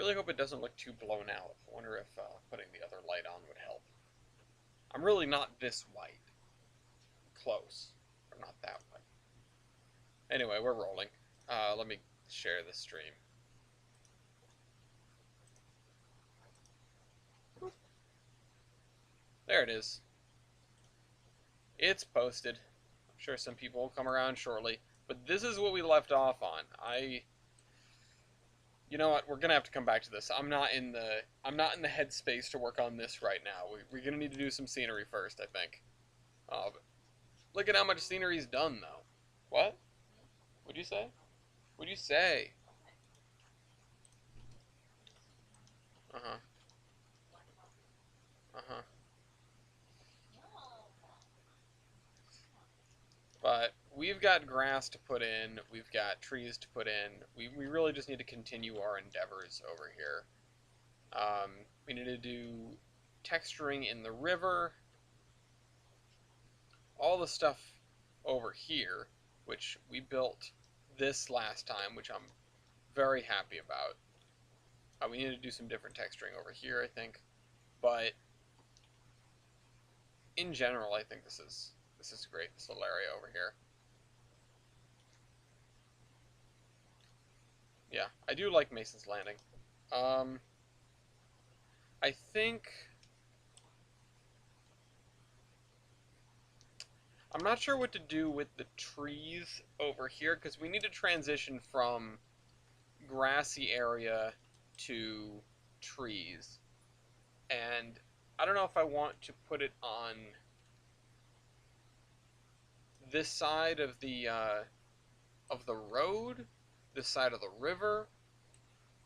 really hope it doesn't look too blown out. I wonder if putting the other light on would help. I'm really not this white. Close. Or not that white. Anyway, we're rolling. Let me share the stream. There it is. It's posted. I'm sure some people will come around shortly. But this is what we left off on. You know what? We're gonna have to come back to this. I'm not in the headspace to work on this right now. We're gonna need to do some scenery first, I think. Look at how much scenery's done, though. What? What'd you say? What'd you say? Uh-huh. Uh-huh. But we've got grass to put in. We've got trees to put in. We really just need to continue our endeavors over here. We need to do texturing in the river. All the stuff over here, which we built this last time, which I'm very happy about. We need to do some different texturing over here, I think. But in general, I think this is great, this little area over here. Yeah, I do like Mason's Landing. I think... I'm not sure what to do with the trees over here, because we need to transition from grassy area to trees. And I don't know if I want to put it on this side of the road, this side of the river.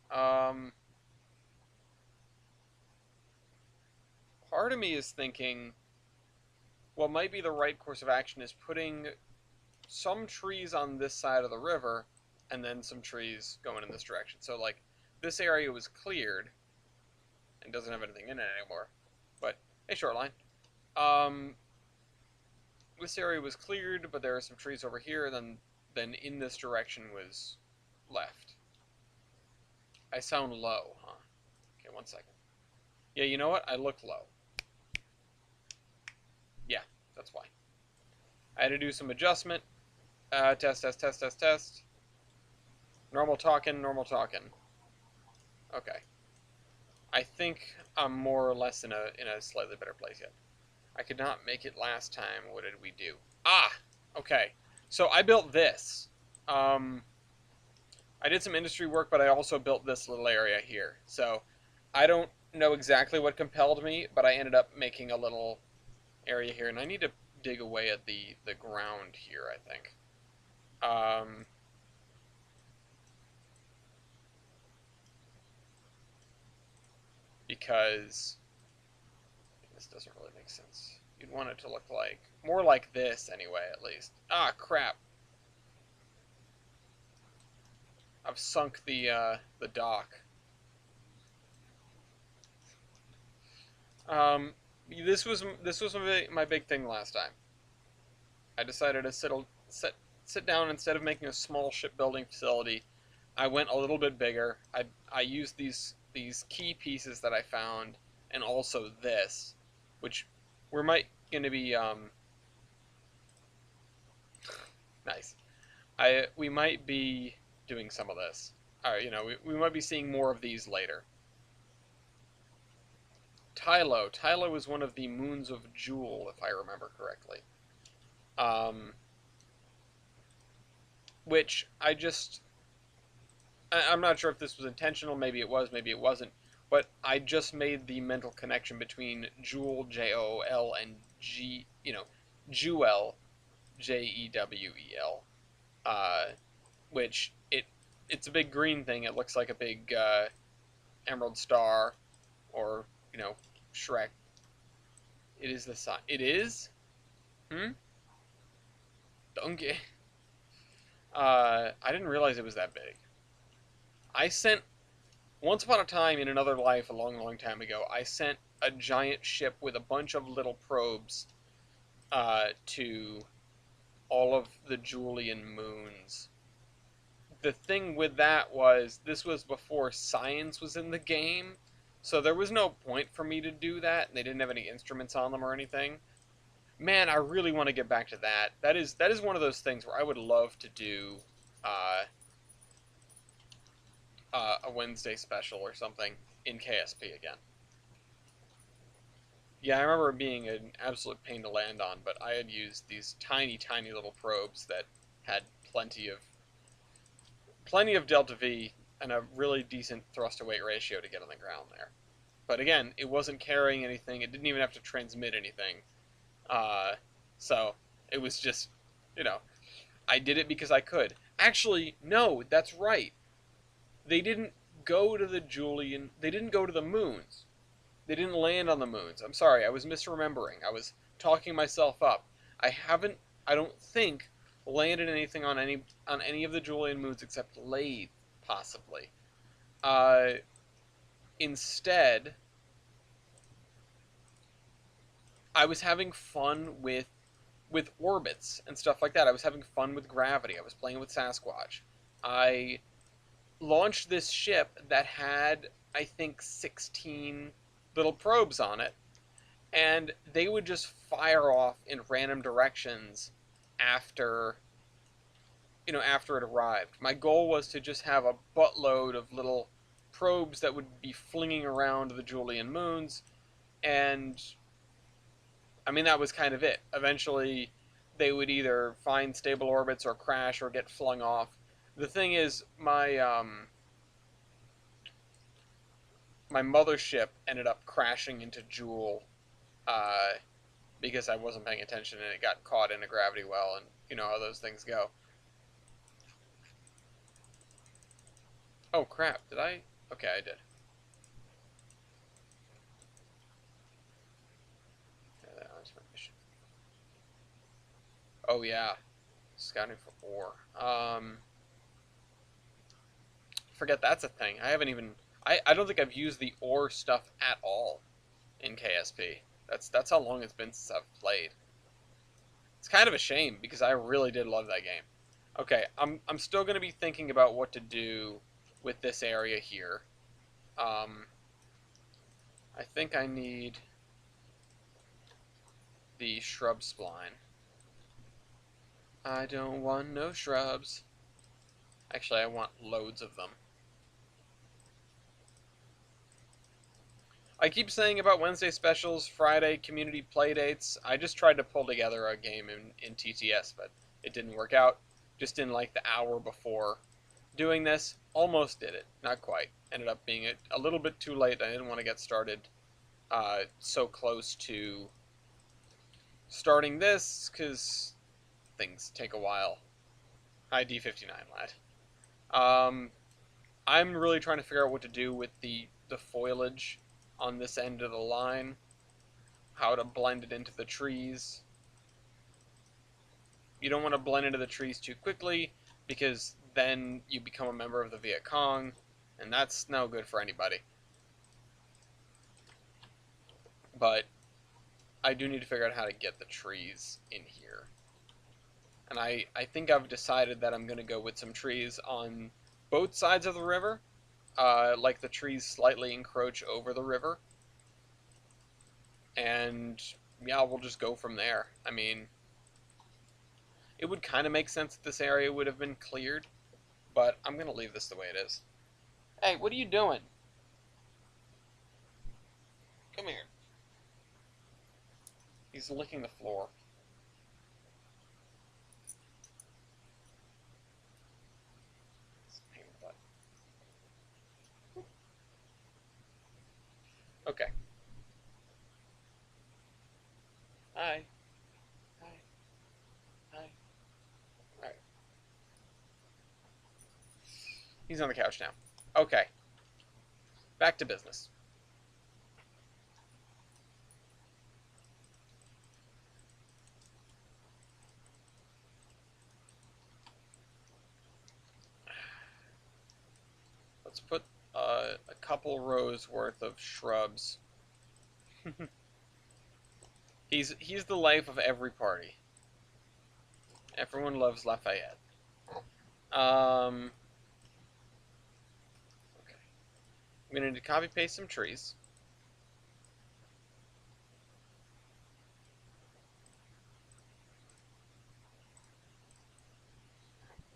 Part of me is thinking what might be the right course of action is putting some trees on this side of the river and then some trees going in this direction. So like this area was cleared and doesn't have anything in it anymore. But hey, shoreline. This area was cleared, but there are some trees over here. Then in this direction was left. I sound low, huh? Okay, 1 second. Yeah, you know what? I look low. Yeah, that's why. I had to do some adjustment. Test. Normal talking. Okay. I think I'm more or less in a slightly better place yet. I could not make it last time. What did we do? Ah! Okay. So I built this. I did some industry work, but I also built this little area here. So I don't know exactly what compelled me, but I ended up making a little area here. And I need to dig away at the ground here, I think. Because this doesn't really make sense. You'd want it to look like, more like this anyway, at least. Ah, crap. I've sunk the dock. This was my big thing last time. I decided to sit down instead of making a small shipbuilding facility. I went a little bit bigger. I used these key pieces that I found, and also this, which we're going to be nice. We might be doing some of this. You know, we might be seeing more of these later. Tylo. Tylo is one of the moons of Jewel, if I remember correctly. Which I'm not sure if this was intentional, maybe it was, maybe it wasn't, but I just made the mental connection between Jewel, J-O-L, and Jewel, Jewel, which it's a big green thing. It looks like a big emerald star, or, Shrek. It is the sign. It is? Donkey. I didn't realize it was that big. Once upon a time in another life, a long, long time ago, I sent a giant ship with a bunch of little probes to all of the Julian moons the thing with that was this was before science was in the game, so there was no point for me to do that, and they didn't have any instruments on them or anything. Man, I really want to get back to that. That is one of those things where I would love to do uh, a Wednesday special or something in KSP again. Yeah, I remember it being an absolute pain to land on, but I had used these tiny, tiny little probes that had plenty of delta V and a really decent thrust to weight ratio to get on the ground there. But again, it wasn't carrying anything. It didn't even have to transmit anything. Uh, so it was just, you know, I did it because I could. Actually, no, that's right. They didn't go to the Julian. They didn't go to the moons. They didn't land on the moons. I'm sorry, I was misremembering. I was talking myself up. I haven't. I don't think landed anything on any of the Julian moons except Lathe, possibly. Uh, Instead, I was having fun with orbits and stuff like that. I was having fun with gravity. I was playing with Sasquatch. I launched this ship that had, I think, 16 little probes on it, and they would just fire off in random directions after after it arrived. My goal was to just have a buttload of little probes that would be flinging around the Julian moons, and I mean that was kind of it. Eventually, they would either find stable orbits or crash or get flung off. The thing is, my mothership ended up crashing into Joule uh, because I wasn't paying attention and it got caught in a gravity well, and you know how those things go. Oh crap! Did I? Okay, I did. Yeah, that was my mission. Oh yeah, scouting for ore. Forget that's a thing. I haven't even. I don't think I've used the ore stuff at all in KSP. That's how long it's been since I've played. It's kind of a shame because I really did love that game. Okay, I'm still gonna be thinking about what to do with this area here. Um, I think I need the shrub spline. I don't want no shrubs. Actually, I want loads of them. I keep saying about Wednesday specials, Friday community playdates. I just tried to pull together a game in TTS, but it didn't work out. Just in like the hour before doing this. Almost did it. Not quite. Ended up being a little bit too late. I didn't want to get started so close to starting this because things take a while. Hi, D59 lad. I'm really trying to figure out what to do with the foliage on this end of the line, how to blend it into the trees. You don't want to blend into the trees too quickly because then you become a member of the Viet Cong, and that's no good for anybody. But I do need to figure out how to get the trees in here. And I think I've decided that I'm going to go with some trees on both sides of the river, like the trees slightly encroach over the river. And yeah, we'll just go from there. I mean, it would kind of make sense that this area would have been cleared, but I'm going to leave this the way it is. Hey, what are you doing? Come here. He's licking the floor. Okay. Hi. Hi. Hi. Alright. He's on the couch now. Okay. Back to business. Let's put a couple rows worth of shrubs. He's the life of every party. Everyone loves Lafayette. I'm going to need to copy paste some trees.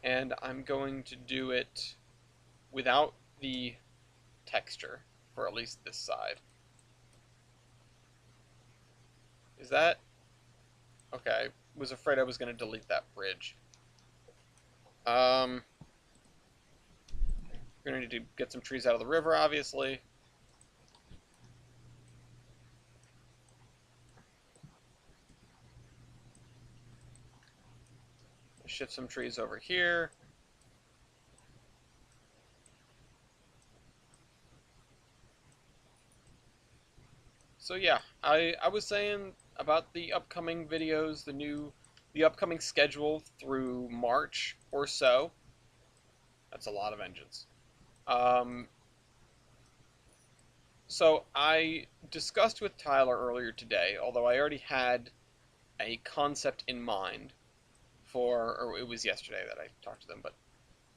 And I'm going to do it without the texture for at least this side. Is that... Okay, I was afraid I was going to delete that bridge. We're going to need to get some trees out of the river, obviously. Shift some trees over here. So yeah, I was saying about the upcoming videos, the upcoming schedule through March or so. That's a lot of engines. Um, so I discussed with Tyler earlier today, although I already had a concept in mind or it was yesterday that I talked to them, but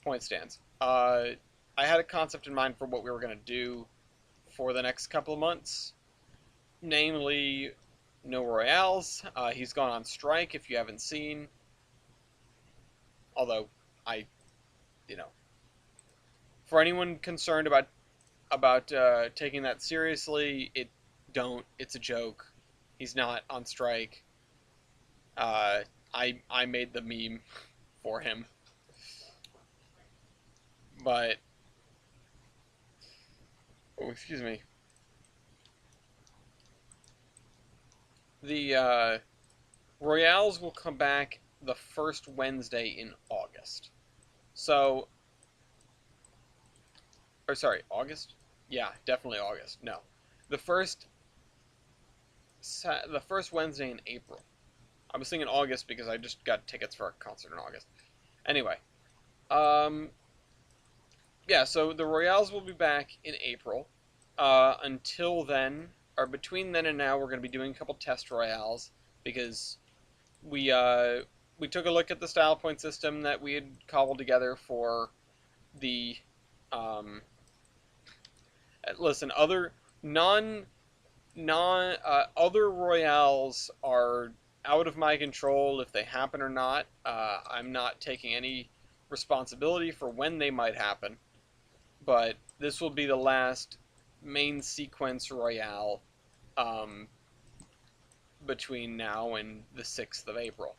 point stands. I had a concept in mind for what we were going to do for the next couple of months, namely no Royales. He's gone on strike, if you haven't seen. Although, I, you know, for anyone concerned about taking that seriously, don't. It's a joke. He's not on strike. I made the meme for him, but oh, excuse me. The Royales will come back the first Wednesday in August. So, or sorry, August? Yeah, definitely August. No, the first the first Wednesday in April. I was thinking August because I just got tickets for a concert in August. Anyway, um, yeah. So the Royales will be back in April. Until then, or between then and now, we're going to be doing a couple test Royales because we uh, we took a look at the style point system that we had cobbled together for the listen, other other royales are out of my control if they happen or not. I'm not taking any responsibility for when they might happen, but this will be the last main sequence royale um, between now and the 6th of April.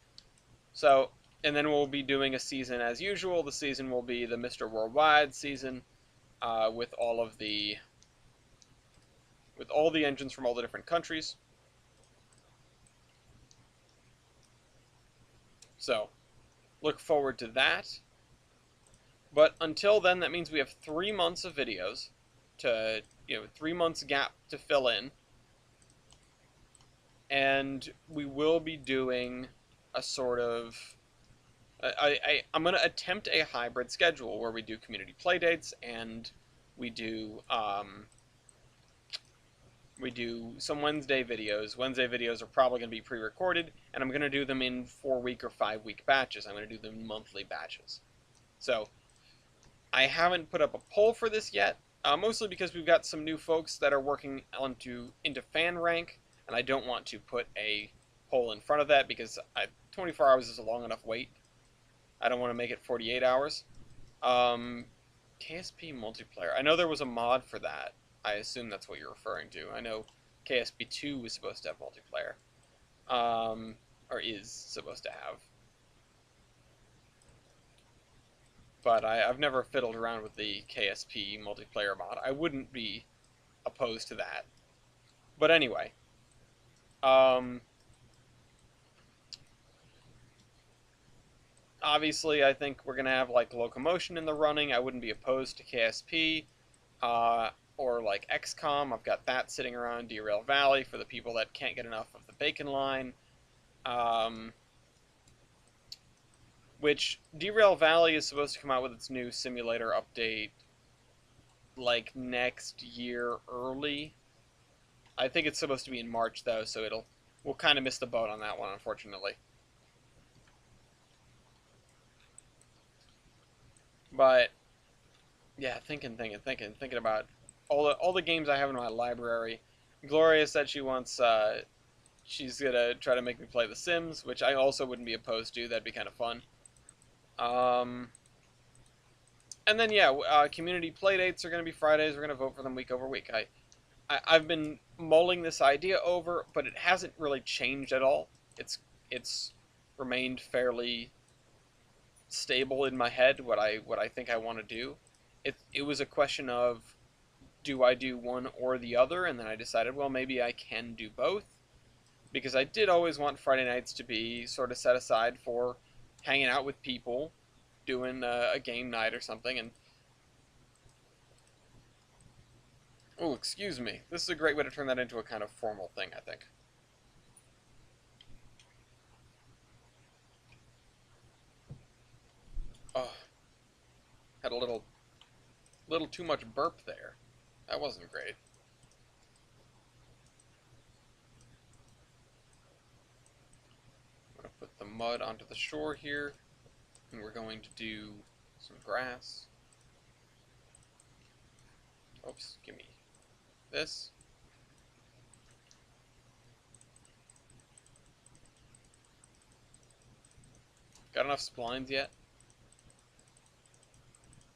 So, and then we'll be doing a season as usual. The season will be the Mr. Worldwide season with all the engines from all the different countries. So, look forward to that. But until then, that means we have 3 months of videos to, 3 months gap to fill in. And we will be doing a sort of... I'm going to attempt a hybrid schedule where we do community playdates and we do some Wednesday videos. Wednesday videos are probably going to be pre-recorded, and I'm going to do them in 4-week or 5-week batches. I'm going to do them in monthly batches. So, I haven't put up a poll for this yet, mostly because we've got some new folks that are working into fan rank, and I don't want to put a poll in front of that because 24 hours is a long enough wait. I don't want to make it 48 hours. KSP multiplayer. I know there was a mod for that. I assume that's what you're referring to. I know KSP 2 was supposed to have multiplayer. Or is supposed to have. But I've never fiddled around with the KSP multiplayer mod. I wouldn't be opposed to that. But anyway. Obviously, I think we're going to have, like, Locomotion in the running. I wouldn't be opposed to KSP. Or, like, XCOM. I've got that sitting around Derail Valley for the people that can't get enough of the bacon line. Which, Derail Valley is supposed to come out with its new simulator update, like, next year early. I think it's supposed to be in March, though, so we'll kind of miss the boat on that one, unfortunately. But, yeah, thinking about all the games I have in my library. Gloria said she's gonna try to make me play The Sims, which I also wouldn't be opposed to. That'd be kind of fun. Um, and then yeah, community playdates are gonna be Fridays. We're gonna vote for them week over week. I've been mulling this idea over, but it hasn't really changed at all. It's remained fairly stable in my head what I think I want to do. It was a question of, do I do one or the other, and then I decided, well, maybe I can do both, because I did always want Friday nights to be sort of set aside for hanging out with people, doing a game night or something. And oh, excuse me, this is a great way to turn that into a kind of formal thing, I think. Oh, had a little too much burp there. That wasn't great. I'm gonna put the mud onto the shore here, and we're going to do some grass. Oops, give me this. Got enough splines yet?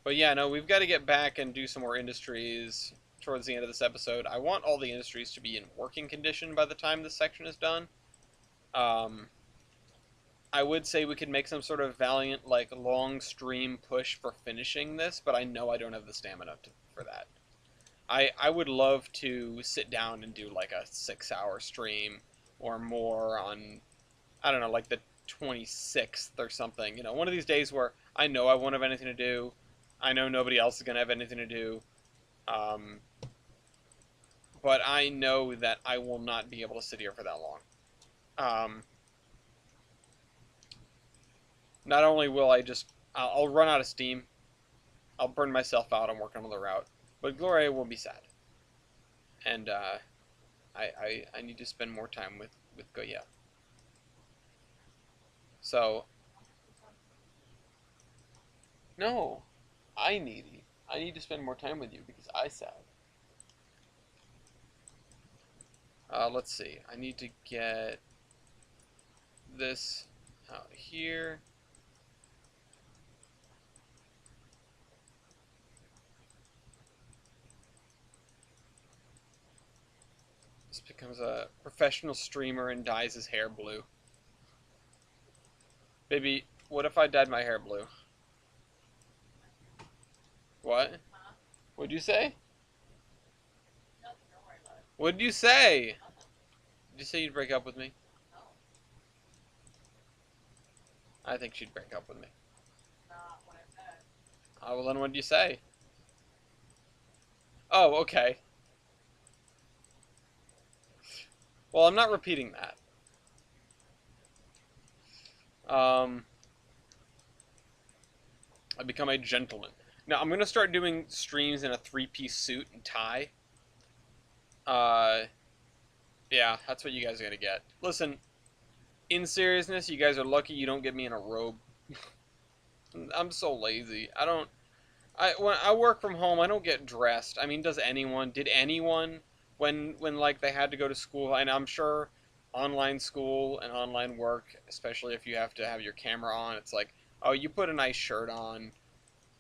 But yeah, no, we've got to get back and do some more industries towards the end of this episode. I want all the industries to be in working condition by the time this section is done. Um, I would say we could make some sort of valiant, like, long stream push for finishing this, but I know I don't have the stamina for that. I would love to sit down and do, like, a 6-hour stream or more on, I don't know, like the 26th or something. You know, one of these days where I know I won't have anything to do. I know nobody else is going to have anything to do. Um, but I know that I will not be able to sit here for that long. Not only will I'll run out of steam. I'll burn myself out. I'm working on the route. But Gloria will be sad. And I need to spend more time with Goya. So, no, I need to spend more time with you because I sad. Let's see. I need to get this out here. This becomes a professional streamer and dyes his hair blue. Baby, what if I dyed my hair blue? What? What'd you say? What'd you say? Did you say you'd break up with me? I think she'd break up with me. Oh, well then what'd you say? Oh, okay. Well, I'm not repeating that. I become a gentleman. Now, I'm going to start doing streams in a 3-piece suit and tie. Yeah, that's what you guys are going to get. Listen, in seriousness, you guys are lucky you don't get me in a robe. I'm so lazy. When I work from home, I don't get dressed. I mean, does anyone? Did anyone when like they had to go to school? And I'm sure online school and online work, especially if you have to have your camera on, it's like, oh, you put a nice shirt on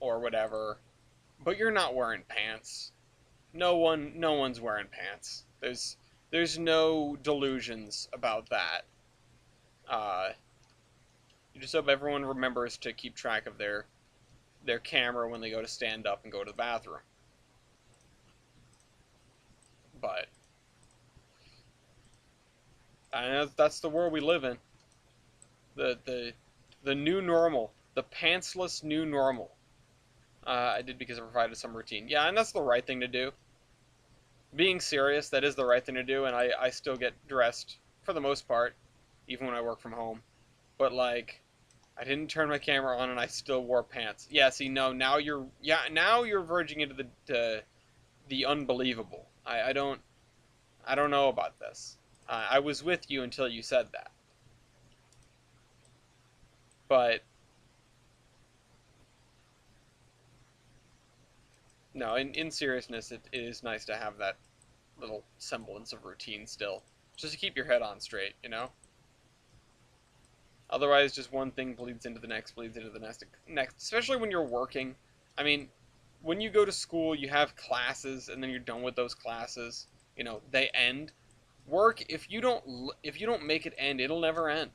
or whatever, but you're not wearing pants. No one's wearing pants. There's no delusions about that. Uh, you just hope everyone remembers to keep track of their camera when they go to stand up and go to the bathroom. But I know that's the world we live in. The new normal, the pantsless new normal. I did because it provided some routine. Yeah, and that's the right thing to do. Being serious, that is the right thing to do, and I still get dressed for the most part, even when I work from home. But like, I didn't turn my camera on and I still wore pants. Yeah, see, no, now you're verging into the unbelievable. I don't know about this. I was with you until you said that. But no, in seriousness, it is nice to have that little semblance of routine still, just to keep your head on straight, you know. Otherwise, just one thing bleeds into the next, bleeds into the next. Especially when you're working. I mean, when you go to school, you have classes, and then you're done with those classes. You know, they end. Work, if you don't make it end, it'll never end.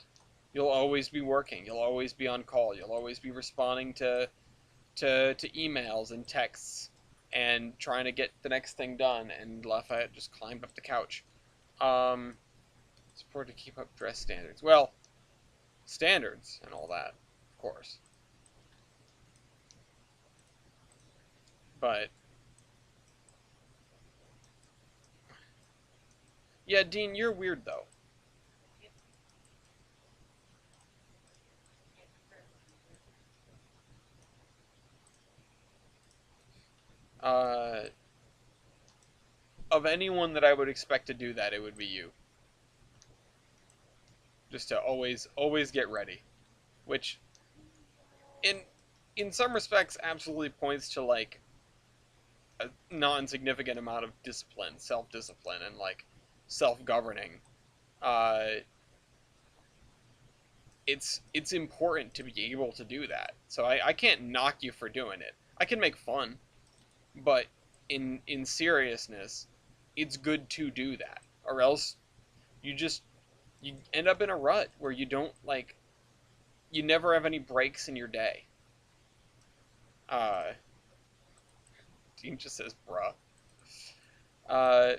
You'll always be working. You'll always be on call. You'll always be responding to emails and texts and trying to get the next thing done. And Lafayette just climbed up the couch. Um, support to keep up dress standards. Well, standards and all that, of course. But yeah, Dean, you're weird though. Uh, of anyone that I would expect to do that, it would be you. Just to always get ready, which in in some respects absolutely points to like a non-significant amount of discipline, self-discipline, and like self-governing. Uh, it's important to be able to do that. So I can't knock you for doing it. I can make fun, but in seriousness, it's good to do that, or else you just you end up in a rut where you don't like you never have any breaks in your day. Uh, Dean just says, "Bruh." Uh,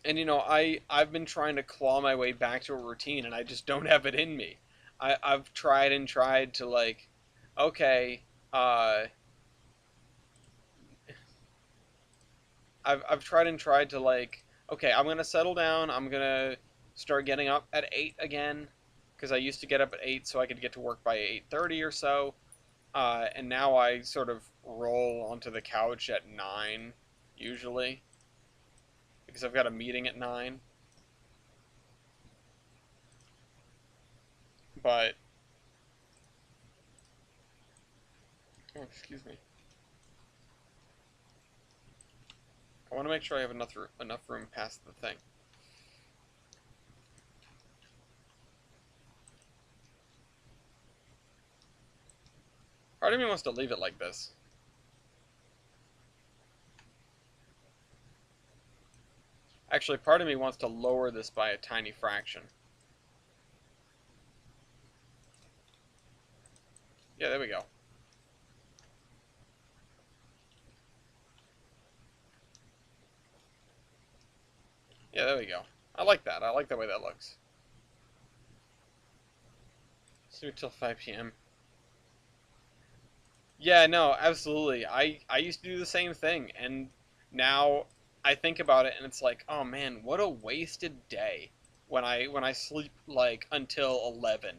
and you know, I've been trying to claw my way back to a routine, and I just don't have it in me. I've tried and tried to like, okay, uh, I've tried and tried to like, okay, I'm gonna settle down. I'm gonna start getting up at 8 again, because I used to get up at 8 so I could get to work by 8:30 or so. And now I sort of roll onto the couch at 9 usually because I've got a meeting at 9. But oh, excuse me. I want to make sure I have enough room past the thing. Part of me wants to leave it like this. Actually, part of me wants to lower this by a tiny fraction. Yeah, there we go. Yeah, there we go. I like that. I like the way that looks. Let's do it till 5 p.m. Yeah, no, absolutely. I used to do the same thing, and now I think about it, and it's like, oh man, what a wasted day when I sleep like until 11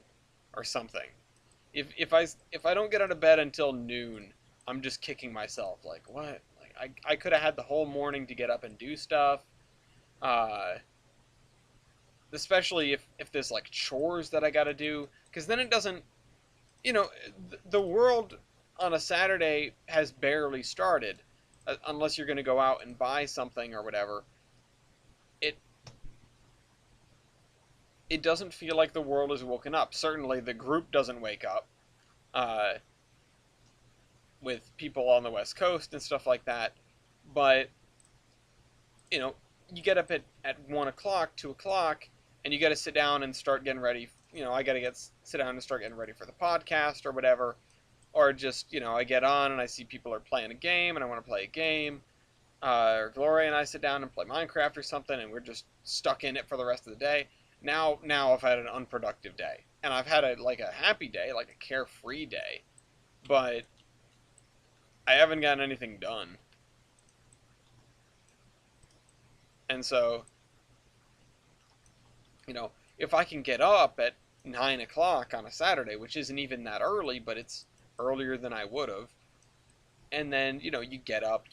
or something. If I don't get out of bed until noon, I'm just kicking myself. Like what? Like I could have had the whole morning to get up and do stuff. Uh, especially if there's like chores that I got to do, because then it doesn't the world on a Saturday has barely started, unless you're going to go out and buy something or whatever. It it doesn't feel like the world is woken up. Certainly, the group doesn't wake up. Uh, with people on the West Coast and stuff like that, but you know, you get up at 1 o'clock, 2 o'clock, and you got to sit down and start getting ready. I got to sit down and start getting ready for the podcast or whatever, or just I get on and I see people are playing a game and I want to play a game. Or Gloria and I sit down and play Minecraft or something, and we're just stuck in it for the rest of the day. Now I've had an unproductive day, and I've had a happy day, like a carefree day, but I haven't gotten anything done. And so, if I can get up at 9 o'clock on a Saturday, which isn't even that early, but it's earlier than I would have, and then you get up,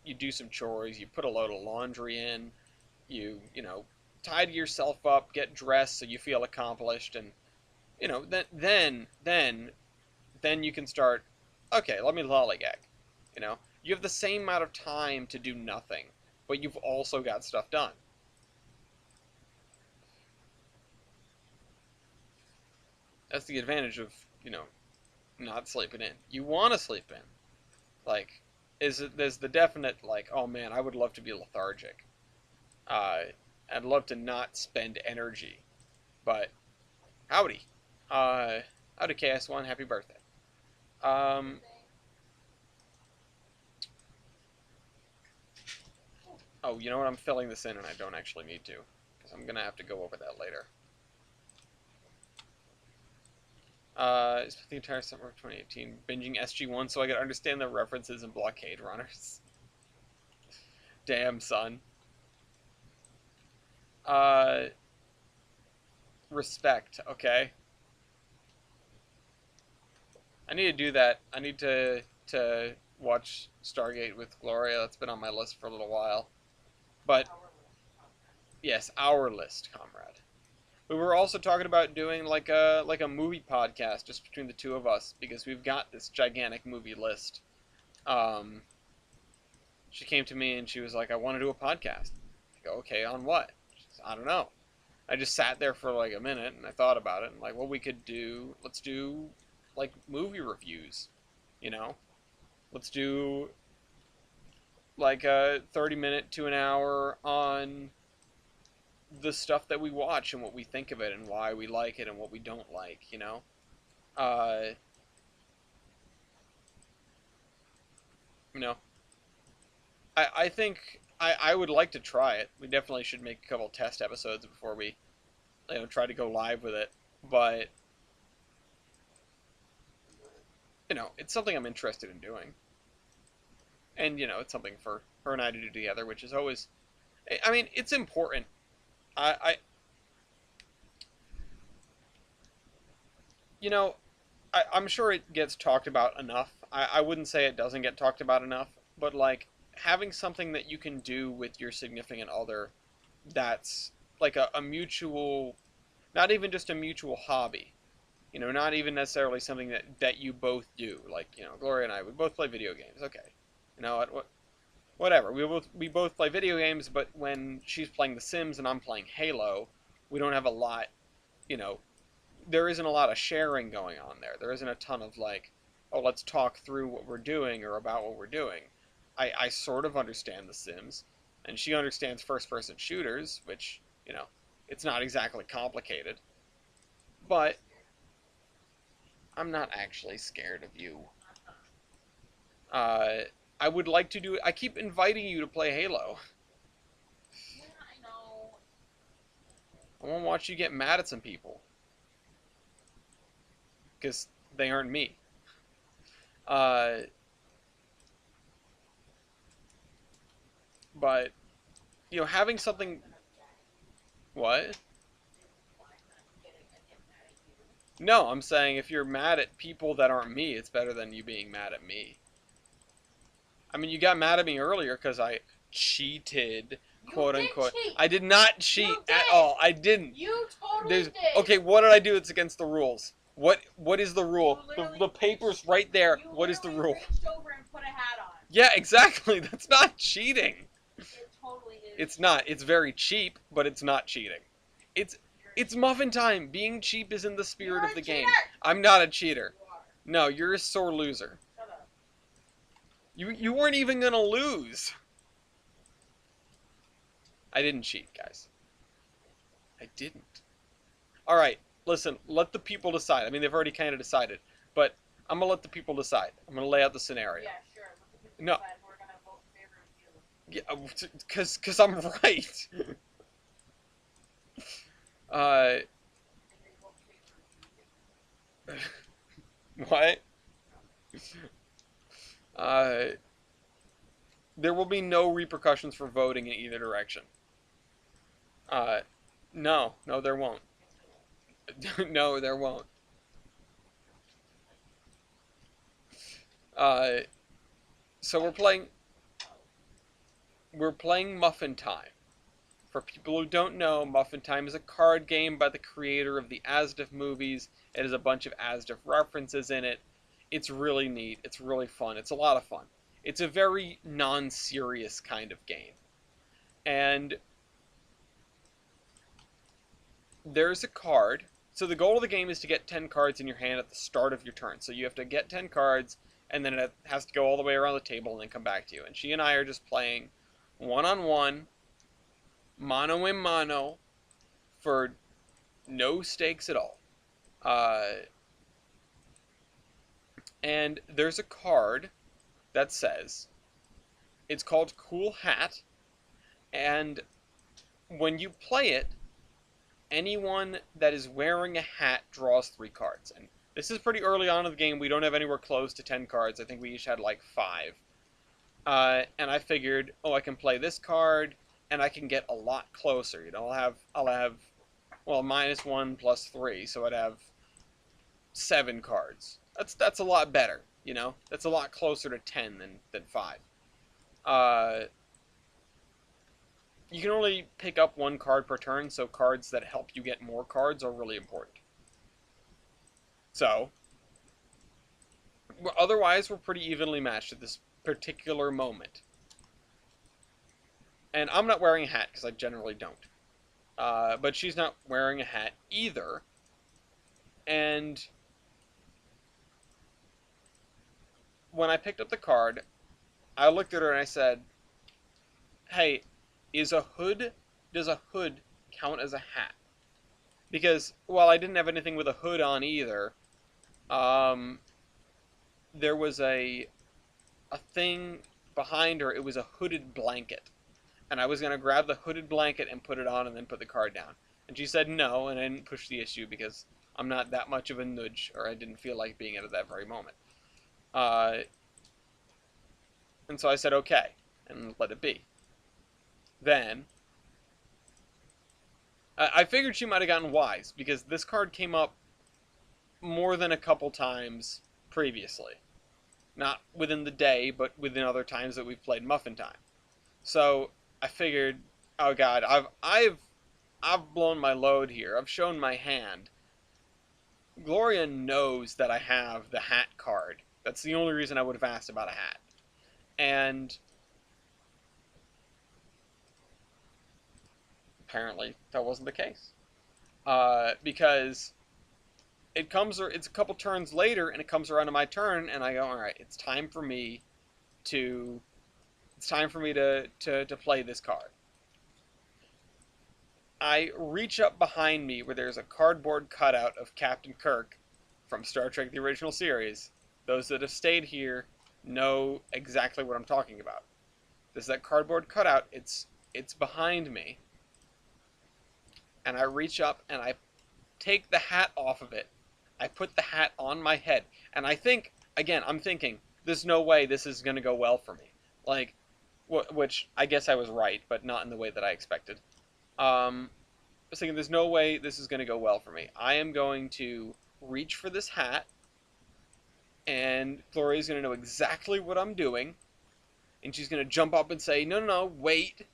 you do some chores, you put a load of laundry in, you tidy yourself up, get dressed so you feel accomplished, and you know, then you can start. Okay, let me lollygag. You know, you have the same amount of time to do nothing, but you've also got stuff done. That's the advantage of, not sleeping in. You want to sleep in. Like, there's the definite, like, oh man, I would love to be lethargic. Uh, I'd love to not spend energy. But, howdy. Uh, howdy, KS1, happy birthday. Um, oh, you know what? I'm filling this in and I don't actually need to. Because I'm going to have to go over that later. Spent the entire summer of 2018 binging SG1 so I could understand the references in Blockade Runners. Damn, son. Uh, respect, okay? I need to do that. I need to watch Stargate with Gloria. That's been on my list for a little while. But yes, our list, comrade. We were also talking about doing like a movie podcast just between the two of us because we've got this gigantic movie list. Um, she came to me and she was like, "I want to do a podcast." I go, "Okay, on what?" She says, "I don't know." I just sat there for like a minute and I thought about it and like, well, let's do like movie reviews, you know? Let's do like a 30-minute to an hour on the stuff that we watch and what we think of it and why we like it and what we don't like, you know? Uh, you know, I think I would like to try it. We definitely should make a couple test episodes before we, try to go live with it. But, it's something I'm interested in doing. And, it's something for her and I to do together, which is always, I mean, it's important. I you know, I'm sure it gets talked about enough. I wouldn't say it doesn't get talked about enough, but like having something that you can do with your significant other that's like a mutual, not even just a mutual hobby, not even necessarily something that you both do. Like, Gloria and I, we both play video games. Okay. Whatever. We both play video games, but when she's playing The Sims and I'm playing Halo, we don't have a lot, you know, there isn't a lot of sharing going on there. There isn't a ton of like, oh, let's talk through what we're doing or about what we're doing. I sort of understand The Sims, and she understands first-person shooters, which, it's not exactly complicated. But I'm not actually scared of you. Uh, I would like to do it. I keep inviting you to play Halo. Yeah, I know. I want to watch you get mad at some people. Because they aren't me. Uh, but, having something. What? No, I'm saying if you're mad at people that aren't me, it's better than you being mad at me. I mean, you got mad at me earlier because I cheated, You quote did unquote. cheat. I did not cheat You at did. all. I didn't. You totally There's did. okay. What did I do that's against the rules? What is the rule? The paper's right there. You What is the rule? reached over and put a hat on. Yeah, exactly. That's not cheating. It totally is. It's not. It's very cheap, but it's not cheating. It's it's muffin time. Being cheap is in the spirit You're of the a game. cheater. I'm not a cheater. You are. No, you're a sore loser. Shut up. You weren't even gonna lose. I didn't cheat, guys. I didn't. All right, listen. Let the people decide. I mean, they've already kind of decided, but I'm gonna let the people decide. I'm gonna lay out the scenario. Yeah, sure. Let the people No. decide who are gonna vote in favor of you. Yeah, cause I'm right. uh, what? Uh, there will be no repercussions for voting in either direction. Uh, no, there won't. No, there won't. Uh, so we're playing Muffin Time. For people who don't know, Muffin Time is a card game by the creator of the Asdif movies. It has a bunch of Asdif references in it. It's really neat. It's really fun. It's a lot of fun. It's a very non-serious kind of game. And there's a card. So the goal of the game is to get 10 cards in your hand at the start of your turn. So you have to get 10 cards, and then it has to go all the way around the table and then come back to you. And she and I are just playing one-on-one, mano a mano, for no stakes at all. And there's a card that says, it's called Cool Hat, and when you play it, anyone that is wearing a hat draws 3 cards. And this is pretty early on in the game. We don't have anywhere close to 10 cards. I think we each had like 5. And I figured, oh, I can play this card, and I can get a lot closer. You know, I'll have, well, -1 + 3, so I'd have 7 cards. That's a lot better. You know, that's a lot closer to 10 than 5. You can only pick up 1 card per turn, so cards that help you get more cards are really important. So, otherwise, we're pretty evenly matched at this particular moment. And I'm not wearing a hat, because I generally don't. But she's not wearing a hat either. And when I picked up the card, I looked at her and I said, hey, does a hood count as a hat? Because while I didn't have anything with a hood on either, there was a thing behind her. It was a hooded blanket, and I was gonna grab the hooded blanket and put it on and then put the card down. And she said no, and I didn't push the issue because I'm not that much of a nudge, or I didn't feel like being it at that very moment. And so I said okay, and let it be. Then, I figured she might have gotten wise, because this card came up more than a couple times previously. Not within the day, but within other times that we've played Muffin Time. So, I figured, oh god, I've blown my load here. I've shown my hand. Gloria knows that I have the hat card. That's the only reason I would have asked about a hat. And apparently that wasn't the case, because it's a couple turns later, and it comes around to my turn, and I go, all right, it's time for me to play this card. I reach up behind me where there's a cardboard cutout of Captain Kirk from Star Trek: The Original Series. Those that have stayed here know exactly what I'm talking about. There's that cardboard cutout. It's behind me. And I reach up and I take the hat off of it. I put the hat on my head. And I think, again, I'm thinking, there's no way this is going to go well for me. Like, which I guess I was right, but not in the way that I expected. I was thinking, there's no way this is going to go well for me. I am going to reach for this hat, and Gloria's going to know exactly what I'm doing, and she's going to jump up and say, no, no, no, wait,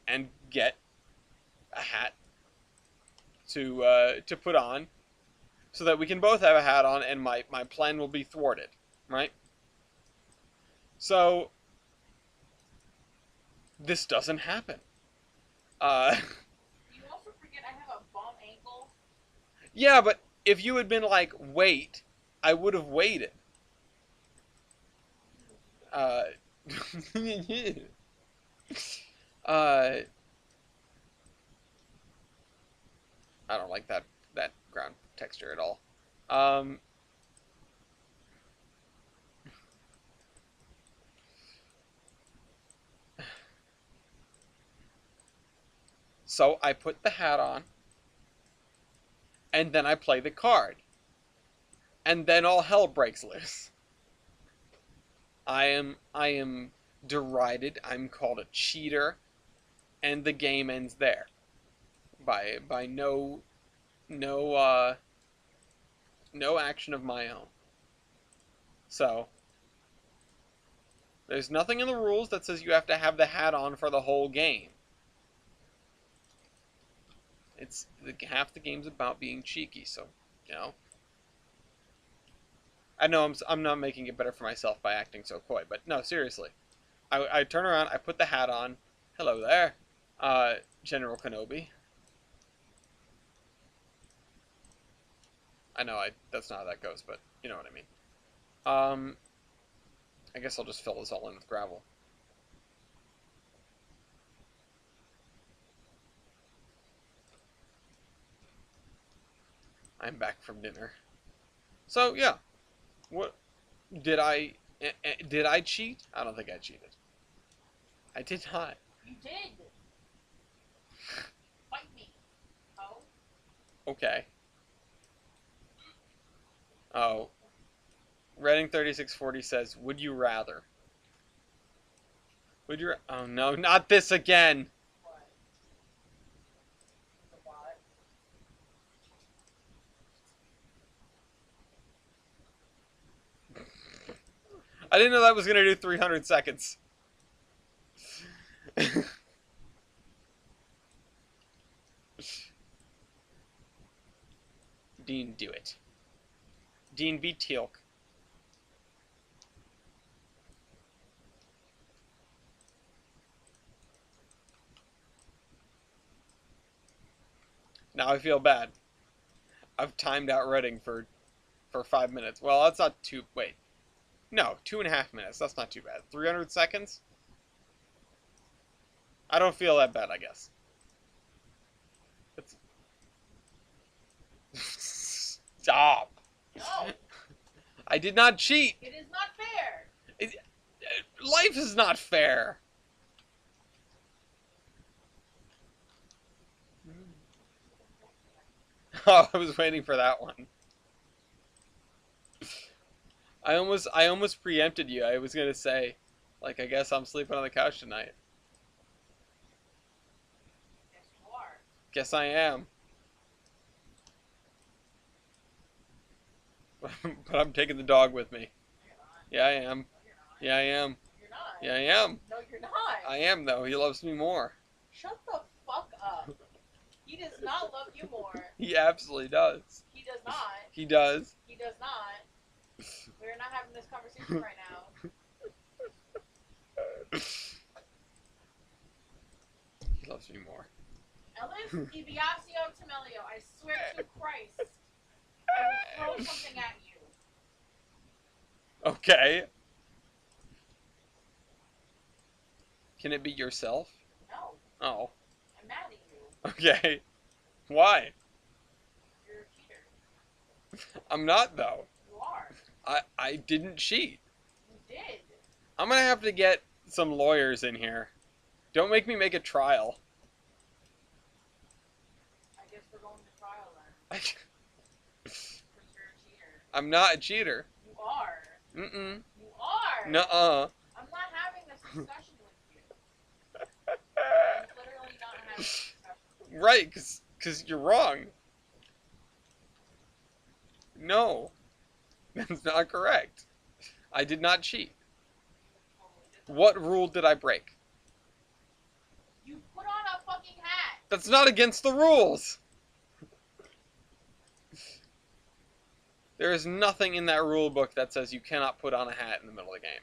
and get a hat to put on, so that we can both have a hat on, and my plan will be thwarted, right? So, this doesn't happen. You also forget I have a bum ankle. Yeah, but if you had been like, wait, I would have waited. I don't like that ground texture at all. So I put the hat on, and then I play the card. And then all hell breaks loose. I am derided, I'm called a cheater, and the game ends there. By no action of my own. So, there's nothing in the rules that says you have to have the hat on for the whole game. Half the game's about being cheeky, so you know. I know I'm not making it better for myself by acting so coy, but no, seriously. I turn around, I put the hat on. Hello there, General Kenobi. I know that's not how that goes, but you know what I mean. I guess I'll just fill this all in with gravel. I'm back from dinner. So yeah, what did did I cheat? I don't think I cheated. I did not. You did. Fight me. Oh. Okay. Oh, Redding 3640 says, "Would you rather?" Would you? Oh no, not this again. What? The what? I didn't know that was gonna do 300 seconds. Dean, do it. Dean, be Teal'c. Now I feel bad. I've timed out Redding for 5 minutes. Well, that's not too. Wait, no, 2.5 minutes. That's not too bad. 300 seconds. I don't feel that bad, I guess. Stop. No. I did not cheat. It is not fair. Life is not fair. Oh, I was waiting for that one. I almost preempted you. I was gonna say, like, I guess I'm sleeping on the couch tonight. Yes, you are. Guess I am. But I'm taking the dog with me. You're not. Yeah, I am. No, you're not. Yeah, I am. You're not. Yeah, I am. No, you're not. I am, though. He loves me more. Shut the fuck up. He does not love you more. He absolutely does. He does not. He does. He does not. We're not having this conversation right now. He loves me more. Ellis Ibiasio Temelio, I swear to Christ, I will throw something at you. Okay. Can it be yourself? No, Oh. I'm mad at you. Okay. Why? You're a cheater. I'm not, though. You are. I didn't cheat. You did. I'm gonna have to get some lawyers in here. Don't make me make a trial. I guess we're going to trial then. Because you're a cheater. I'm not a cheater. You are. Mm-mm. You are. Nuh-uh. I'm not having this discussion with you. I'm literally not having this discussion. Right, cause you're wrong. No. That's not correct. I did not cheat. You totally did that. What rule did I break? You put on a fucking hat. That's not against the rules. There is nothing in that rule book that says you cannot put on a hat in the middle of the game.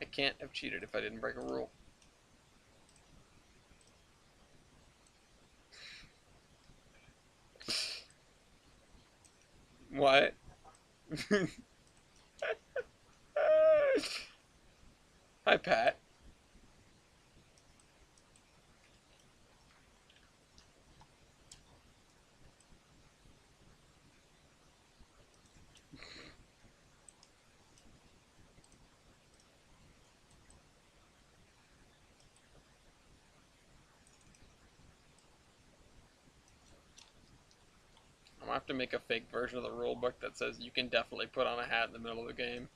I can't have cheated if I didn't break a rule. What? Hi, Pat. I'm gonna have to make a fake version of the rule book that says you can definitely put on a hat in the middle of the game.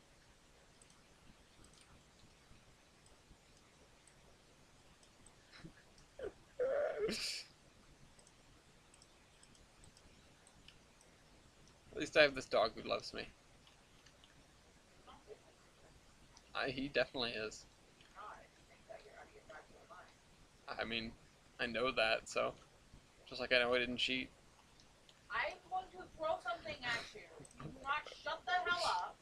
least I have this dog who loves me. He definitely is. I mean, I know that, so. Just like I know I didn't cheat. I'm going to throw something at you. You do not shut the hell up.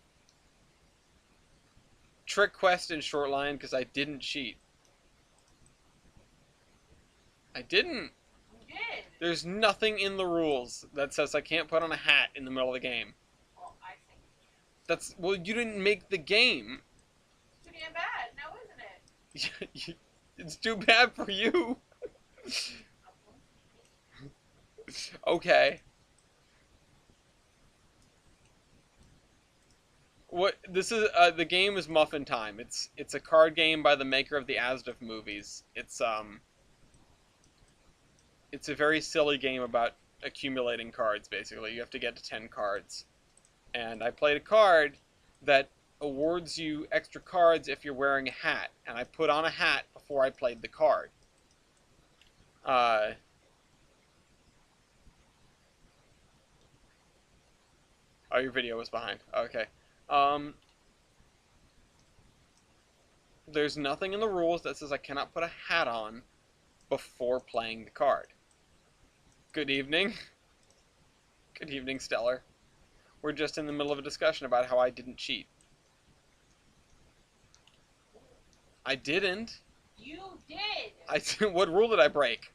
Trick question, short line, because I didn't cheat. I didn't. You did. There's nothing in the rules that says I can't put on a hat in the middle of the game. Well, I think That's, well, you didn't make the game. it's too damn bad, now isn't it? It's too bad for you. Okay. What this is? The game is Muffin Time. It's a card game by the maker of the Asdif movies. It's a very silly game about accumulating cards. Basically, you have to get to 10 cards, and I played a card that awards you extra cards if you're wearing a hat, and I put on a hat before I played the card. Oh, your video was behind. Okay. There's nothing in the rules that says I cannot put a hat on before playing the card. Good evening. Good evening, Stellar. We're just in the middle of a discussion about how I didn't cheat. I didn't. You did. What rule did I break?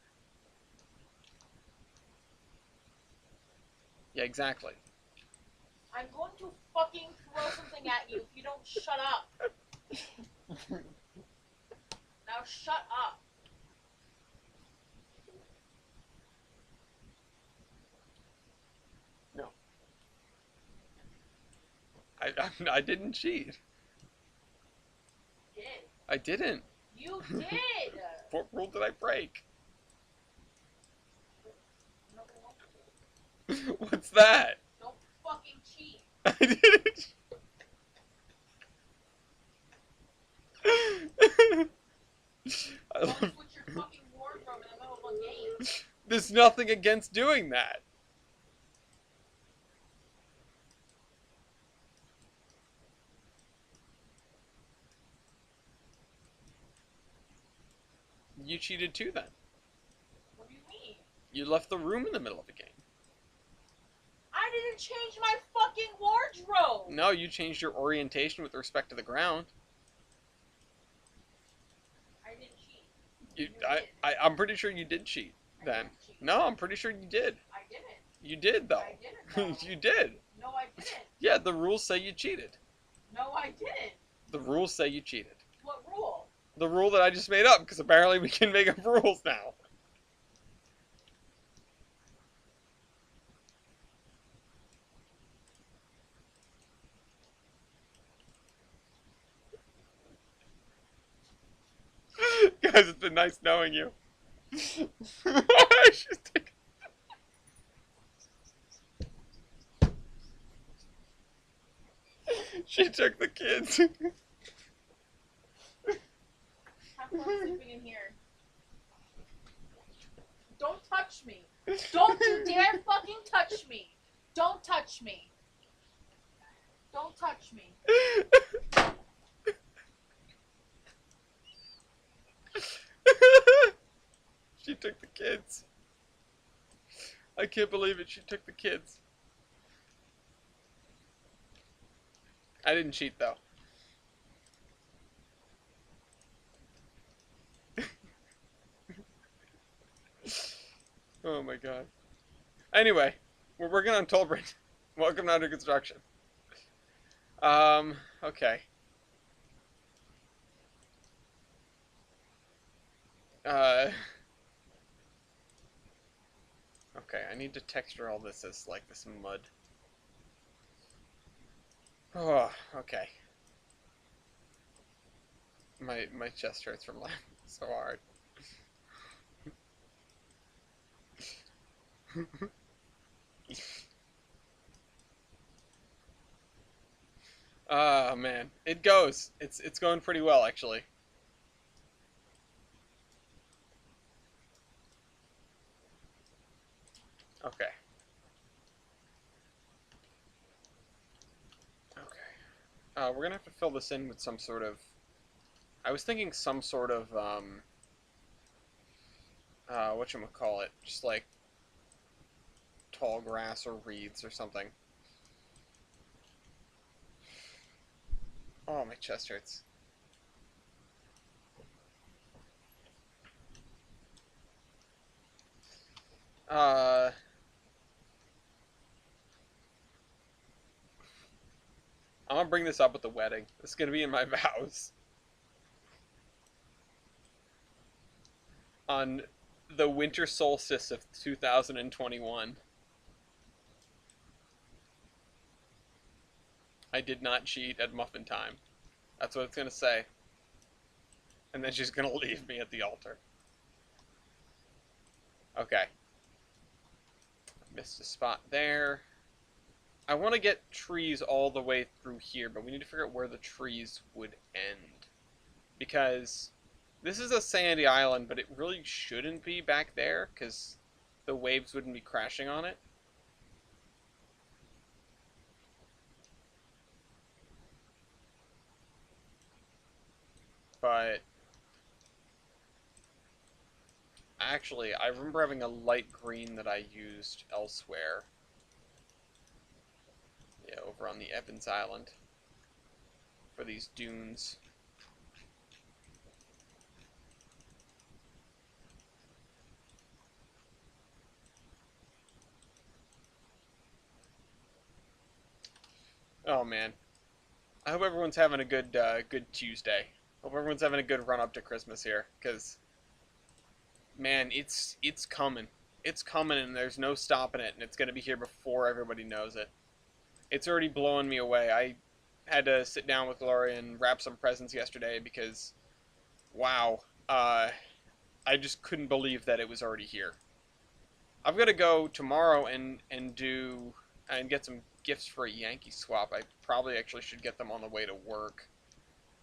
Yeah, exactly. I'm going to fucking throw something at you if you don't shut up. Now shut up. No. I didn't cheat. You did. I didn't. You did. What rule did I break? What's that? Don't fucking cheat. I didn't. I Don't love, switch your fucking wardrobe in the middle of a game. there's nothing against doing that. You cheated too then. What do you mean? You left the room in the middle of the game. I didn't change my fucking wardrobe. No, you changed your orientation with respect to the ground. I didn't cheat. I'm pretty sure you did cheat I then. didn't cheat. No, I'm pretty sure you did. I didn't. You did though. I didn't. You did. No, I didn't. Yeah, the rules say you cheated. No, I didn't. The rules say you cheated. What rule? The rule that I just made up, because apparently we can make up rules now. Guys, it's been nice knowing you. She took the kids. Have fun sleeping in here. Don't touch me. Don't you dare fucking touch me. Don't touch me. Don't touch me. She took the kids. I can't believe it. She took the kids. I didn't cheat though. Oh my god. Anyway, we're working on Tolbrin. Welcome to Under Construction. Okay. Okay, I need to texture all this as like this mud. Oh, okay. My chest hurts from laughing so hard. Oh man, it goes. It's going pretty well actually. Okay. We're gonna have to fill this in with some sort of... I was thinking some sort of, whatchamacallit, just like tall grass or reeds or something. Oh, my chest hurts. I'm gonna bring this up at the wedding. It's gonna be in my vows. On the winter solstice of 2021. I did not cheat at muffin time. That's what it's gonna say. And then she's gonna leave me at the altar. Okay. Missed a spot there. I want to get trees all the way through here, but we need to figure out where the trees would end. Because this is a sandy island, but it really shouldn't be back there, because the waves wouldn't be crashing on it. But actually, I remember having a light green that I used elsewhere. Yeah, over on the Evans Island. For these dunes. Oh man. I hope everyone's having a good good Tuesday. Hope everyone's having a good run up to Christmas here, because man, it's coming. It's coming and there's no stopping it, and it's gonna be here before everybody knows it. It's already blowing me away. I had to sit down with Lori and wrap some presents yesterday because, wow, I just couldn't believe that it was already here. I've got to go tomorrow and get some gifts for a Yankee swap. I probably actually should get them on the way to work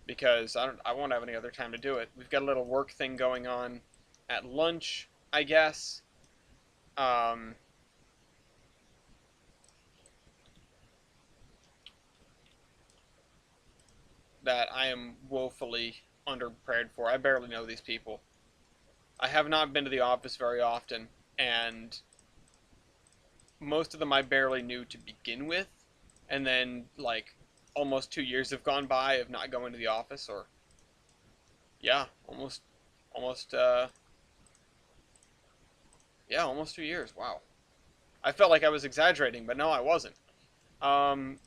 because I won't have any other time to do it. We've got a little work thing going on at lunch, I guess. That I am woefully underprepared for. I barely know these people. I have not been to the office very often, and most of them I barely knew to begin with, and then, like, almost 2 years have gone by of not going to the office, or, yeah, almost 2 years, wow. I felt like I was exaggerating, but no, I wasn't. Um,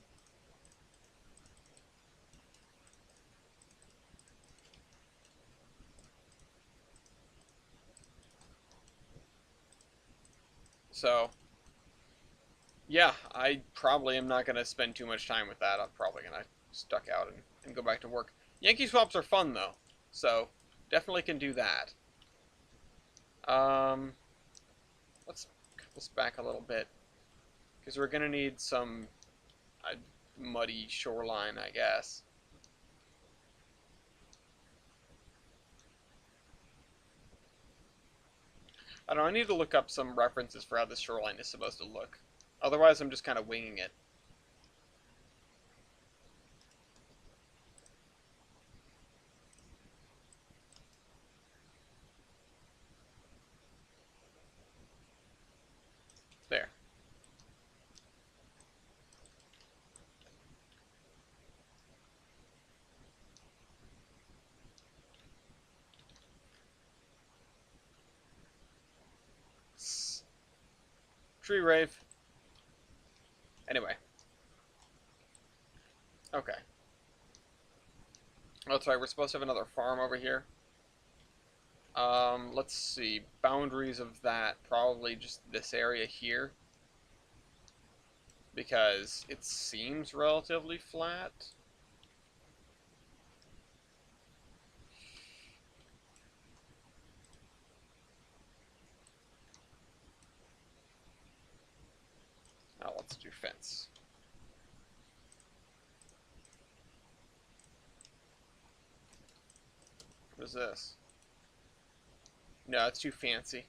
so, yeah, I probably am not going to spend too much time with that. I'm probably going to stuck out and go back to work. Yankee swaps are fun, though, so definitely can do that. Let's cut this back a little bit, because we're going to need some muddy shoreline, I guess. I don't know, I need to look up some references for how this shoreline is supposed to look. Otherwise, I'm just kind of winging it. There. Tree rave. Anyway. Okay. That's right, we're supposed to have another farm over here. Let's see. Boundaries of that, probably just this area here. Because it seems relatively flat. Now let's do fence. What is this? No, it's too fancy.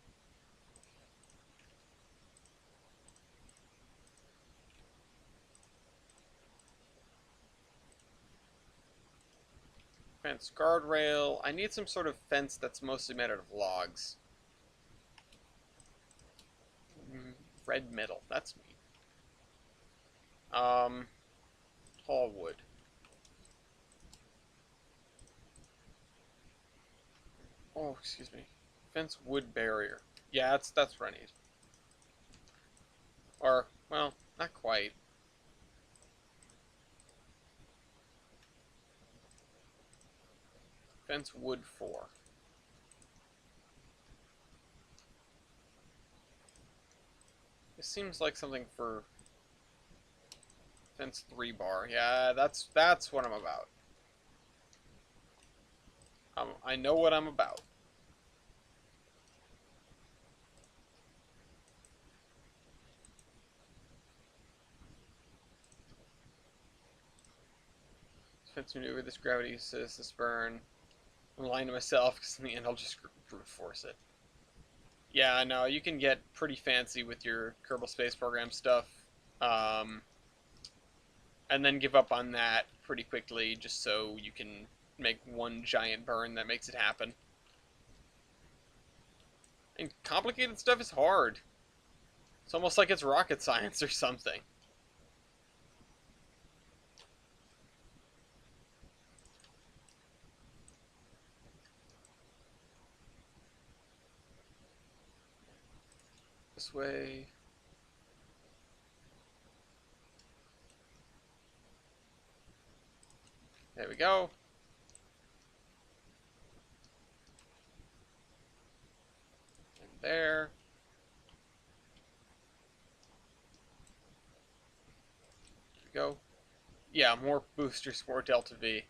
Fence guardrail. I need some sort of fence that's mostly made out of logs. Red metal. That's me. Tall wood. Oh, excuse me. Fence wood barrier. Yeah, that's what I need. Or, well, not quite. Fence wood 4. This seems like something for fence 3 bar. Yeah, that's what I'm about. I know what I'm about. Fence maneuver, this gravity assist, this burn. I'm lying to myself because in the end I'll just brute force it. Yeah, no, you can get pretty fancy with your Kerbal Space Program stuff. Um, and then give up on that pretty quickly just so you can make one giant burn that makes it happen. And complicated stuff is hard. It's almost like it's rocket science or something. This way. There we go. And there. There we go. Yeah, more boosters for Delta V.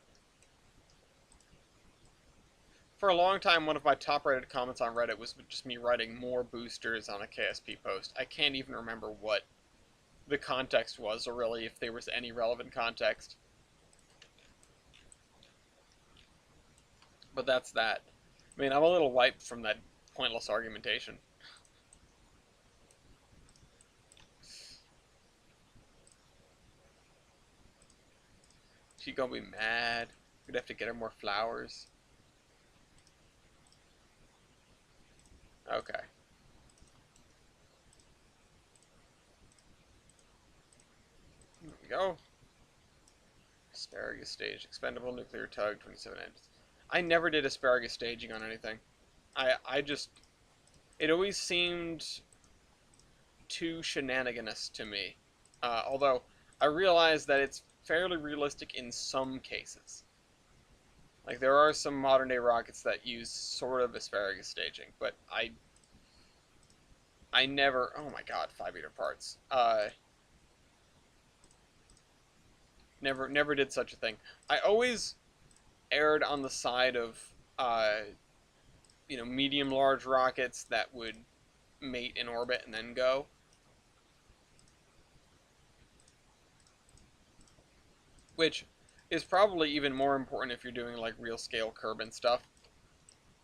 For a long time, one of my top rated comments on Reddit was just me writing more boosters on a KSP post. I can't even remember what the context was, or really if there was any relevant context. But that's that. I mean, I'm a little wiped from that pointless argumentation. She gonna be mad. We'd have to get her more flowers. Okay. There we go. Asparagus stage. Expendable nuclear tug, 27 engines. I never did asparagus staging on anything. I just... It always seemed too shenaniganous to me. Although, I realize that it's fairly realistic in some cases. Like, there are some modern-day rockets that use sort of asparagus staging, but I never... Oh my god, 5-meter parts. Never did such a thing. I always erred on the side of, medium-large rockets that would mate in orbit and then go. Which is probably even more important if you're doing, like, real-scale Kerbin stuff.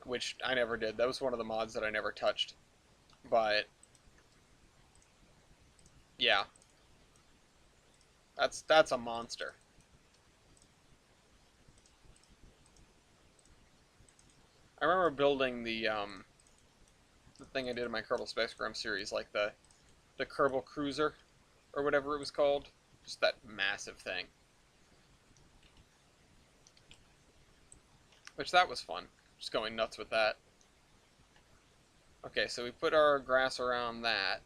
Which I never did. That was one of the mods that I never touched. But, yeah. That's a monster. I remember building the thing I did in my Kerbal Space Program series, like the Kerbal Cruiser, or whatever it was called. Just that massive thing. Which, that was fun. Just going nuts with that. Okay, so we put our grass around that.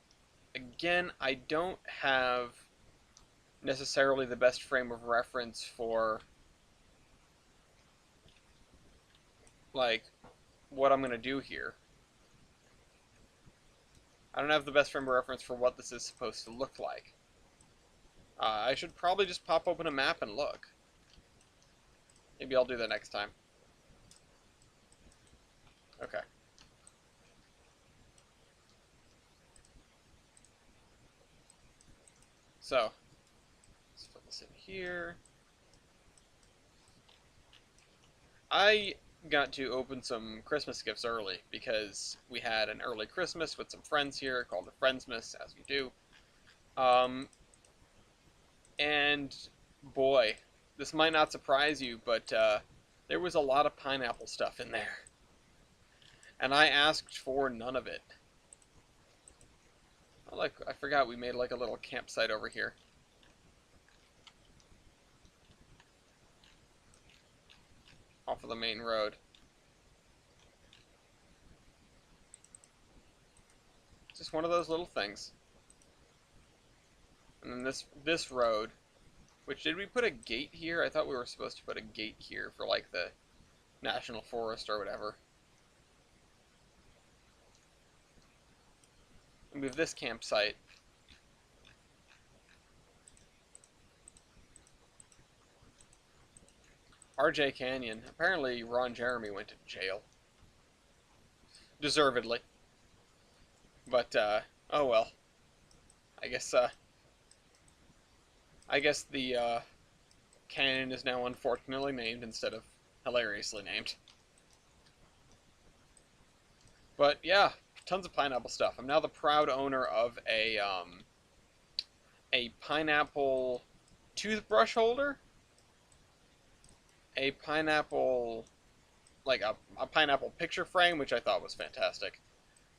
Again, I don't have necessarily the best frame of reference for, like, what I'm going to do here. I don't have the best frame of reference for what this is supposed to look like. I should probably just pop open a map and look. Maybe I'll do that next time. Okay. So, let's put this in here. I got to open some Christmas gifts early because we had an early Christmas with some friends here called the Friendsmas, as we do. And boy, this might not surprise you, but There was a lot of pineapple stuff in there. And I asked for none of it. Oh, like, I forgot we made like a little campsite over here. Off of the main road. Just one of those little things. And then this road, which, did we put a gate here? I thought we were supposed to put a gate here for like the National Forest or whatever. And we have this campsite. RJ Canyon. Apparently Ron Jeremy went to jail. Deservedly. But, oh well. I guess the, canyon is now unfortunately named instead of hilariously named. But, yeah, tons of pineapple stuff. I'm now the proud owner of a pineapple toothbrush holder, a pineapple, like a pineapple picture frame, which I thought was fantastic.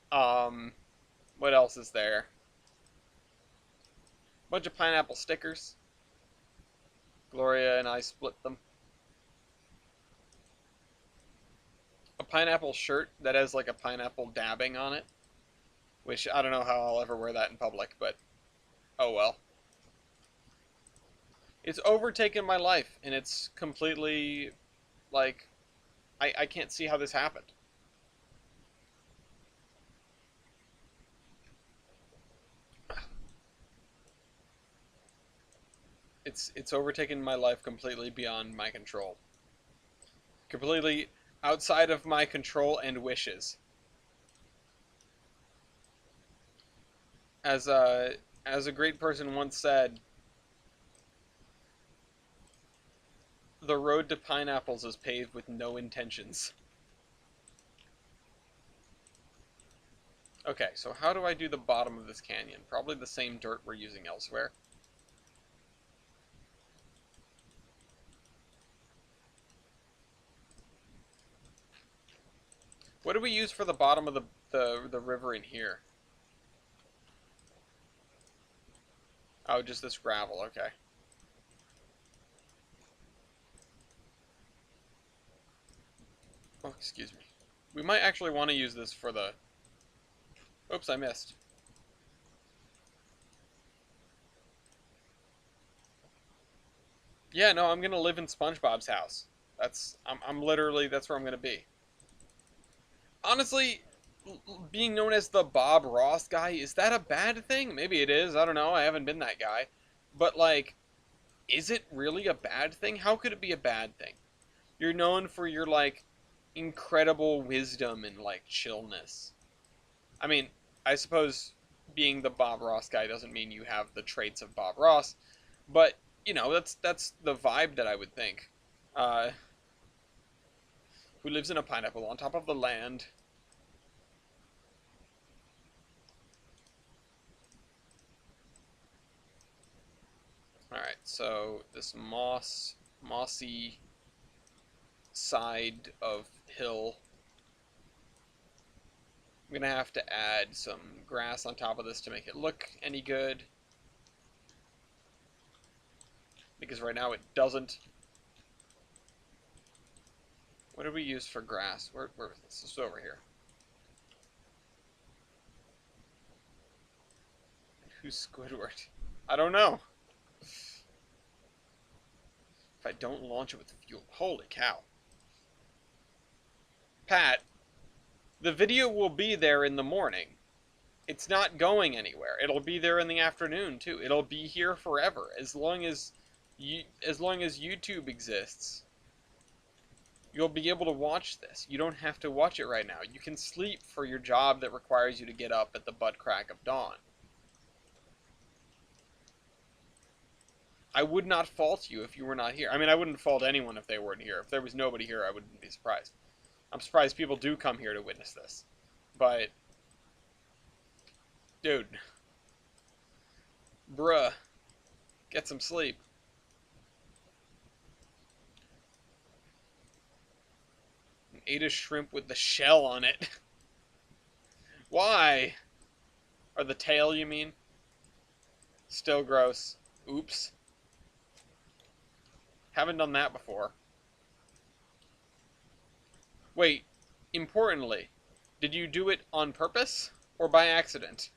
What else is there? Bunch of pineapple stickers. Gloria and I split them. A pineapple shirt that has like a pineapple dabbing on it, which I don't know how I'll ever wear that in public, but oh well. It's overtaken my life, and it's completely, like, I can't see how this happened. It's overtaken my life completely beyond my control. Completely outside of my control and wishes. As a great person once said, the road to pineapples is paved with no intentions. Okay, so how do I do the bottom of this canyon? Probably the same dirt we're using elsewhere. What do we use for the bottom of the river in here? Oh, just this gravel, okay. Oh, excuse me. We might actually want to use this for the... Oops, I missed. Yeah, no, I'm gonna live in SpongeBob's house. I'm literally, that's where I'm gonna be. Honestly, being known as the Bob Ross guy, is that a bad thing? Maybe it is, I don't know, I haven't been that guy. But, like, is it really a bad thing? How could it be a bad thing? You're known for your, like, incredible wisdom and, like, chillness. I mean, I suppose being the Bob Ross guy doesn't mean you have the traits of Bob Ross, but, you know, that's the vibe that I would think. Who lives in a pineapple on top of the land. Alright, so this mossy side of hill. I'm gonna have to add some grass on top of this to make it look any good. Because right now it doesn't. What do we use for grass? Where is this? This is over here. Who's Squidward? I don't know. If I don't launch it with fuel. Holy cow. Pat, the video will be there in the morning. It's not going anywhere. It'll be there in the afternoon too. It'll be here forever as long as YouTube exists. You'll be able to watch this. You don't have to watch it right now. You can sleep for your job that requires you to get up at the butt crack of dawn. I would not fault you if you were not here. I mean, I wouldn't fault anyone if they weren't here. If there was nobody here, I wouldn't be surprised. I'm surprised people do come here to witness this. But, dude, bruh, get some sleep. Ate a shrimp with the shell on it. Why? Or the tail, you mean? Still gross. Oops. Haven't done that before. Wait, importantly, did you do it on purpose or by accident?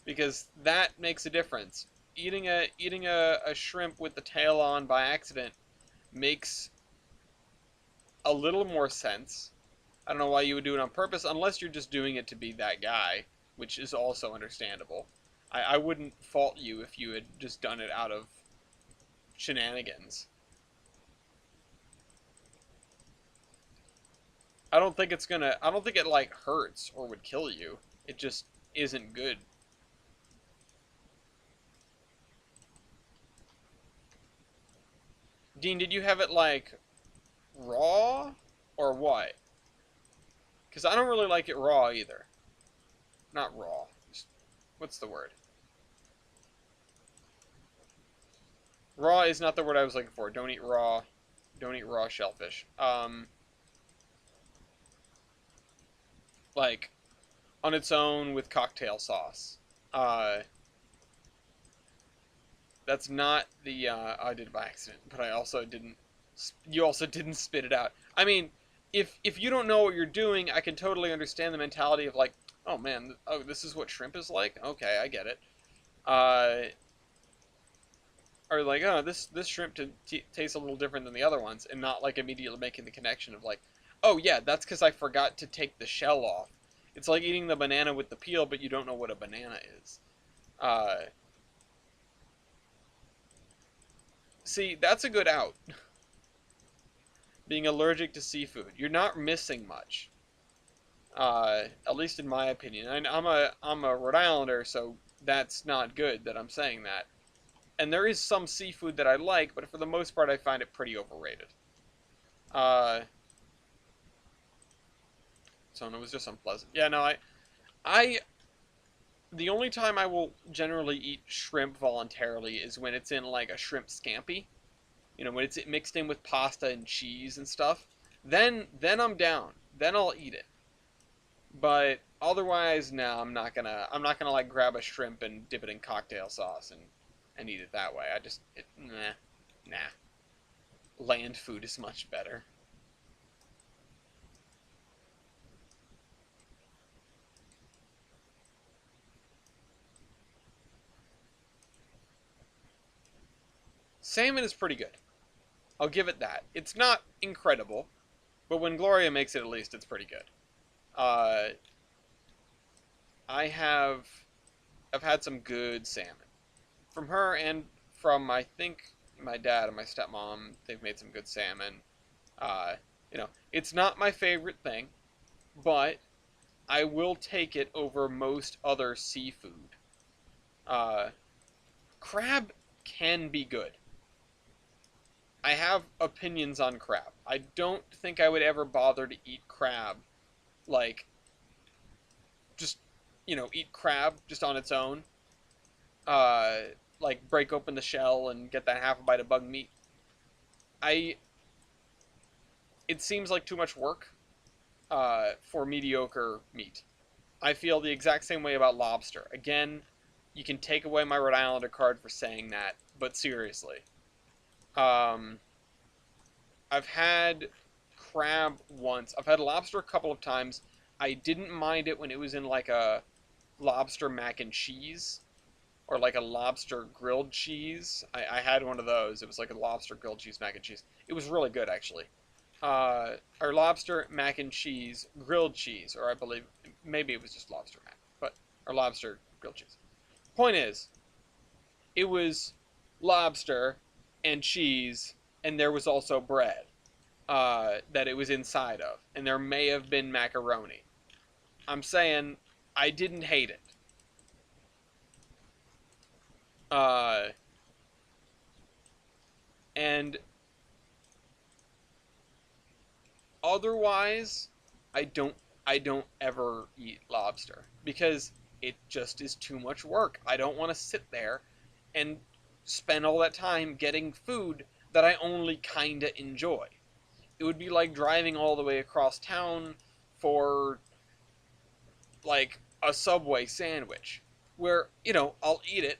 Because that makes a difference. Eating a shrimp with the tail on by accident makes a little more sense. I don't know why you would do it on purpose unless you're just doing it to be that guy, which is also understandable. I wouldn't fault you if you had just done it out of shenanigans. I don't think it like hurts or would kill you. It just isn't good. Dean, did you have it like raw or what? Because I don't really like it raw either. Not raw. Just, what's the word? Raw is not the word I was looking for. Don't eat raw. Don't eat raw shellfish. Like on its own with cocktail sauce. That's not the I did it by accident, but I also didn't. You also didn't spit it out. I mean, if you don't know what you're doing, I can totally understand the mentality of like, oh man, oh this is what shrimp is like. Okay, I get it. Or like, oh this shrimp tastes a little different than the other ones, and not like immediately making the connection of like, oh yeah, that's because I forgot to take the shell off. It's like eating the banana with the peel, but you don't know what a banana is. See, that's a good out. Being allergic to seafood, you're not missing much. At least in my opinion. And I'm a Rhode Islander, so that's not good that I'm saying that. And there is some seafood that I like, but for the most part, I find it pretty overrated. So it was just unpleasant. Yeah, no, I, the only time I will generally eat shrimp voluntarily is when it's in like a shrimp scampi. You know, when it's mixed in with pasta and cheese and stuff. Then I'm down. Then I'll eat it. But otherwise, no, I'm not gonna like grab a shrimp and dip it in cocktail sauce and eat it that way. Nah. Land food is much better. Salmon is pretty good. I'll give it that. It's not incredible, but when Gloria makes it, at least it's pretty good. Uh, I have, I've had some good salmon from her and from I think my dad and my stepmom. They've made some good salmon. Uh, it's not my favorite thing, but I will take it over most other seafood. Uh, Crab can be good. I have opinions on crab. I don't think I would ever bother to eat crab, like, just, eat crab just on its own. Uh, like, break open the shell and get that half a bite of bug meat. I, it seems like too much work, for mediocre meat. I feel the exact same way about lobster. Again, you can take away my Rhode Islander card for saying that, but seriously. Um, I've had crab once. I've had lobster a couple of times. I didn't mind it when it was in like a lobster mac and cheese or like a lobster grilled cheese. I had one of those. It was like a lobster grilled cheese mac and cheese. It was really good actually. Or lobster mac and cheese grilled cheese, or I believe maybe it was just lobster mac, but or lobster grilled cheese. Point is, it was lobster and cheese, and there was also bread that it was inside of, and there may have been macaroni. I'm saying I didn't hate it. Uh, and otherwise, I don't I don't ever eat lobster because it just is too much work. I don't want to sit there and spend all that time getting food that I only kinda enjoy. it would be like driving all the way across town for like a Subway sandwich, where, I'll eat it,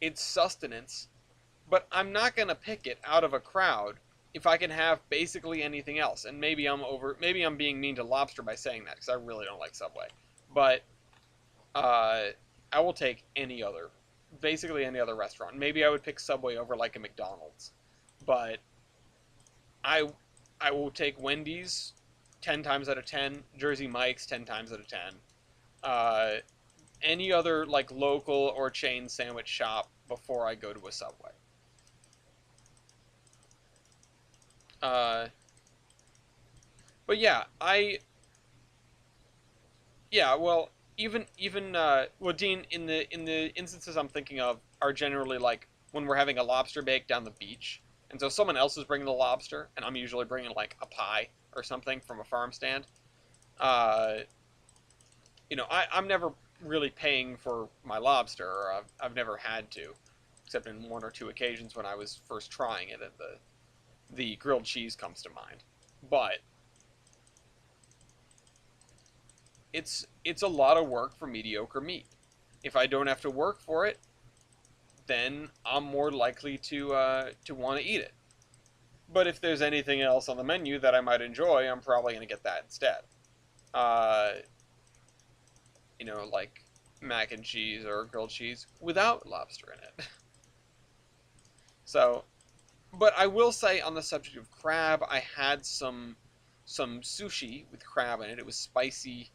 it's sustenance, but I'm not gonna pick it out of a crowd if I can have basically anything else. And maybe I'm being mean to lobster by saying that, because I really don't like Subway. But uh, I will take basically any other restaurant. Maybe I would pick Subway over like a McDonald's, but I I will take Wendy's 10 times out of 10, Jersey Mike's 10 times out of 10. Uh, any other like local or chain sandwich shop before I go to a Subway. Uh, but well, well, Dean, in the instances I'm thinking of are generally like when we're having a lobster bake down the beach, and so someone else is bringing the lobster, and I'm usually bringing like a pie or something from a farm stand. Uh, I'm never really paying for my lobster, or I've never had to, except in one or two occasions when I was first trying it, and the grilled cheese comes to mind. But it's a lot of work for mediocre meat. If I don't have to work for it, then I'm more likely to want to eat it. But if there's anything else on the menu that I might enjoy, I'm probably going to get that instead. Uh, like mac and cheese or grilled cheese without lobster in it. So, but I will say on the subject of crab, I had some sushi with crab in it. It was spicy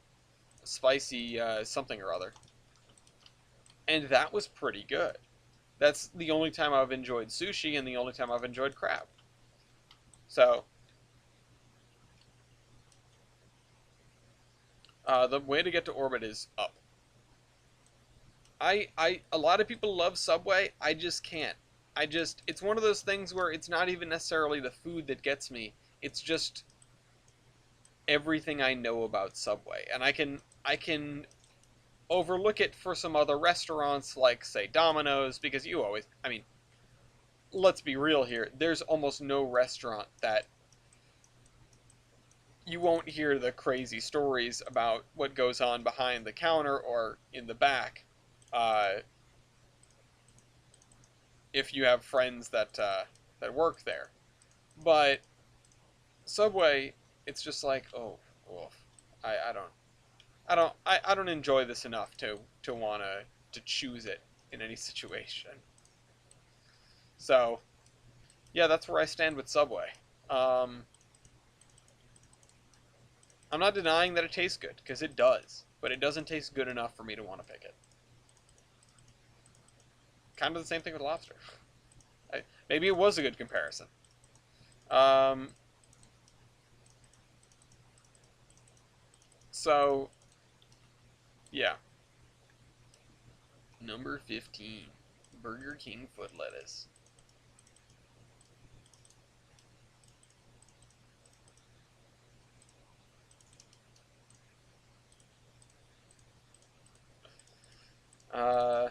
something or other, and that was pretty good. That's the only time I've enjoyed sushi and the only time I've enjoyed crab. So, the way to get to orbit is up. A lot of people love Subway. I just can't. It's one of those things where it's not even necessarily the food that gets me. It's just everything I know about Subway, and I can overlook it for some other restaurants like say Domino's, because I mean, let's be real here. There's almost no restaurant that you won't hear the crazy stories about what goes on behind the counter or in the back. Uh, if you have friends that work there, but Subway, it's just like, oh, oof. I don't enjoy this enough to wanna to choose it in any situation. So yeah, that's where I stand with Subway. Um, I'm not denying that it tastes good, because it does, but it doesn't taste good enough for me to want to pick it. Kind of the same thing with lobster. Maybe it was a good comparison. Um, so yeah, number 15, Burger King foot lettuce. Uh,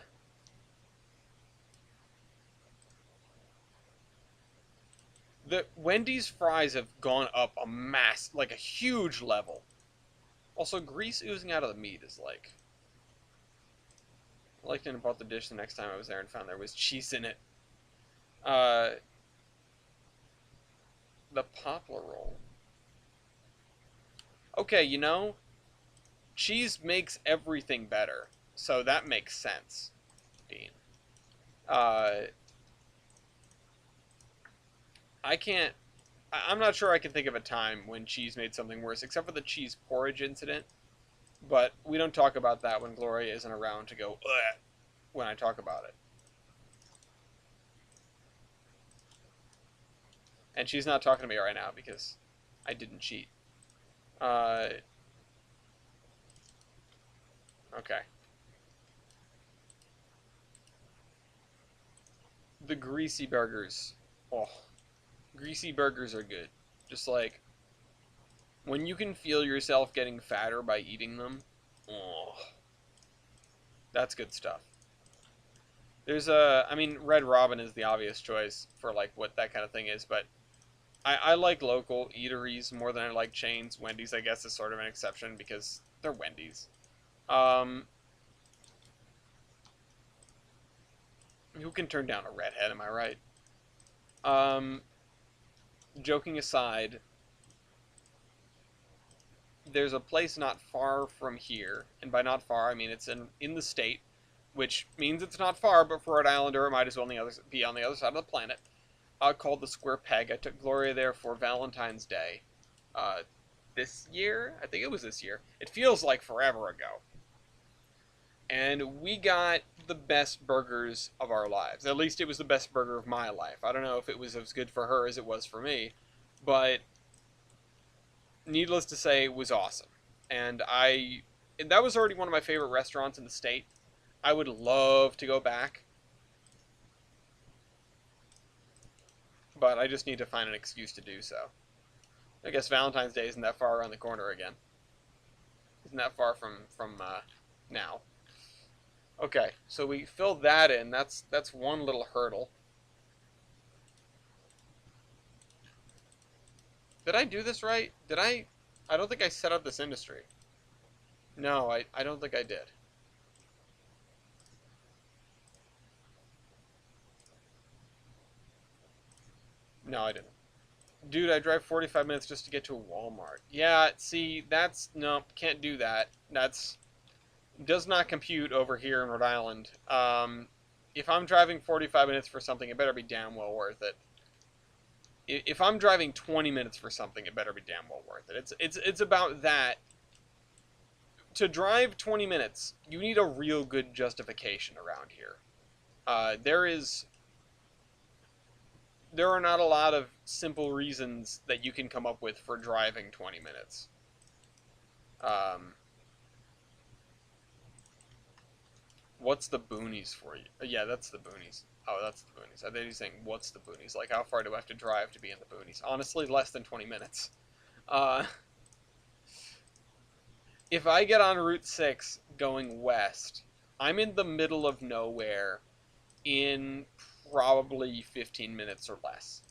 the Wendy's fries have gone up like a huge level. Also, grease oozing out of the meat is like. I liked it about the dish the next time I was there and found there was cheese in it. Uh, the poplar roll. Okay, cheese makes everything better, so that makes sense, Dean. Uh, I can't. I'm not sure I can think of a time when cheese made something worse, except for the cheese porridge incident. But we don't talk about that when Gloria isn't around to go ugh when I talk about it. And she's not talking to me right now because I didn't cheat. Uh, okay. The greasy burgers. Oh, greasy burgers are good. Just like when you can feel yourself getting fatter by eating them. Oh, that's good stuff. I mean, Red Robin is the obvious choice for like what that kind of thing is, but I like local eateries more than I like chains. Wendy's, I guess, is sort of an exception because they're Wendy's. Um, who can turn down a redhead? Am I right? Um, joking aside, there's a place not far from here, and by not far I mean it's in the state, which means it's not far, but for Rhode Islander it might as well be on the other side of the planet. Called the Square Peg. I took Gloria there for Valentine's Day. Uh, this year, I think it was this year. It feels like forever ago. And we got the best burgers of our lives. At least it was the best burger of my life. I don't know if it was as good for her as it was for me, but needless to say, it was awesome. And that was already one of my favorite restaurants in the state. I would love to go back, but I just need to find an excuse to do so. I guess Valentine's Day isn't that far around the corner again. Isn't that far from now. Okay, so we filled that in. That's one little hurdle. Did I do this right? Did I? I don't think I set up this industry. No, I don't think I did. No, I didn't. Dude, I drive 45 minutes just to get to a Walmart. Yeah, see, no, can't do that. Does not compute over here in Rhode Island. If I'm driving 45 minutes for something, it better be damn well worth it. If I'm driving 20 minutes for something, it better be damn well worth it. It's about that. To drive 20 minutes, you need a real good justification around here. There are not a lot of simple reasons that you can come up with for driving 20 minutes. What's the boonies for you? Yeah, that's the boonies. Oh, that's the boonies. I think he's saying, what's the boonies? Like, how far do I have to drive to be in the boonies? Honestly, less than 20 minutes. Uh, if I get on Route 6 going west, I'm in the middle of nowhere in probably 15 minutes or less.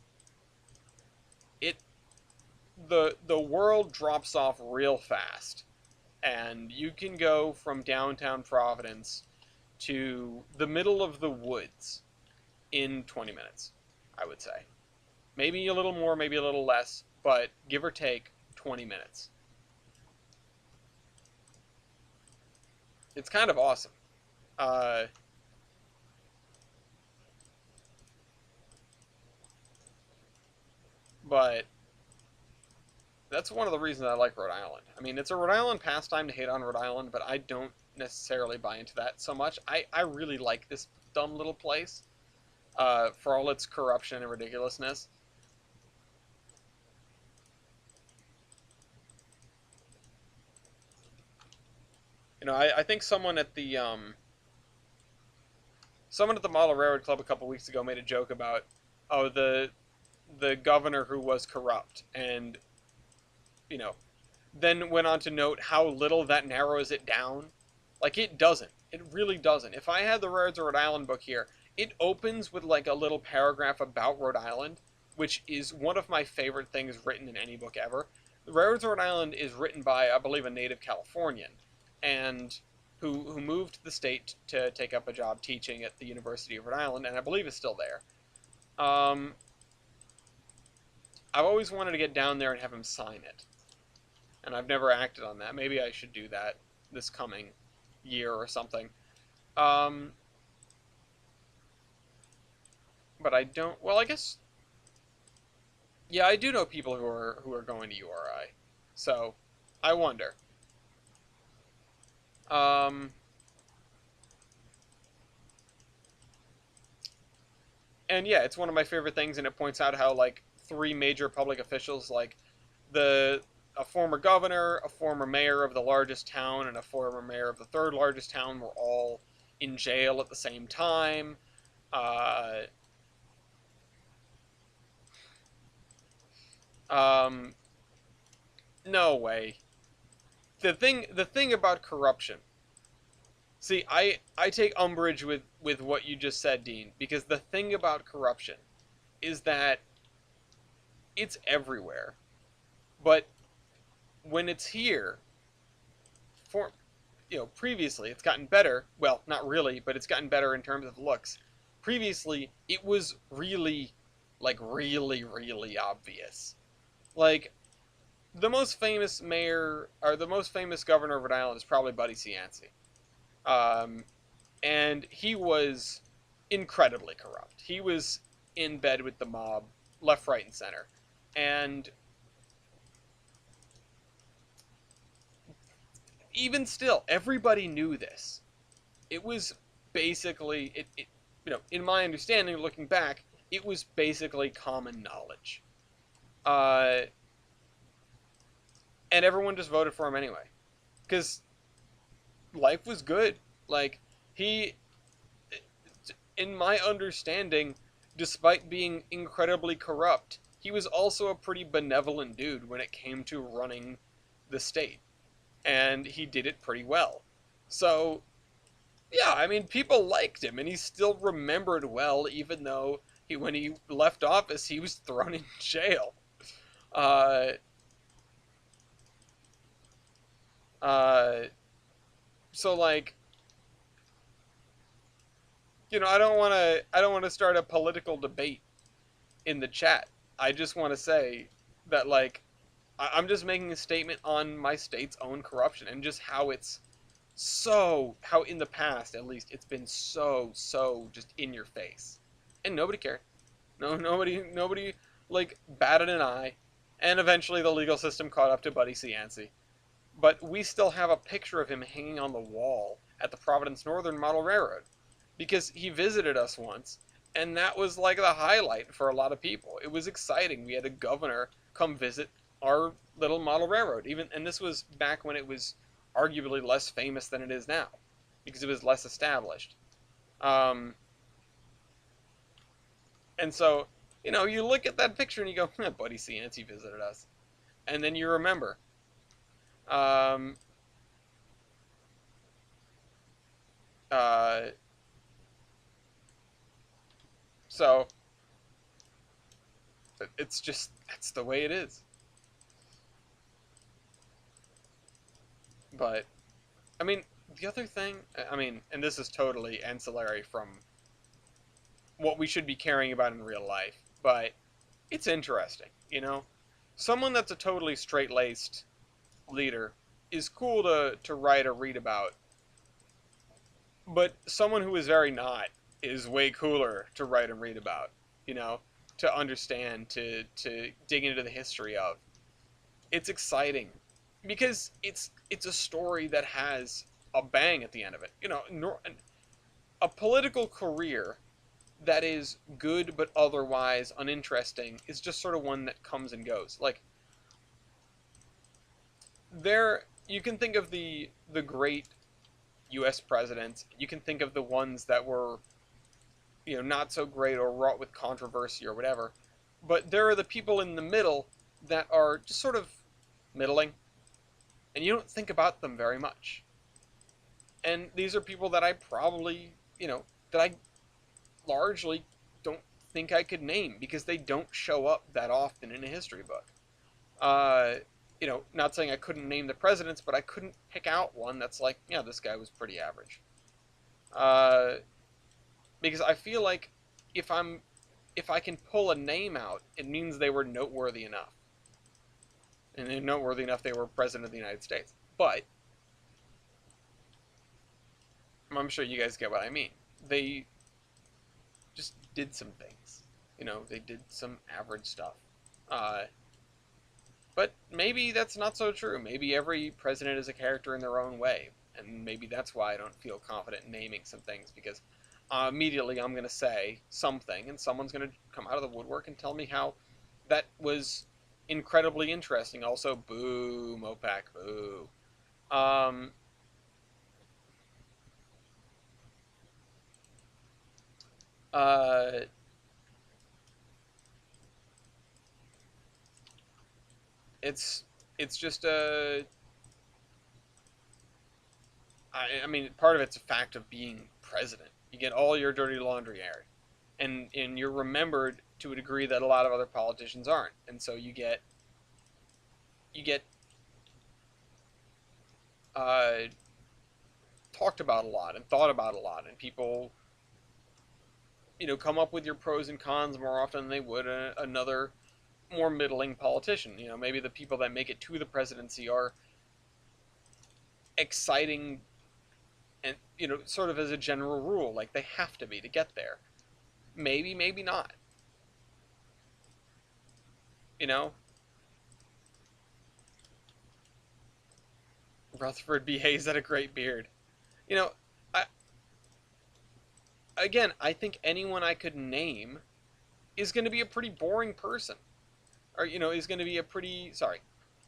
The world drops off real fast, and you can go from downtown Providence to the middle of the woods in 20 minutes, I would say. Maybe a little more, maybe a little less, but give or take 20 minutes. It's kind of awesome. But that's one of the reasons I like Rhode Island. I mean, it's a Rhode Island pastime to hate on Rhode Island, but I don't necessarily buy into that so much. I really like this dumb little place, for all its corruption and ridiculousness. You know, I think someone at the Model Railroad Club a couple weeks ago made a joke about, oh, the governor who was corrupt, and you know, then went on to note how little that narrows it down. Like, it doesn't. It really doesn't. If I had the Railroads of Rhode Island book here, it opens with like a little paragraph about Rhode Island, which is one of my favorite things written in any book ever. The Railroads of Rhode Island is written by, I believe, a native Californian, and who moved to the state to take up a job teaching at the University of Rhode Island, and I believe is still there. I've always wanted to get down there and have him sign it, and I've never acted on that. Maybe I should do that this coming year or something. But I don't. Well, I guess. Yeah, I do know people who are going to URI, so I wonder. Um, and yeah, it's one of my favorite things, and it points out how like three major public officials, like the a former governor, a former mayor of the largest town, and a former mayor of the third largest town, were all in jail at the same time. Uh, um, no way. The thing about corruption. See, I take umbrage with what you just said, Dean, because the thing about corruption is that it's everywhere. But when it's here, for previously it's gotten better. Well, not really, but it's gotten better in terms of looks. Previously, it was really, like, really, really obvious. Like, the most famous mayor, or the most famous governor of Rhode Island is probably Buddy Cianci. Um, and he was incredibly corrupt. He was in bed with the mob, left, right, and center. And even still, everybody knew this. It was basically, in my understanding, looking back, it was basically common knowledge. Uh, and everyone just voted for him anyway. Because life was good. Like, he, in my understanding, despite being incredibly corrupt, he was also a pretty benevolent dude when it came to running the state. And he did it pretty well. So, yeah, I mean, people liked him, and he's still remembered well, even though when he left office, he was thrown in jail. Uh, uh, so like, I don't want to start a political debate in the chat. I just want to say that, like, I'm just making a statement on my state's own corruption and just how in the past, at least, it's been so just in your face, and nobody cared. No, nobody like batted an eye, and eventually the legal system caught up to Buddy Cianci. But we still have a picture of him hanging on the wall at the Providence Northern Model Railroad because he visited us once, and that was like the highlight for a lot of people. It was exciting. We had a governor come visit our little model railroad, and this was back when it was arguably less famous than it is now because it was less established. Um, and so, you look at that picture and you go, Buddy Cianci visited us. And then you remember. Um, uh, so, that's the way it is. But, I mean, the other thing, and this is totally ancillary from what we should be caring about in real life, but it's interesting, Someone that's a totally straight-laced leader is cool to write or read about, but someone who is very not is way cooler to write and read about, to understand, to dig into the history of. It's exciting because it's a story that has a bang at the end of it. A political career that is good but otherwise uninteresting is just sort of one that comes and goes. Like, you can think of the great U.S. presidents. You can think of the ones that were, not so great or wrought with controversy or whatever. But there are the people in the middle that are just sort of middling, and you don't think about them very much. And these are people that I probably, that I largely don't think I could name because they don't show up that often in a history book. Not saying I couldn't name the presidents, but I couldn't pick out one that's like, yeah, this guy was pretty average. Because I feel like if I can pull a name out, it means they were noteworthy enough. And they're noteworthy enough they were president of the United States. But I'm sure you guys get what I mean. They just did some things. They did some average stuff. But maybe that's not so true. Maybe every president is a character in their own way. And maybe that's why I don't feel confident in naming some things, because immediately I'm going to say something, and someone's going to come out of the woodwork and tell me how that was incredibly interesting. Also, boo, Mopac, boo. Um, uh, it's just I mean, part of it's a fact of being president. You get all your dirty laundry aired. and you're remembered to a degree that a lot of other politicians aren't, and so you get uh, talked about a lot and thought about a lot, and people come up with your pros and cons more often than they would another more middling politician. Maybe the people that make it to the presidency are exciting, and sort of as a general rule, like they have to be to get there. Maybe not. You know, Rutherford B. Hayes had a great beard. You know, I I think anyone I could name is going to be a pretty boring person, or is going to be a pretty sorry,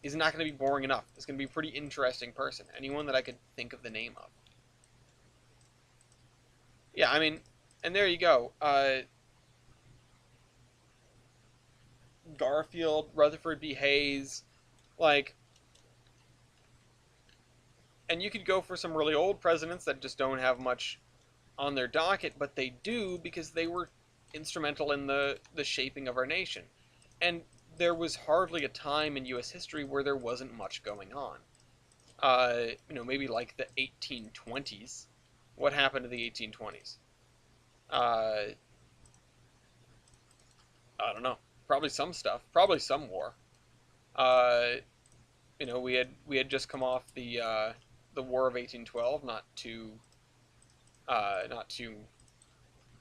is not going to be boring enough. Is going to be a pretty interesting person. Anyone that I could think of the name of. Yeah, I mean, and there you go. Garfield, Rutherford B. Hayes, like, and you could go for some really old presidents that just don't have much on their docket, but they do because they were instrumental in the shaping of our nation. And there was hardly a time in U.S. history where there wasn't much going on. Maybe like the 1820s. What happened to the 1820s? I don't know. Probably some stuff. Probably some war. Uh, we had just come off the War of 1812, not too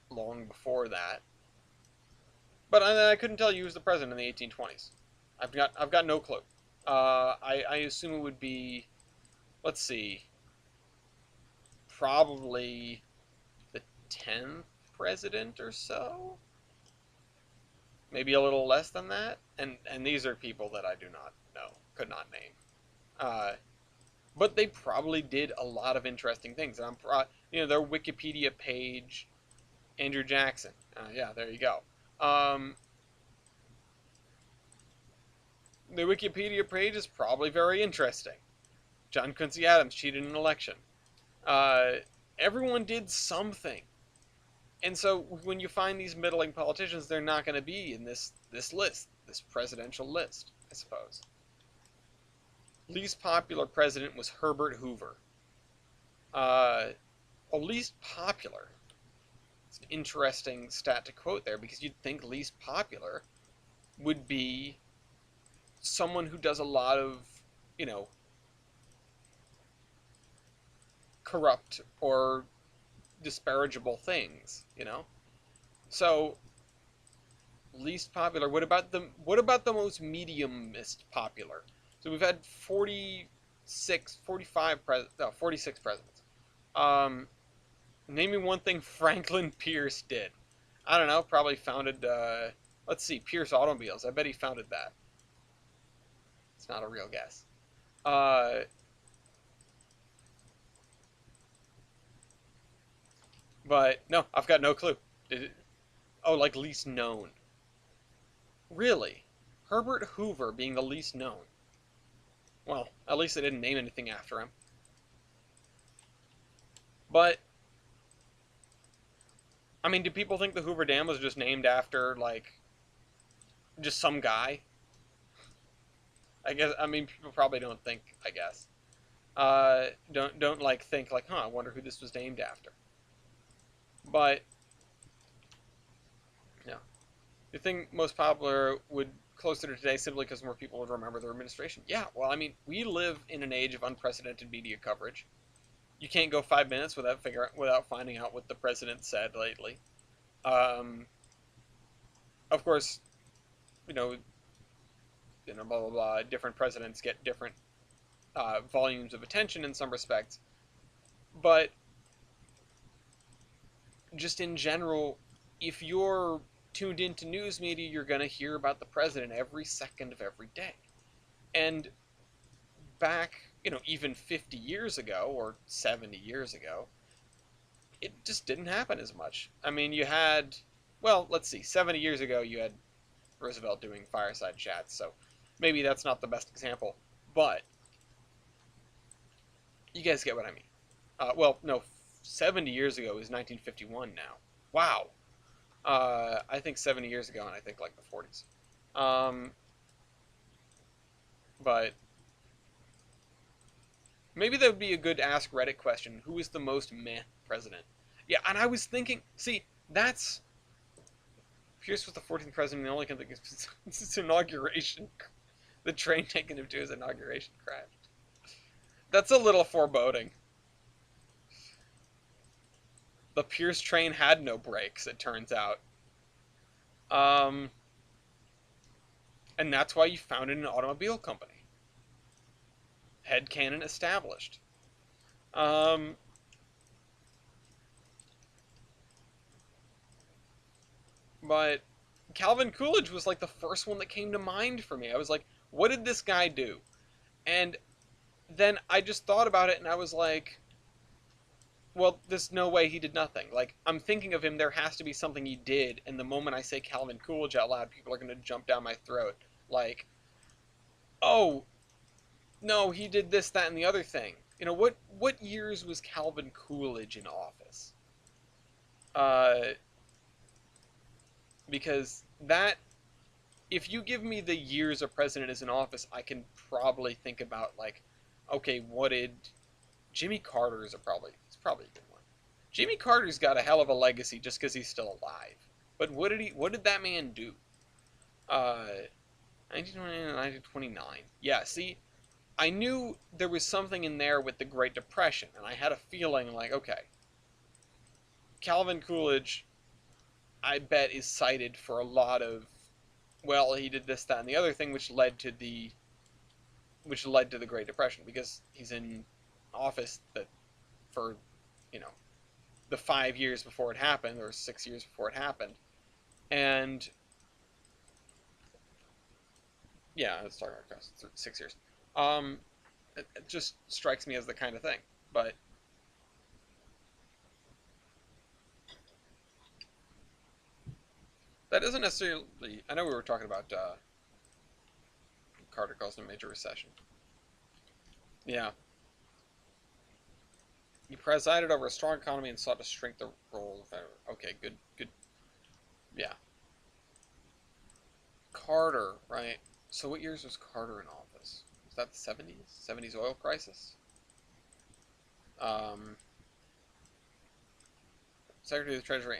long before that. But I couldn't tell you who was the president in the 1820s. I've got no clue. I assume it would be, let's see, probably the 10th president or so. Maybe a little less than that. And these are people that I do not know, could not name. But they probably did a lot of interesting things. And their Wikipedia page, Andrew Jackson. Yeah, there you go. The Wikipedia page is probably very interesting. John Quincy Adams cheated in an election. Everyone did something. And so when you find these middling politicians, they're not going to be in this list, this presidential list, I suppose. Least popular president was Herbert Hoover. Least popular. It's an interesting stat to quote there, because you'd think least popular would be someone who does a lot of, corrupt or disparageable things, So, least popular. What about the most mediumist popular? So we've had 46 presidents. Name me one thing Franklin Pierce did. I don't know, probably founded, let's see, Pierce Automobiles. I bet he founded that. It's not a real guess. But, no, I've got no clue. Like least known. Really? Herbert Hoover being the least known. Well, at least they didn't name anything after him. But, I mean, do people think the Hoover Dam was just named after, like, just some guy? People probably don't think, I guess. Don't like think like, I wonder who this was named after. But, yeah. The thing most popular would closer to today simply because more people would remember their administration. Yeah, well, we live in an age of unprecedented media coverage. You can't go 5 minutes without finding out what the president said lately. Of course, blah blah blah. Different presidents get different volumes of attention in some respects, but just in general, if you're tuned into news media, you're going to hear about the president every second of every day. And back, even 50 years ago or 70 years ago, it just didn't happen as much. You had, let's see, 70 years ago you had Roosevelt doing fireside chats, so maybe that's not the best example, but you guys get what I mean. No, 70 years ago is 1951 now. Wow. I think 70 years ago, and I think like the 40s. Um, but maybe that would be a good Ask Reddit question. Who is the most meh president? Yeah, and I was thinking, see, that's Pierce was the 14th president. The only can think is his inauguration. The train taking him to his inauguration crashed. That's a little foreboding. The Pierce train had no brakes, it turns out. Um, and that's why you founded an automobile company. Headcanon established. Um, but Calvin Coolidge was like the first one that came to mind for me. I was like, what did this guy do? And then I just thought about it and I was like, well, there's no way he did nothing. Like, I'm thinking of him, there has to be something he did, and the moment I say Calvin Coolidge out loud, people are going to jump down my throat. Like, oh, no, he did this, that, and the other thing. You know, what years was Calvin Coolidge in office? Uh, because that, if you give me the years a president is in office, I can probably think about, like, okay, what did Jimmy Carter's it's probably a good one. Jimmy Carter's got a hell of a legacy just because he's still alive. But what did that man do? 1929, 1929. Yeah, see, I knew there was something in there with the Great Depression, and I had a feeling like, okay, Calvin Coolidge, I bet, is cited for a lot of, well, he did this, that, and the other thing, which led to the Great Depression, because he's in office that for, you know, the 5 years before it happened, or 6 years before it happened, and yeah, let's talk about 6 years. Um, it just strikes me as the kind of thing, but that isn't necessarily. I know we were talking about Carter calls it a major recession. Yeah, he presided over a strong economy and sought to shrink the role of. Okay, good, good. Yeah, Carter, right? So what years was Carter in office? Was that the 70s? 70s oil crisis? Um, Secretary of the Treasury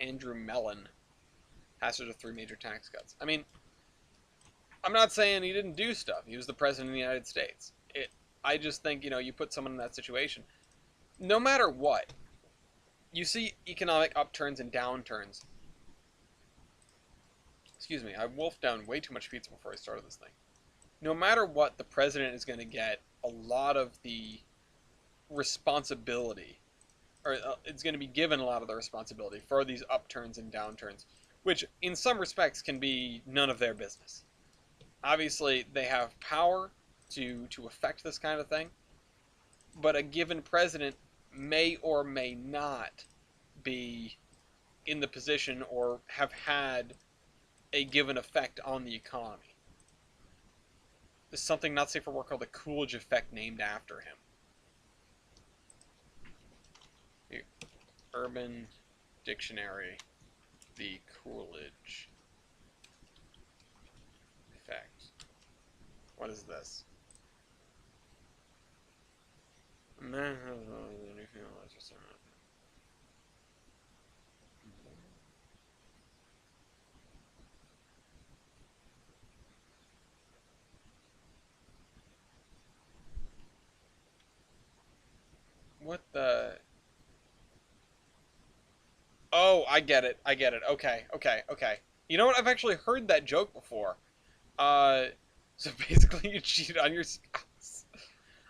Andrew Mellon hazarded 3 major tax cuts. I mean, I'm not saying he didn't do stuff. He was the president of the United States. I just think, you put someone in that situation, no matter what, you see economic upturns and downturns. Excuse me, I wolfed down way too much pizza before I started this thing. No matter what, the president is going to get a lot of the responsibility, or it's going to be given a lot of the responsibility for these upturns and downturns, which in some respects can be none of their business. Obviously, they have power to affect this kind of thing, but a given president may or may not be in the position or have had a given effect on the economy. There's something not safe for work called the Coolidge Effect named after him. Here. Urban Dictionary, the Coolidge Effect. What is this? What the? Oh, I get it. I get it. Okay, okay, okay. You know what? I've actually heard that joke before. Uh, so basically you cheat on your spouse.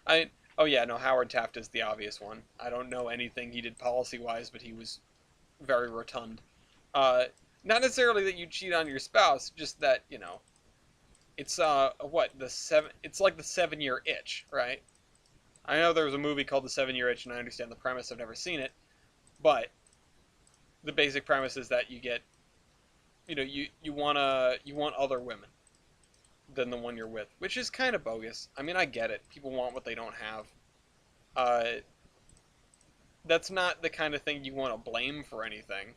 I oh yeah, no, Howard Taft is the obvious one. I don't know anything he did policy-wise, but he was very rotund. Uh, Not necessarily that you cheat on your spouse, just that, it's what, it's like the 7-year itch, right? I know there was a movie called The 7-Year Itch, and I understand the premise. I've never seen it, but the basic premise is that you get, you want other women than the one you're with, which is kind of bogus. I mean, I get it. People want what they don't have. Uh, that's not the kind of thing you want to blame for anything.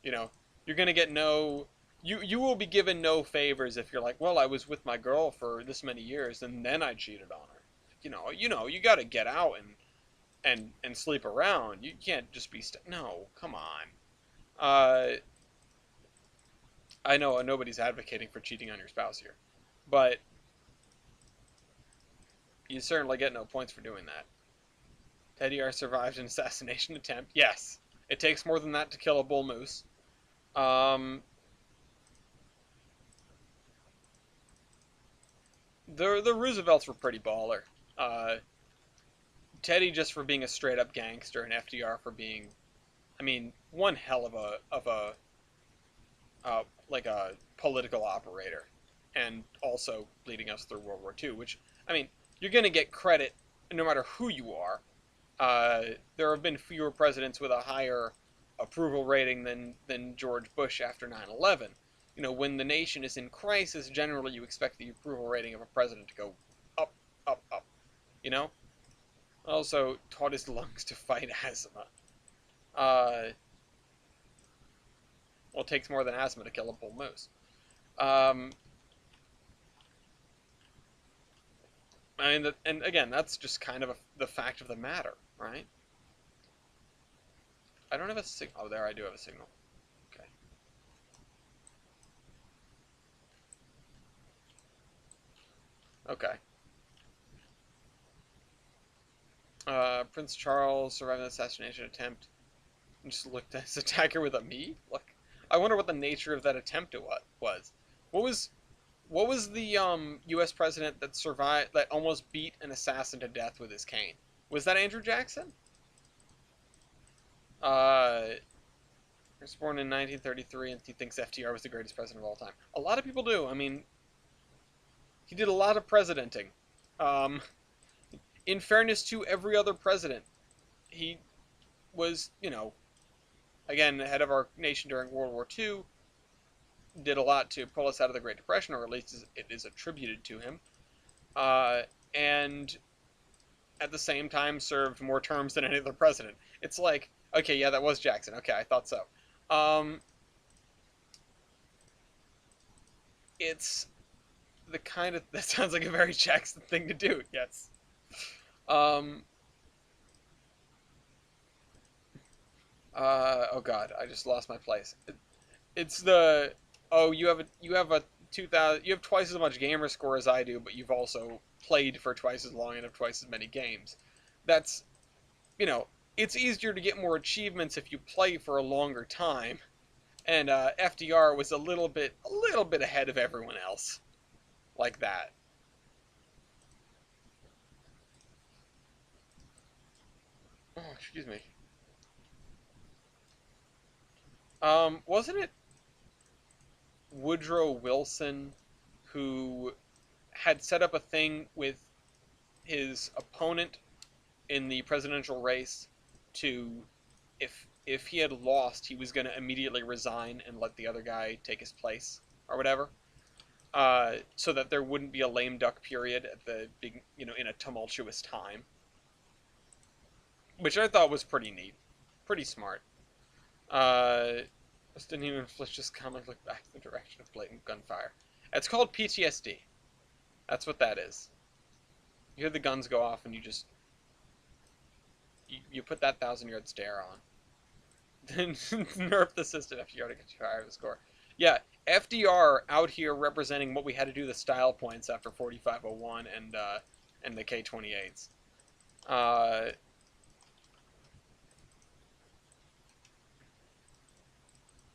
You know, you're gonna get no. You will be given no favors if you're like, well, I was with my girl for this many years and then I cheated on her. You got to get out and sleep around. You can't just be no, come on. I know nobody's advocating for cheating on your spouse here, but you certainly get no points for doing that. Teddy R survived an assassination attempt. Yes, it takes more than that to kill a bull moose. Um, the Roosevelts were pretty baller. Uh, Teddy just for being a straight up gangster, and FDR for being, I mean, one hell of a like a political operator, and also leading us through World War II. Which, I mean, you're gonna get credit no matter who you are. There have been fewer presidents with a higher approval rating than George Bush after 9/11. You know, when the nation is in crisis, generally you expect the approval rating of a president to go up, up, up. You know. Also taught his lungs to fight asthma. Uh, well, it takes more than asthma to kill a bull moose. Um, and again, that's just kind of the fact of the matter, right? I don't have a signal. Oh, there I do have a signal. Okay. Okay. Prince Charles survived an assassination attempt and just looked at his attacker with a me? Look, I wonder what the nature of that attempt was. What was what was the U.S. president that survived that almost beat an assassin to death with his cane? Was that Andrew Jackson? He was born in 1933, and he thinks FDR was the greatest president of all time. A lot of people do. I mean, he did a lot of presidenting. Um, in fairness to every other president, he was, again, head of our nation during World War II, did a lot to pull us out of the Great Depression, or at least it is attributed to him, and at the same time served more terms than any other president. It's like, okay, yeah, that was Jackson. Okay, I thought so. Um, it's the kind of that sounds like a very Jackson thing to do. Yes. Um, oh God, I just lost my place. It's the you have a 2000 you have twice as much gamer score as I do, but you've also played for twice as long and have twice as many games. That's it's easier to get more achievements if you play for a longer time. And FDR was a little bit ahead of everyone else, like that. Oh, excuse me. Wasn't it Woodrow Wilson who had set up a thing with his opponent in the presidential race to, if he had lost, he was going to immediately resign and let the other guy take his place or whatever, so that there wouldn't be a lame duck period at the big, in a tumultuous time, which I thought was pretty neat, pretty smart. Just didn't even flinch his comment, look back in the direction of blatant gunfire. It's called PTSD. That's what that is. You hear the guns go off and you put that 1,000-yard stare on. Then nerf the system FDR to get you higher the score. Yeah, FDR out here representing what we had to do the style points after 4501 and the K-28s.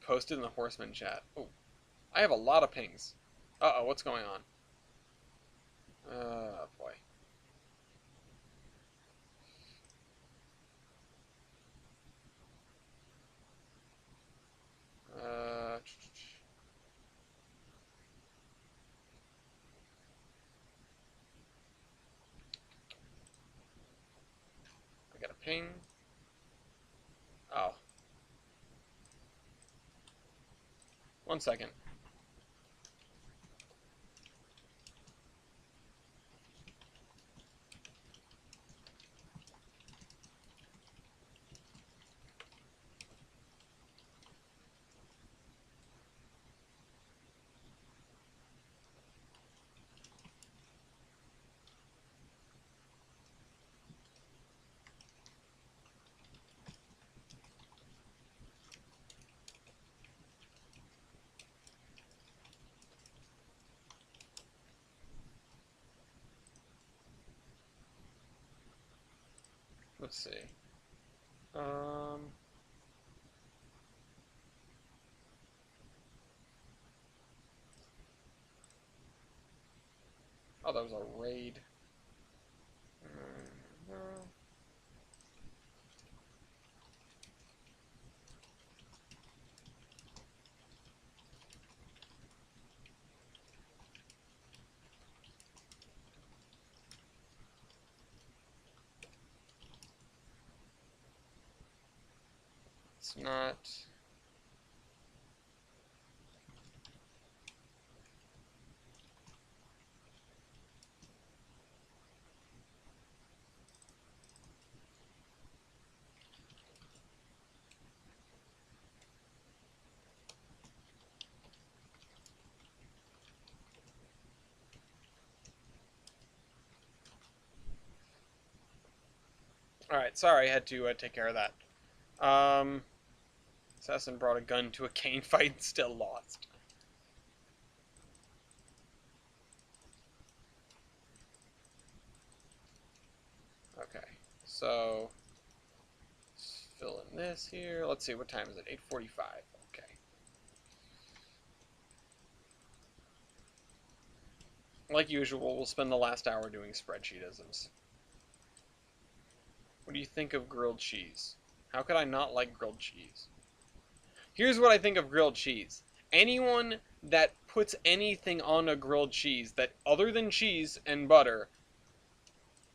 Posted in the Horseman chat. Oh, I have a lot of pings. Uh-oh, what's going on? Boy. Uh, I got a ping. Oh. 1 second. let's see. Um, oh, that was a raid. No. It's not. Alright, sorry, I had to take care of that. Assassin brought a gun to a cane fight and still lost. Okay, so let's fill in this here. Let's see, what time is it? 8:45. Okay. Like usual, we'll spend the last hour doing spreadsheetisms. What do you think of grilled cheese? How could I not like grilled cheese? Here's what I think of grilled cheese. Anyone that puts anything on a grilled cheese that other than cheese and butter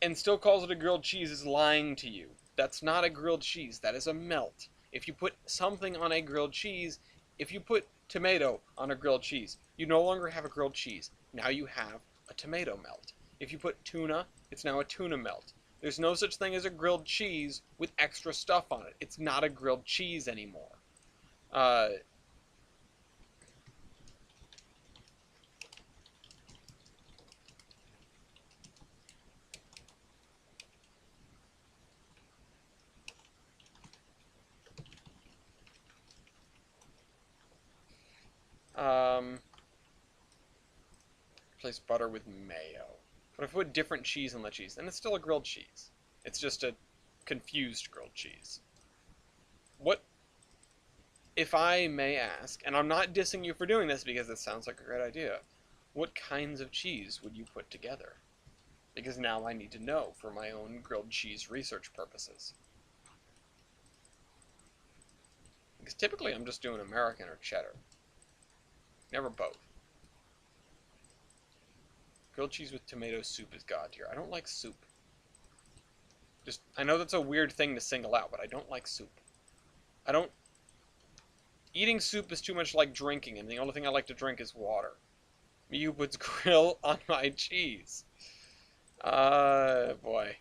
and still calls it a grilled cheese is lying to you. That's not a grilled cheese. That is a melt. If you put something on a grilled cheese, if you put tomato on a grilled cheese, you no longer have a grilled cheese. Now you have a tomato melt. If you put tuna, it's now a tuna melt. There's no such thing as a grilled cheese with extra stuff on it. It's not a grilled cheese anymore. Replace butter with mayo. But if I put different cheese on the cheese, then it's still a grilled cheese. It's just a confused grilled cheese. What, if I may ask, and I'm not dissing you for doing this because it sounds like a great idea, what kinds of cheese would you put together? Because now I need to know for my own grilled cheese research purposes. Because typically I'm just doing American or cheddar. Never both. Grilled cheese with tomato soup is god tier. I don't like soup. I know that's a weird thing to single out, but I don't like soup. Eating soup is too much like drinking, and the only thing I like to drink is water. You puts grill on my cheese. Boy.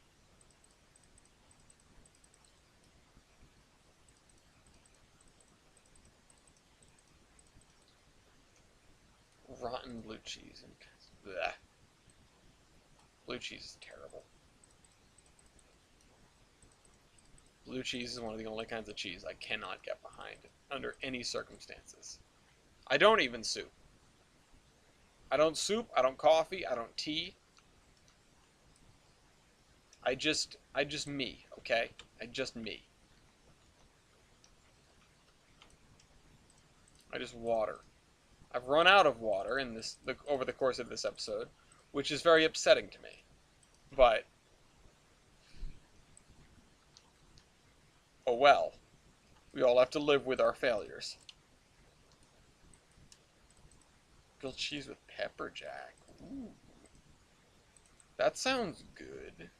Rotten blue cheese. Blech. Blue cheese is terrible. Blue cheese is one of the only kinds of cheese I cannot get behind under any circumstances. I don't even soup. I don't soup, I don't coffee, I don't tea. I just me, okay? I just me. I just water. I've run out of water in over the course of this episode, which is very upsetting to me. But oh well. We all have to live with our failures. Grilled cheese with pepper jack. Ooh. That sounds good.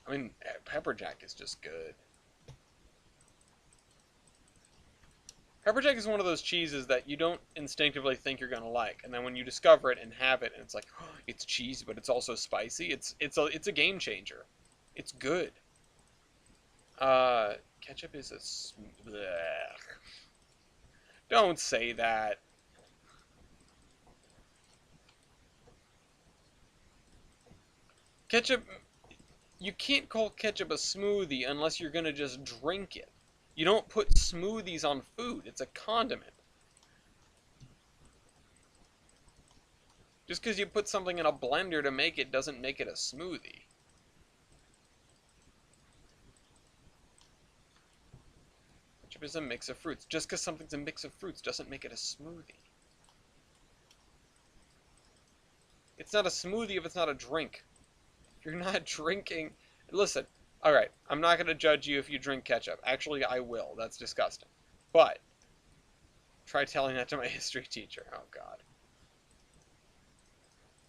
I mean, pepper jack is just good. Pepper jack is one of those cheeses that you don't instinctively think you're gonna like, and then when you discover it and have it, and it's like, oh, it's cheesy, but it's also spicy. It's a game changer. It's good. Ketchup is a blech. Don't say that. Ketchup. You can't call ketchup a smoothie unless you're gonna just drink it. You don't put smoothies on food. It's a condiment. Just because you put something in a blender to make it doesn't make it a smoothie. Ketchup is a mix of fruits. Just because something's a mix of fruits doesn't make it a smoothie. It's not a smoothie if it's not a drink. If you're not drinking... Listen, alright, I'm not going to judge you if you drink ketchup. Actually, I will. That's disgusting. But, try telling that to my history teacher. Oh, God.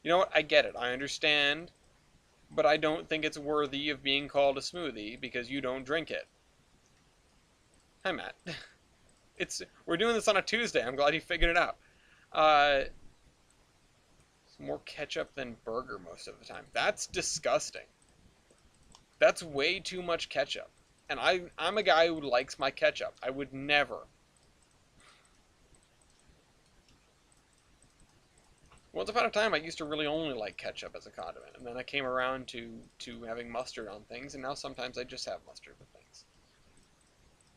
You know what? I get it. I understand. But I don't think it's worthy of being called a smoothie because you don't drink it. Hi, Matt. We're doing this on a Tuesday. I'm glad you figured it out. It's more ketchup than burger most of the time. That's disgusting. That's way too much ketchup. And I'm a guy who likes my ketchup. I would never. Once upon a time, I used to really only like ketchup as a condiment. And then I came around to having mustard on things. And now sometimes I just have mustard with things.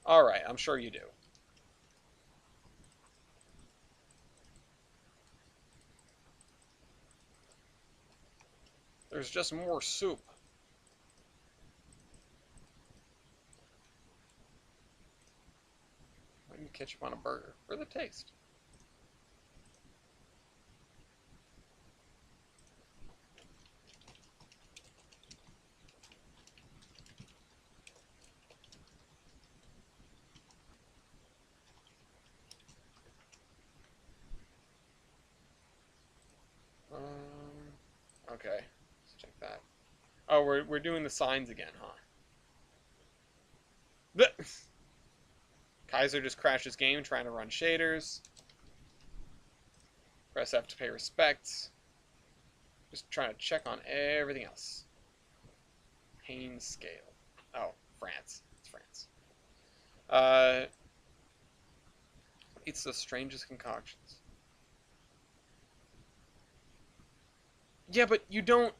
Alright, I'm sure you do. There's just more soup. Why do you ketchup on a burger? For the taste. Okay. Let's check that. Oh, we're doing the signs again, huh? Kaiser just crashed his game trying to run shaders. Press F to pay respects. Just trying to check on everything else. Pain scale. Oh, France. It's France. It's the strangest concoctions. Yeah, but you don't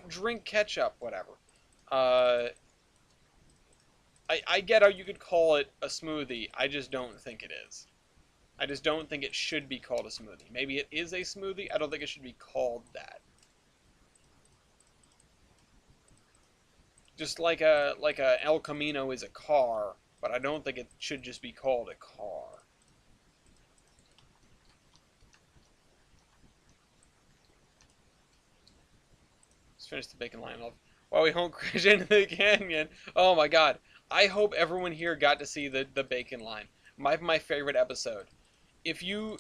drink ketchup, whatever. I get how you could call it a smoothie. I just don't think it is. I just don't think it should be called a smoothie. Maybe it is a smoothie. I don't think it should be called that. Just like a El Camino is a car, but I don't think it should just be called a car. Let's finish the bacon line off. While we won't crash into the canyon. Oh my god. I hope everyone here got to see the bacon line. My favorite episode. If you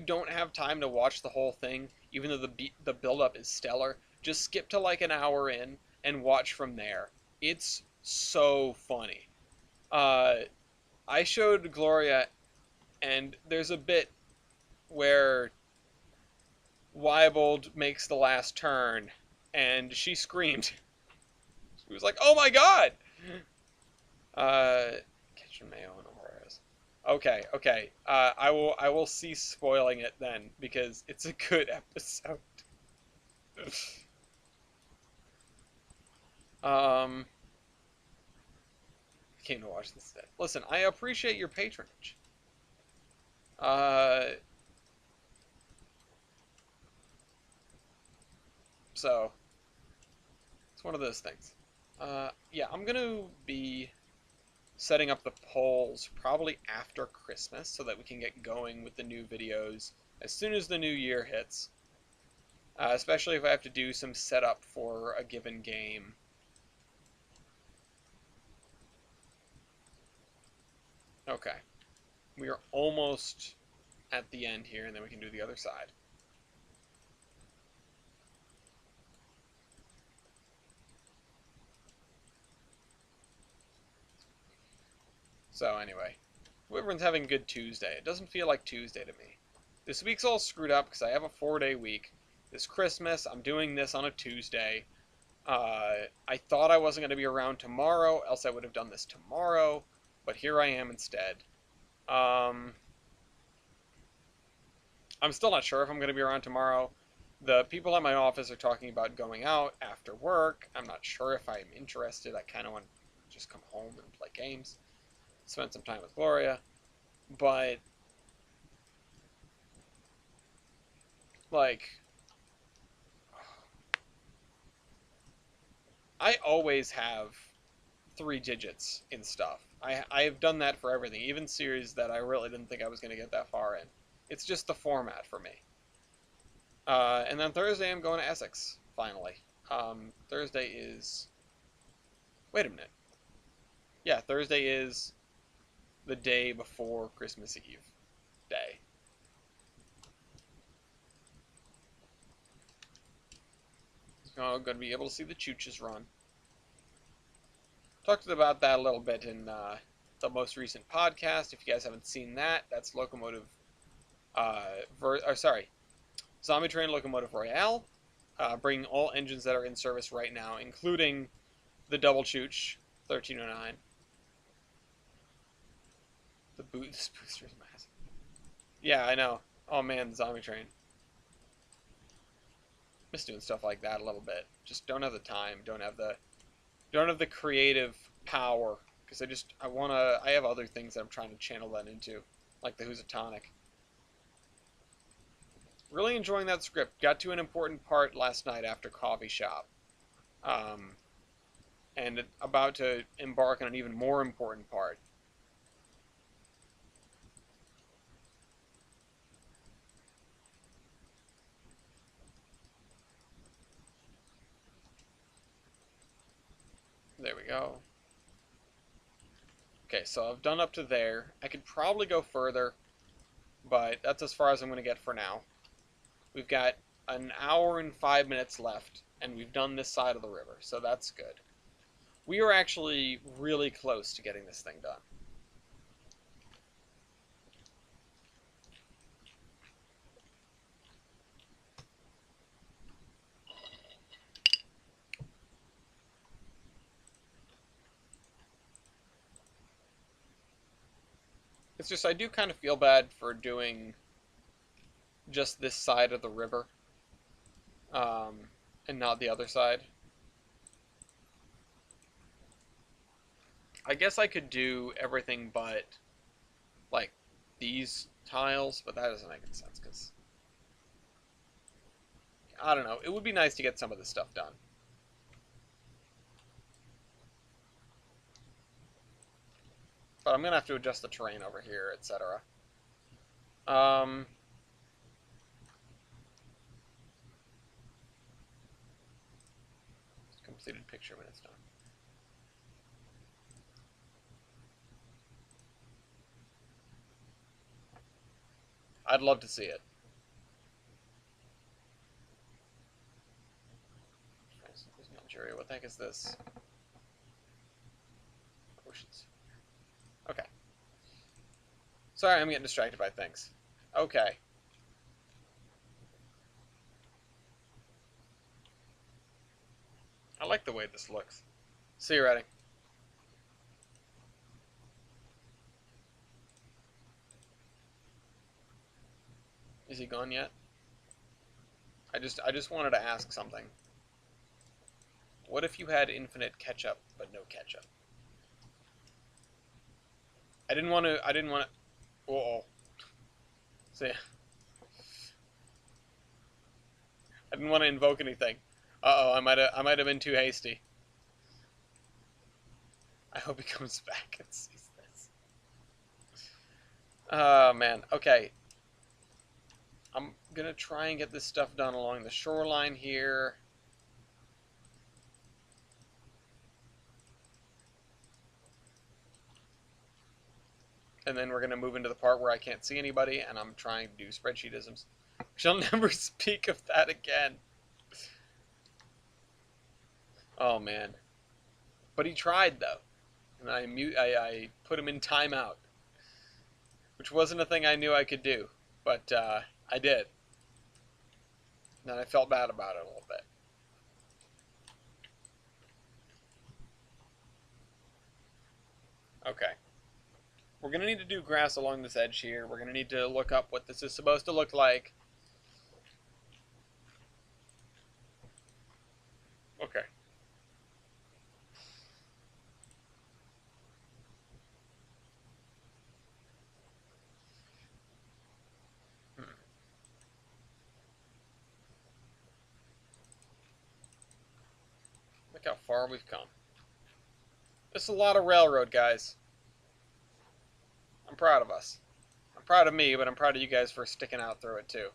don't have time to watch the whole thing, even though the build-up is stellar, just skip to like an hour in and watch from there. It's so funny. I showed Gloria, and there's a bit where Weibold makes the last turn, and she screamed. She was like, "Oh my god!" Kitchen mayo and Oreos. Okay. I will cease spoiling it then because it's a good episode. I came to watch this today. Listen, I appreciate your patronage. So it's one of those things. Yeah, I'm gonna be setting up the polls probably after Christmas so that we can get going with the new videos as soon as the new year hits. Especially if I have to do some setup for a given game. Okay. We are almost at the end here, and then we can do the other side. So anyway, everyone's having a good Tuesday. It doesn't feel like Tuesday to me. This week's all screwed up because I have a 4-day week. This Christmas, I'm doing this on a Tuesday. I thought I wasn't going to be around tomorrow, else I would have done this tomorrow, but here I am instead. I'm still not sure if I'm going to be around tomorrow. The people at my office are talking about going out after work. I'm not sure if I'm interested. I kind of want to just come home and play games, spend some time with Gloria, but like I always have 3 digits in stuff. I have done that for everything, even series that I really didn't think I was going to get that far in. It's just the format for me. And then Thursday I'm going to Essex, finally. Thursday is... Wait a minute. Yeah, Thursday is the day before Christmas Eve day. So I'm going to be able to see the chooches run. Talked about that a little bit in the most recent podcast. If you guys haven't seen that, that's Locomotive... Zombie Train Locomotive Royale. Bringing all engines that are in service right now, including the Double Chooch 1309. This booster is massive. Yeah, I know. Oh man, the Zombie Train. Miss doing stuff like that a little bit. Just don't have the time. Don't have the creative power. Because I have other things that I'm trying to channel that into, like the Housatonic. Really enjoying that script. Got to an important part last night after Coffee Shop. And about to embark on an even more important part. There we go. Okay, so I've done up to there. I could probably go further, but that's as far as I'm going to get for now. We've got an hour and 5 minutes left, and we've done this side of the river, so that's good. We are actually really close to getting this thing done. It's just I do kind of feel bad for doing just this side of the river, and not the other side. I guess I could do everything but, like, these tiles, but that doesn't make any sense, because, I don't know, it would be nice to get some of this stuff done. But I'm going to have to adjust the terrain over here, etc. Completed picture when it's done. I'd love to see it. Nigeria, what the heck is this? Oceans. Okay. Sorry, I'm getting distracted by things. Okay. I like the way this looks. See you, ready. Is he gone yet? I just wanted to ask something. What if you had infinite ketchup, but no ketchup? I didn't want to, uh-oh. See, I didn't want to invoke anything. Uh-oh, I might have been too hasty. I hope he comes back and sees this. Oh, man. Okay. I'm gonna try and get this stuff done along the shoreline here. And then we're going to move into the part where I can't see anybody, and I'm trying to do spreadsheetisms. Shall never speak of that again. Oh, man. But he tried, though. And I put him in timeout. Which wasn't a thing I knew I could do. But I did. And I felt bad about it a little bit. Okay. We're going to need to do grass along this edge here. We're going to need to look up what this is supposed to look like. Okay. Look how far we've come. This is a lot of railroad, guys. I'm proud of us. I'm proud of me, but I'm proud of you guys for sticking out through it too.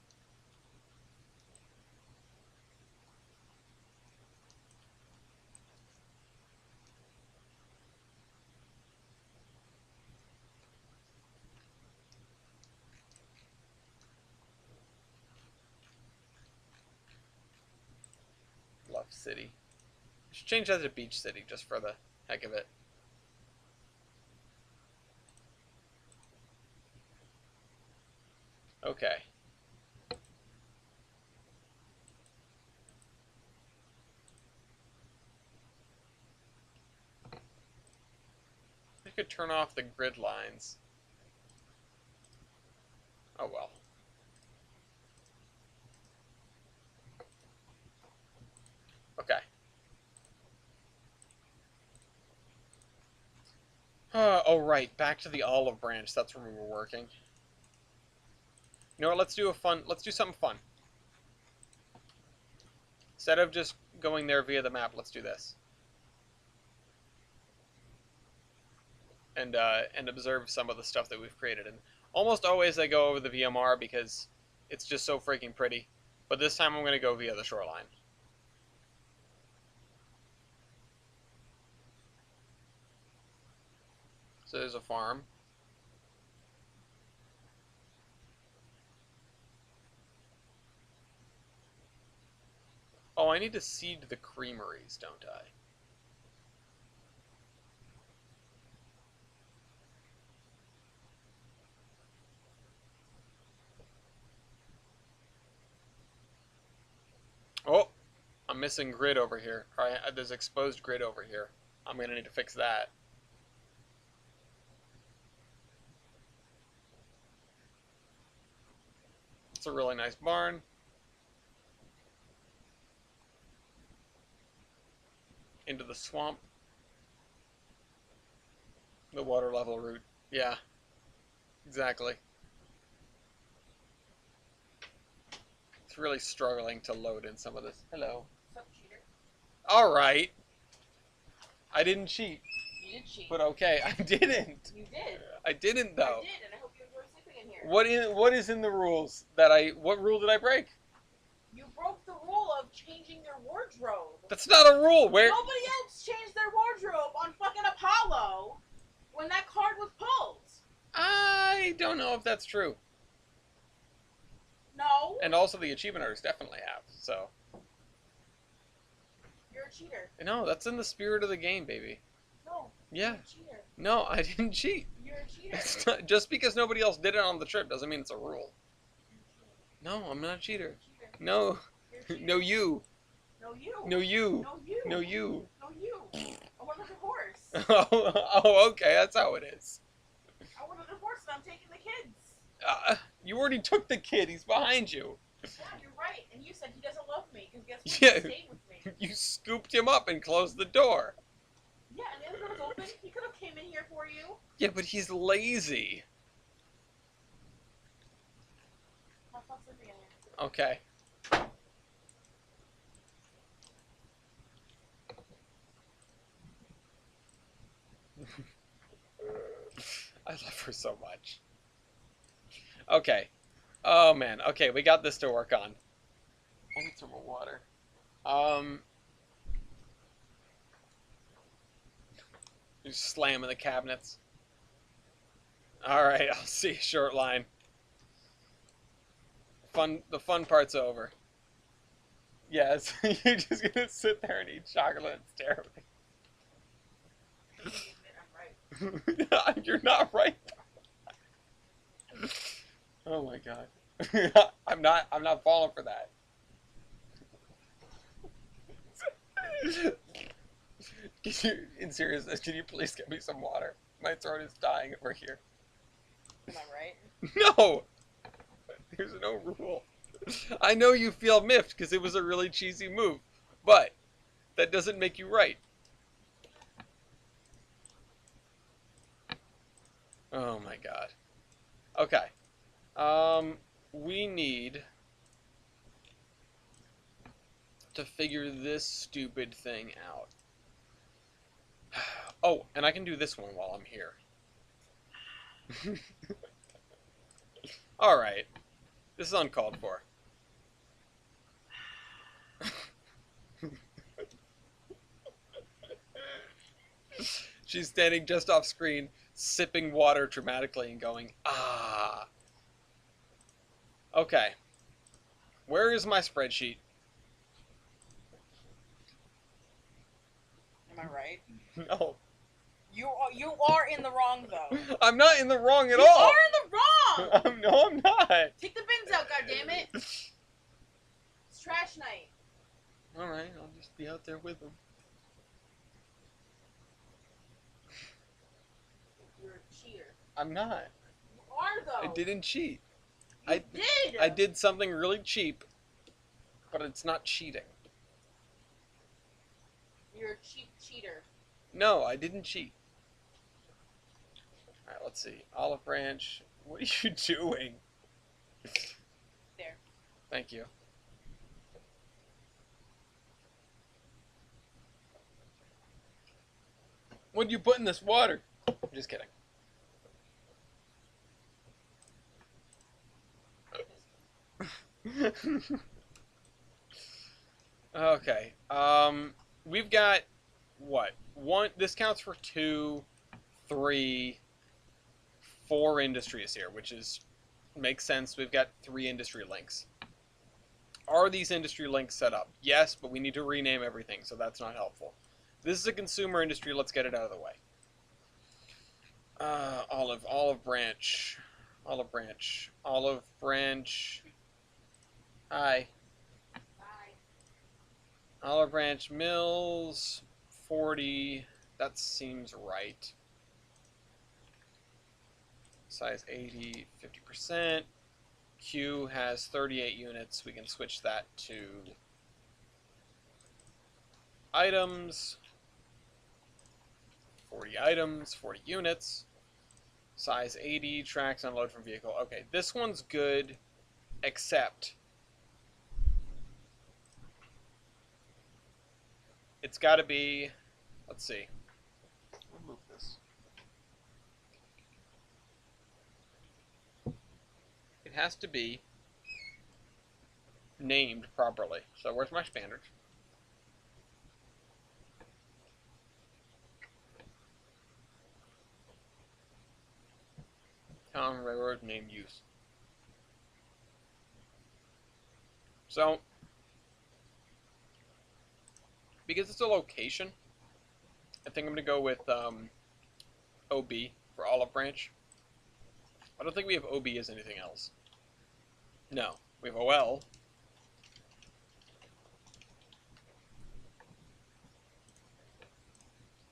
Bluff City. Should change that to Beach City just for the heck of it. Okay. I could turn off the grid lines. Oh well. Okay. Oh right, back to the olive branch. That's where we were working. You know what? Let's do something fun. Instead of just going there via the map, let's do this. And observe some of the stuff that we've created. And almost always I go over the VMR because it's just so freaking pretty. But this time I'm going to go via the shoreline. So there's a farm. Oh, I need to seed the creameries, don't I? Oh, I'm missing grid over here. There's exposed grid over here. I'm going to need to fix that. It's a really nice barn. Into the swamp. The water level route. Yeah, exactly. It's really struggling to load in some of this. Hello. What's up, cheater? Alright. I didn't cheat. You did cheat. But okay, I didn't. You did. I didn't though. I did, and I hope you enjoy sleeping in here. What is in the rules what rule did I break? You broke the rule of changing your wardrobe. That's not a rule. Where Nobody else changed their wardrobe on fucking Apollo when that card was pulled. I don't know if that's true. No. And also the achievement artists definitely have. So You're a cheater. no, that's in the spirit of the game, baby. No. Yeah. You're a cheater. No, I didn't cheat. You're a cheater. It's not, just because nobody else did it on the trip doesn't mean it's a rule. No, I'm not a cheater. Cheater. No. You're a cheater. No you. No you. No you. No you. No you. No you. I wanted a horse. Oh, okay, that's how it is. I wanted a horse and I'm taking the kids. You already took the kid. He's behind you. Yeah, you're right. And you said he doesn't love me because guess what? Yeah. He stayed with me. You scooped him up and closed the door. Yeah, and the other door was open. He could have came in here for you. Yeah, but he's lazy. Have fun sleeping in here. Okay. I love her so much. Okay. Oh man. Okay, we got this to work on. I need some more water. You slamming the cabinets. Alright, I'll see you short line. The fun part's over. Yes, you're just gonna sit there and eat chocolate and stare at me. I'm right. You're not right. Oh my god. I'm not falling for that. In seriousness, can you please get me some water? My throat is dying over here. Am I right? No! There's no rule. I know you feel miffed because it was a really cheesy move, but that doesn't make you right. Oh my god. Okay. We need to figure this stupid thing out. Oh, and I can do this one while I'm here. Alright. This is uncalled for. She's standing just off screen, sipping water dramatically and going, ah. Okay. Where is my spreadsheet? Am I right? No. You are in the wrong though. I'm not in the wrong at you all. You are in the wrong. No, I'm not. Take the bins out, goddammit. It's trash night. All right, I'll just be out there with them. You're a cheater. I'm not. You are though. I didn't cheat. You did. I did something really cheap, but it's not cheating. You're a cheap cheater. No, I didn't cheat. All right, let's see. Olive branch. What are you doing? There. Thank you. What'd you put in this water? I'm just kidding. Okay. We've got what? This counts for 2, 3, 4 industries here, which makes sense. We've got 3 industry links. Are these industry links set up? Yes, but we need to rename everything, so that's not helpful. This is a consumer industry. Let's get it out of the way. Olive branch. Hi. Bye. Olive branch mills, 40. That seems right. Size 80, 50%. Q has 38 units. We can switch that to items. 40 items, 40 units. Size 80, tracks unload from vehicle. Okay, this one's good, except it's got to be, let's see. I'll move this. It has to be named properly. So where's my standards? Town railroad name use. So, because it's a location, I think I'm going to go with OB for Olive Branch. I don't think we have OB as anything else. No, we have OL.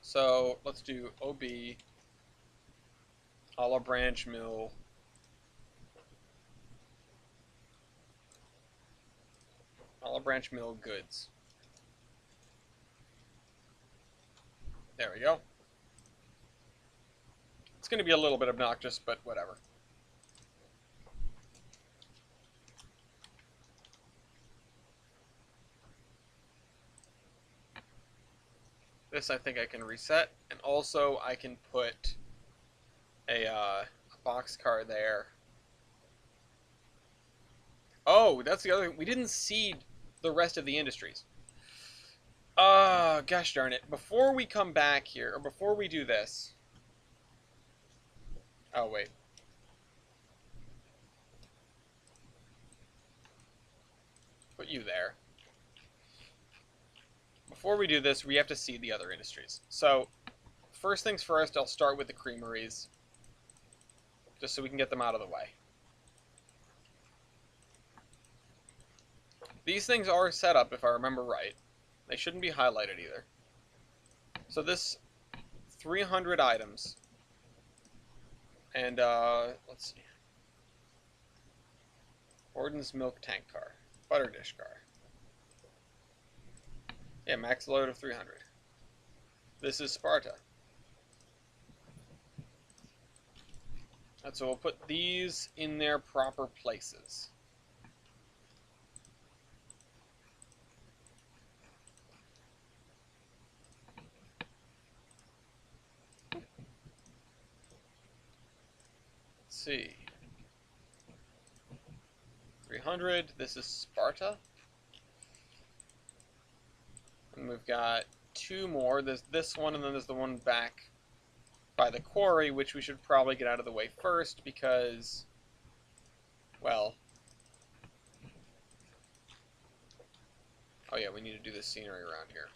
So let's do OB, Olive Branch Mill, Olive Branch Mill Goods. There we go. It's going to be a little bit obnoxious, but whatever. This I think I can reset, and also I can put a boxcar there. Oh, that's the other thing. We didn't seed the rest of the industries. Gosh darn it. Before we come back here, or before we do this... Oh, wait. Put you there. Before we do this, we have to seed the other industries. So, first things first, I'll start with the creameries. Just so we can get them out of the way. These things are set up, if I remember right. They shouldn't be highlighted either. So this 300 items. And, let's see. Borden's milk tank car. Butter dish car. Yeah, max load of 300. This is Sparta. And so we'll put these in their proper places. see. 300. This is Sparta. And we've got two more. There's this one, and then there's the one back by the quarry, which we should probably get out of the way first because, well... Oh yeah, we need to do the scenery around here.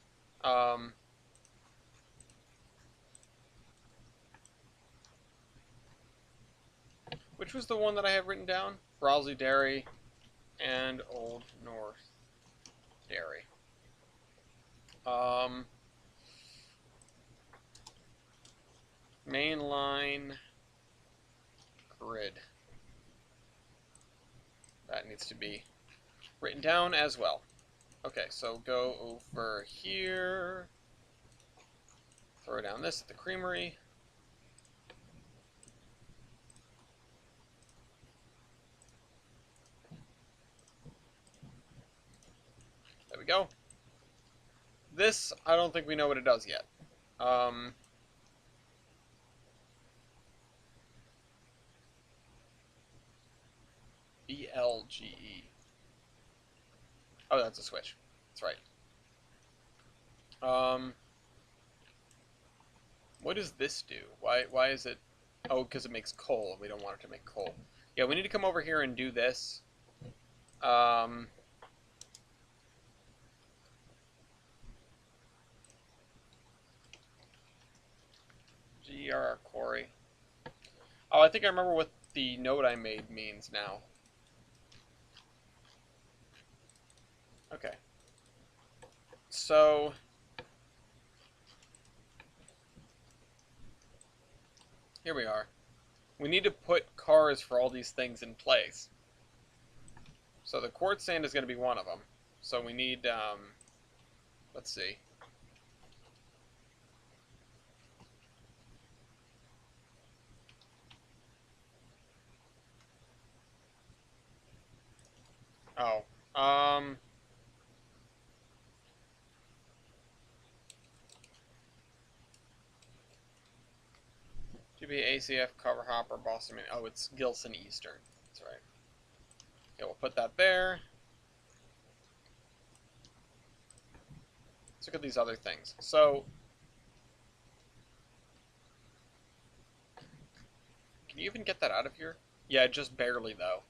Which was the one that I have written down? Browsley Dairy and Old North Dairy. Mainline grid. That needs to be written down as well. Okay, so go over here. Throw down this at the creamery. There we go. This, I don't think we know what it does yet. BLGE. Oh, that's a switch. That's right. What does this do? Why is it... Oh, because it makes coal. We don't want it to make coal. Yeah, we need to come over here and do this. GERR quarry. Oh, I think I remember what the note I made means now. Okay. So... here we are. We need to put cars for all these things in place. So the quartz sand is going to be one of them. So we need, let's see. Oh, GB, ACF, Cover Hopper, Boston. Oh, it's Gilson Eastern. That's right. Okay, we'll put that there. Let's look at these other things. So, can you even get that out of here? Yeah, just barely, though.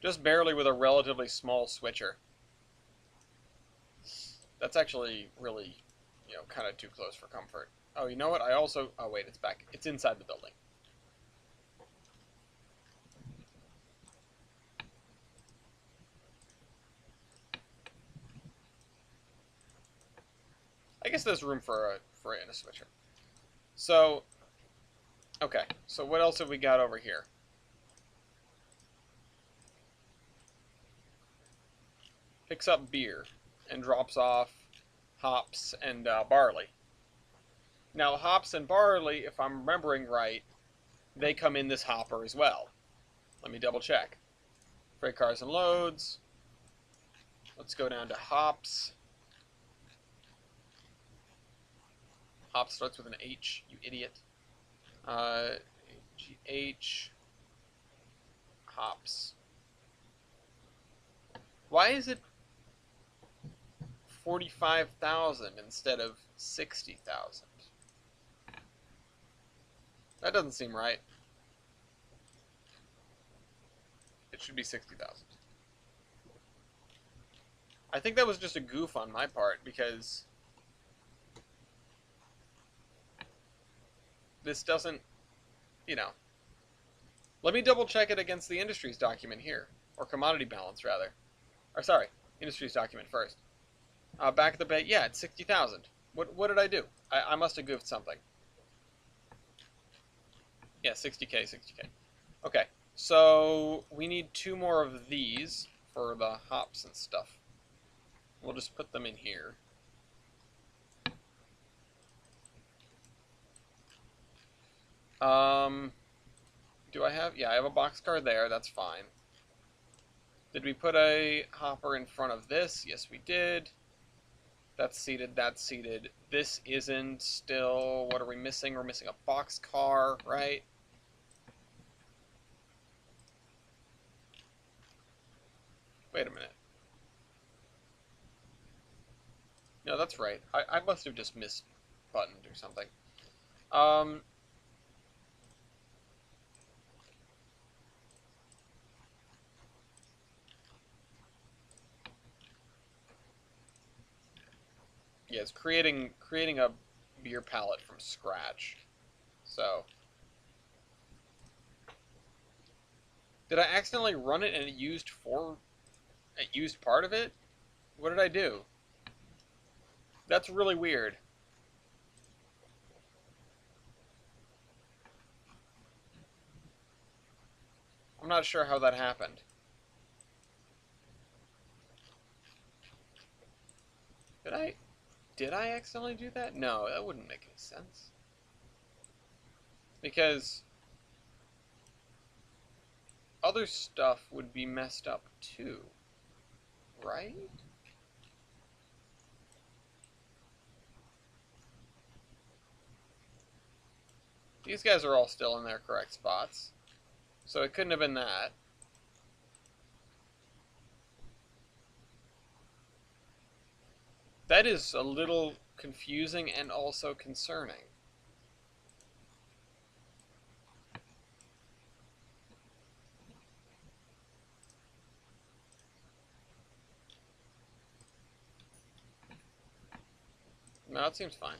Just barely with a relatively small switcher. That's actually really, you know, kind of too close for comfort. Oh, you know what? I also... oh, wait, it's back. It's inside the building. I guess there's room for a switcher. So, okay. So what else have we got over here? Picks up beer and drops off hops and barley. Now, hops and barley, if I'm remembering right, they come in this hopper as well. Let me double check. Freight cars and loads. Let's go down to hops. Hops starts with an H, you idiot. H. Hops. Why is it 45,000 instead of 60,000? That doesn't seem right. It should be 60,000. I think that was just a goof on my part because this doesn't, you know. Let me double check it against the industries document here, or commodity balance rather. Or sorry, industries document first. Back at the bay, yeah, it's 60,000. What did I do? I must have goofed something. Yeah, 60K, 60K. Okay, so we need two more of these for the hops and stuff. We'll just put them in here. Do I have? Yeah, I have a boxcar there. That's fine. Did we put a hopper in front of this? Yes, we did. That's seated, that's seated. This isn't still... What are we missing? We're missing a boxcar, right? Wait a minute. No, that's right. I must have just missed buttons or something. Yeah, it's creating a beer palette from scratch. So, did I accidentally run it and it used part of it? What did I do? That's really weird. I'm not sure how that happened. Did I accidentally do that? No, that wouldn't make any sense. Because other stuff would be messed up too, right? These guys are all still in their correct spots. So it couldn't have been that. That is a little confusing and also concerning. No, it seems fine.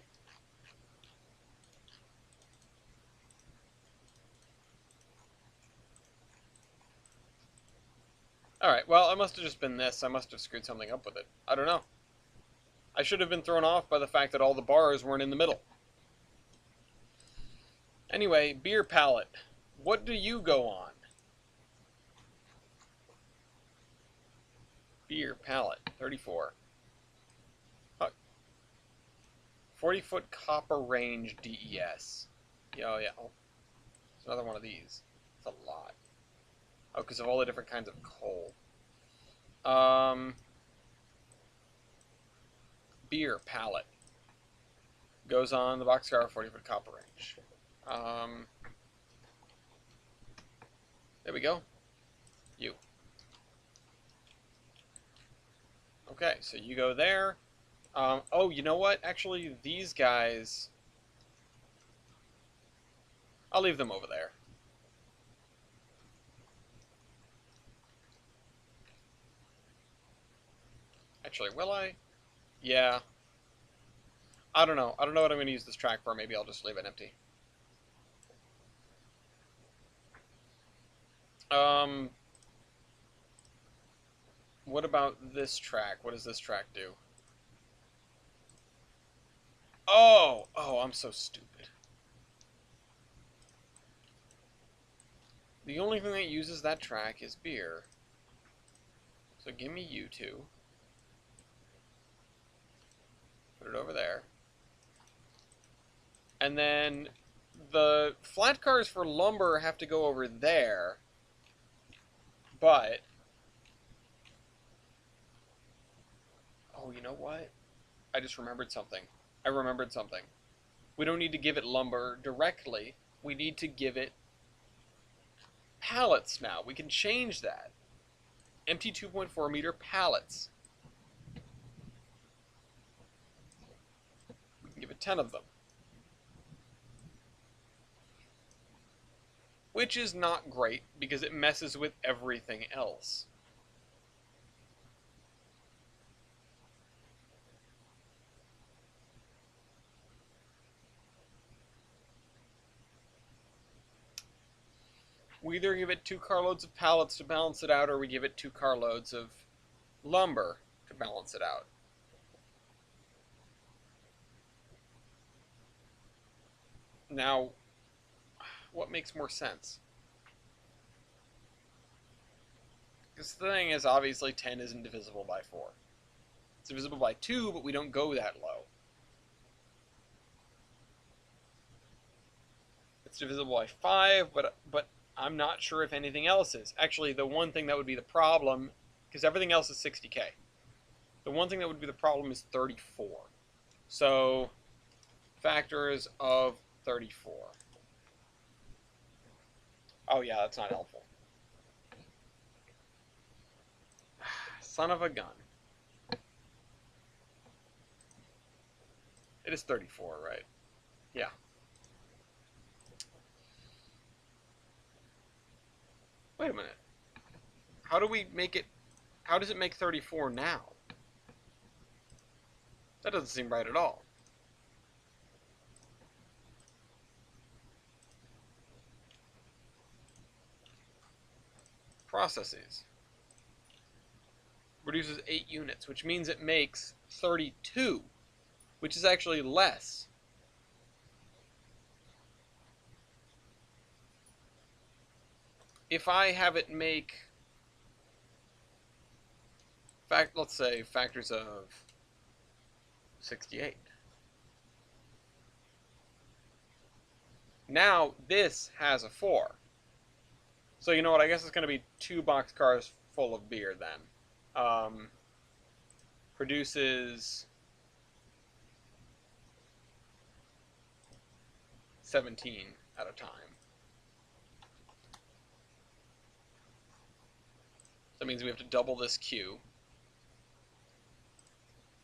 Alright, well, it must have just been this. I must have screwed something up with it. I don't know. I should have been thrown off by the fact that all the bars weren't in the middle. Anyway, beer palette. What do you go on? Beer palette, 34. 40-foot copper range DES. Oh, yeah. Oh, it's another one of these. It's a lot. Oh, because of all the different kinds of coal. Beer palette. Goes on the boxcar 40-foot copper range. There we go. You. Okay, so you go there. Oh, you know what? Actually, these guys... I'll leave them over there. Actually, will I? Yeah. I don't know. I don't know what I'm going to use this track for. Maybe I'll just leave it empty. What about this track? What does this track do? Oh! Oh, I'm so stupid. The only thing that uses that track is beer. So give me you two. Put it over there. And then the flat cars for lumber have to go over there. But... Oh, you know what? I just remembered something. I remembered something. We don't need to give it lumber directly. We need to give it pallets now. We can change that. Empty 2.4 meter pallets. We can give it 10 of them. Which is not great because it messes with everything else. We either give it 2 carloads of pallets to balance it out, or we give it 2 carloads of lumber to balance it out. Now, what makes more sense? Because the thing is, obviously 10 isn't divisible by 4. It's divisible by 2, but we don't go that low. It's divisible by 5, but I'm not sure if anything else is. Actually, the one thing that would be the problem, because everything else is 60k. The one thing that would be the problem is 34. So, factors of 34. Oh yeah, that's not helpful. Son of a gun. It is 34, right? Yeah. Wait a minute. How do we make it... How does it make 34 now? That doesn't seem right at all. Processes. Produces 8 units, which means it makes 32, which is actually less. If I have it make, let's say factors of 68. Now this has a 4. So you know what, I guess it's going to be 2 boxcars full of beer then. Produces 17 at a time. So that means we have to double this queue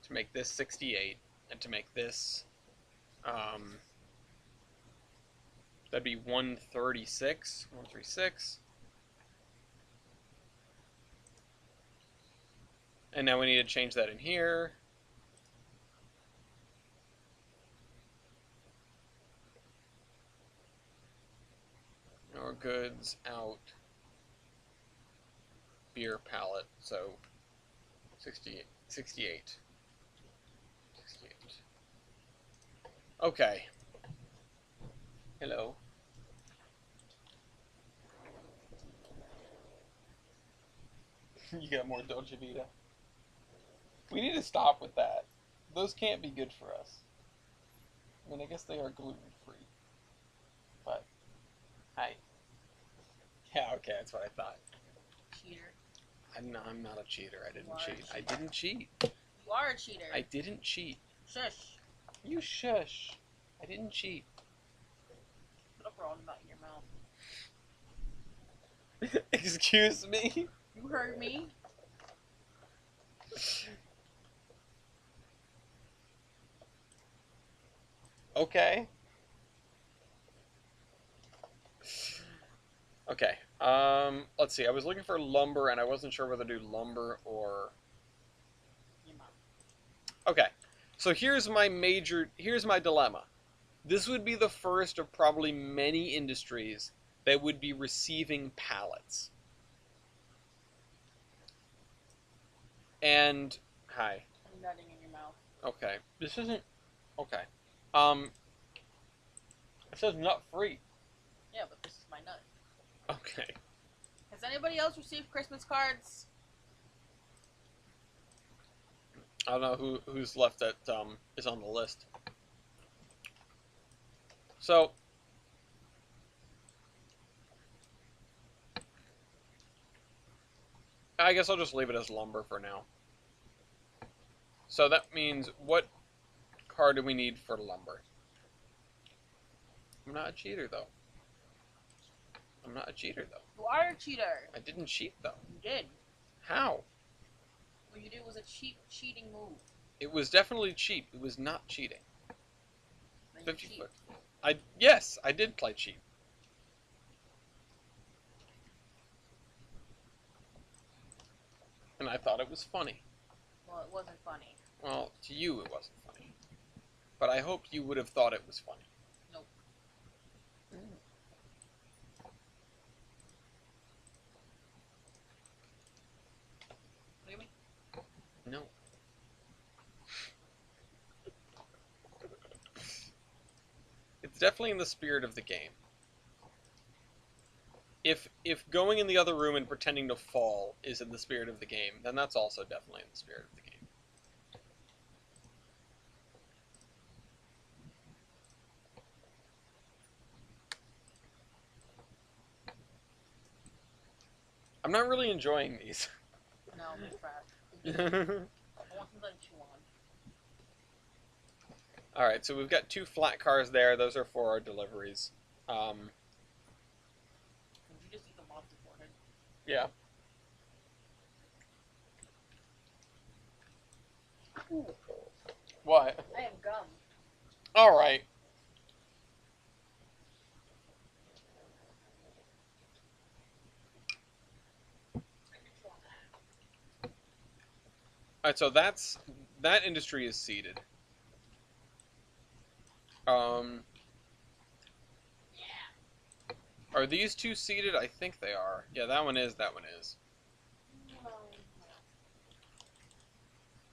to make this 68, and to make this, that'd be 136, 136. And now we need to change that in here. Our goods out. Beer pallet, so 68. 68. Okay. Hello. You got more Dolce Vita. We need to stop with that. Those can't be good for us. I mean, I guess they are gluten-free. But, hi. Yeah, okay, that's what I thought. Cheater. I'm not a cheater. I didn't cheat. cheater. I didn't cheat. You are a cheater. I didn't cheat. Shush. You shush. I didn't cheat. Put a brown nut in your mouth. Excuse me? You heard me. Okay. Okay. Let's see. I was looking for lumber, and I wasn't sure whether to do lumber or... Your mouth. Okay. So here's my dilemma. This would be the first of probably many industries that would be receiving pallets. And... Hi. I'm nutting in your mouth. Okay. This isn't... Okay. It says nut free. Yeah, but this is my nut. Okay. Has anybody else received Christmas cards? I don't know who's left that is on the list. So I guess I'll just leave it as lumber for now. So that means what card do we need for lumber? I'm not a cheater though. I'm not a cheater though. You are a cheater. I didn't cheat though. You did. How? What you did was a cheating move. It was definitely cheap. It was not cheating. Then you 50 cheat. foot. Yes, I did play cheap. And I thought it was funny. Well, it wasn't funny. Well, to you it wasn't funny. But I hoped you would have thought it was funny. Nope. What do you mean? No. It's definitely in the spirit of the game. If going in the other room and pretending to fall is in the spirit of the game, then that's also definitely in the spirit of the game. I'm not really enjoying these. No, I'm fat. I want them gonna chew on. Alright, so we've got 2 flat cars there. Those are for our deliveries. Did you just eat the lobster forehead? Yeah. Ooh, What? I have gum. Alright. Alright, so that industry is seeded. Are these 2 seeded? I think they are. Yeah, that one is, that one is.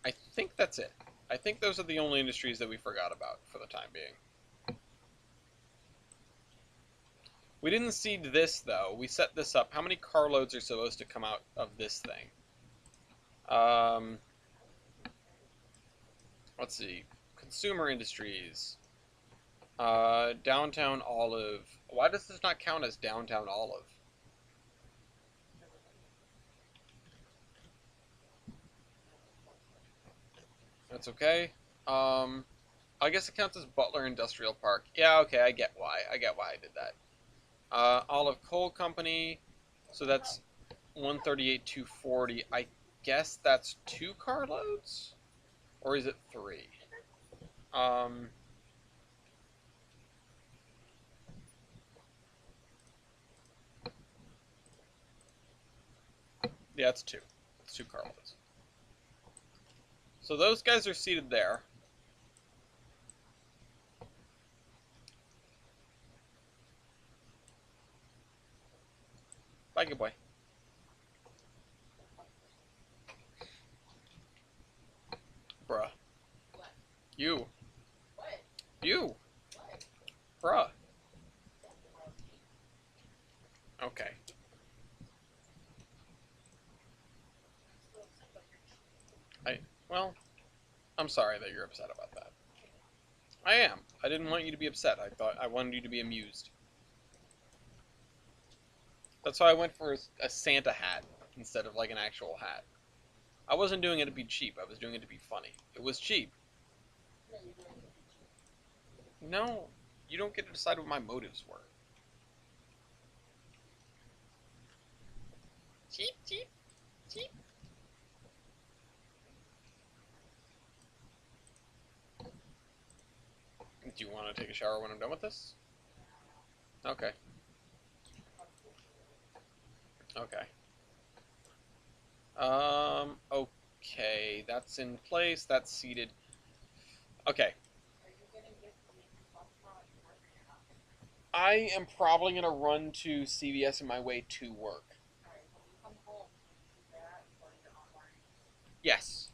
I think that's it. I think those are the only industries that we forgot about for the time being. We didn't seed this, though. We set this up. How many carloads are supposed to come out of this thing? Let's see. Consumer industries. Downtown Olive. Why does this not count as Downtown Olive? That's okay. I guess it counts as Butler Industrial Park. Yeah, okay, I get why. I get why I did that. Olive Coal Company. So that's 138, 240. I guess that's 2 carloads? Or is it 3? Yeah, it's 2. It's 2 carloads. So those guys are seated there. Bye, good boy. Bruh. What? You. What? You. What? Bruh. Okay. Well, I'm sorry that you're upset about that. I am. I didn't want you to be upset. I wanted you to be amused. That's why I went for a Santa hat instead of like an actual hat. I wasn't doing it to be cheap. I was doing it to be funny. It was cheap. No, you don't get to decide what my motives were. Cheap, cheap, cheap. Do you want to take a shower when I'm done with this? Okay. Okay. Okay, that's in place. That's seated. Okay. I am probably gonna run to CVS on my way to work. Yes.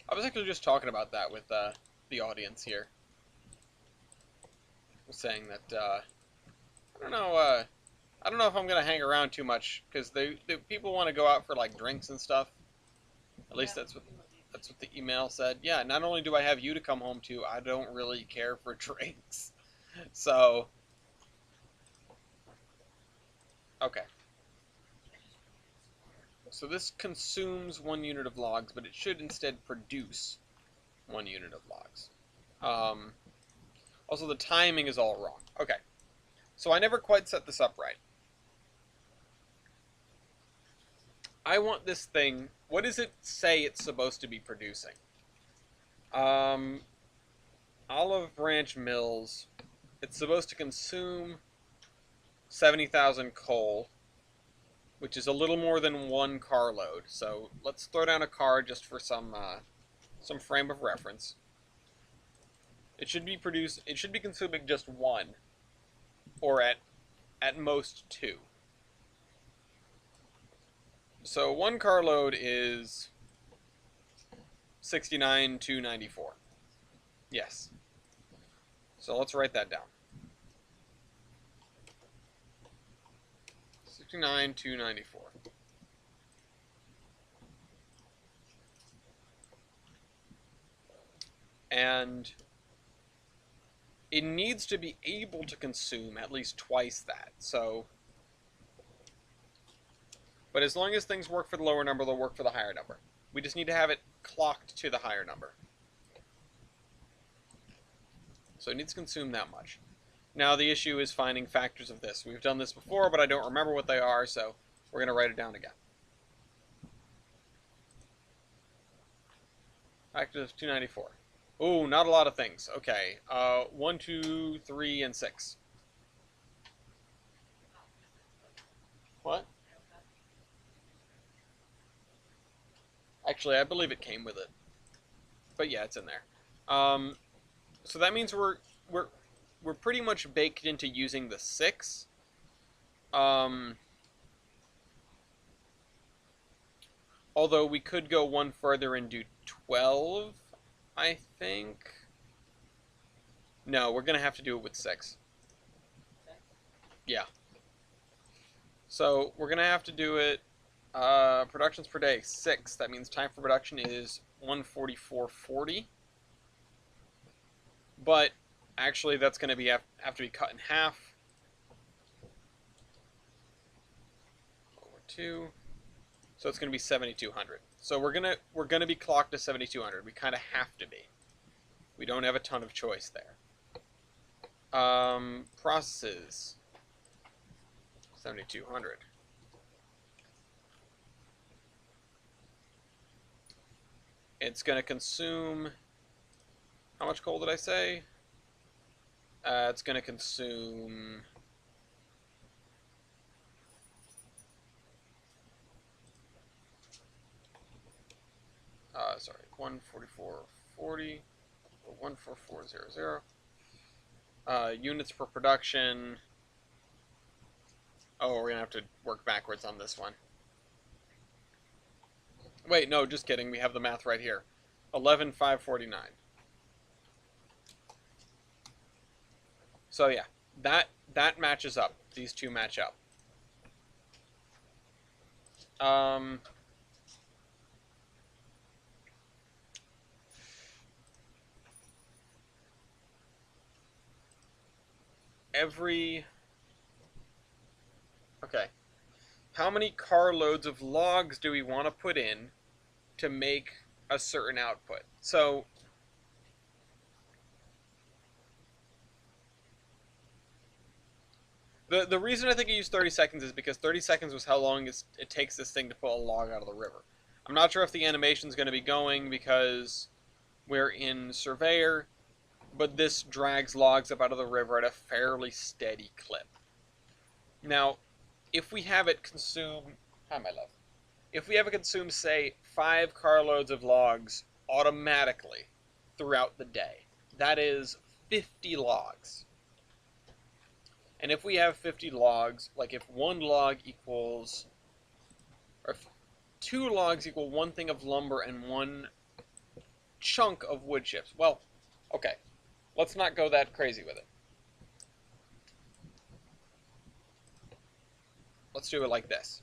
I was actually just talking about that with the audience here. I was saying that I don't know. I don't know if I'm gonna hang around too much because the people want to go out for like drinks and stuff. At least that's what the email said. Yeah. Not only do I have you to come home to, I don't really care for drinks. So. Okay. So this consumes 1 unit of logs, but it should instead produce 1 unit of logs. Also, the timing is all wrong. Okay. So I never quite set this up right. I want this thing. What does it say it's supposed to be producing? Olive Branch Mills. It's supposed to consume 70,000 coal, which is a little more than 1 carload. So let's throw down a car just for some frame of reference. It should be consuming just 1, or at most 2. So 1 carload is 69,294. Yes. So let's write that down. 69,294. And it needs to be able to consume at least twice that. So, but as long as things work for the lower number, they'll work for the higher number. We just need to have it clocked to the higher number. So it needs to consume that much. Now the issue is finding factors of this. We've done this before, but I don't remember what they are, so we're going to write it down again. Factors of 294. Ooh, not a lot of things. Okay, 1, 2, 3, and 6. What? Actually, I believe it came with it. But yeah, it's in there. So that means we're pretty much baked into using the 6. Although we could go one further and do 12, I think. No, we're gonna have to do it with 6. Yeah. So we're gonna have to do it. Productions per day 6. That means time for production is 144.40. But actually, that's going to be have to be cut in half. Over 2. So it's going to be 7,200. So we're gonna be clocked to 7,200. We kind of have to be. We don't have a ton of choice there. Processes 7,200. It's going to consume. How much coal did I say? It's going to consume. Sorry, 144.40 or 144.00. Units per production. Oh, we're going to have to work backwards on this one. Wait, no, just kidding. We have the math right here. 11,549. So yeah, that matches up. These two match up. Okay. How many carloads of logs do we want to put in to make a certain output? So the reason I think I used 30 seconds is because 30 seconds was how long it takes this thing to pull a log out of the river. I'm not sure if the animation is going to be going because we're in Surveyor, but this drags logs up out of the river at a fairly steady clip. Now, if we have it consume... Hi, my love. If we have it consume, say, 5 carloads of logs automatically throughout the day, that is 50 logs. And if we have 50 logs, like if 1 log equals... or if 2 logs equal 1 thing of lumber and 1 chunk of wood chips. Well, okay. Let's not go that crazy with it. Let's do it like this.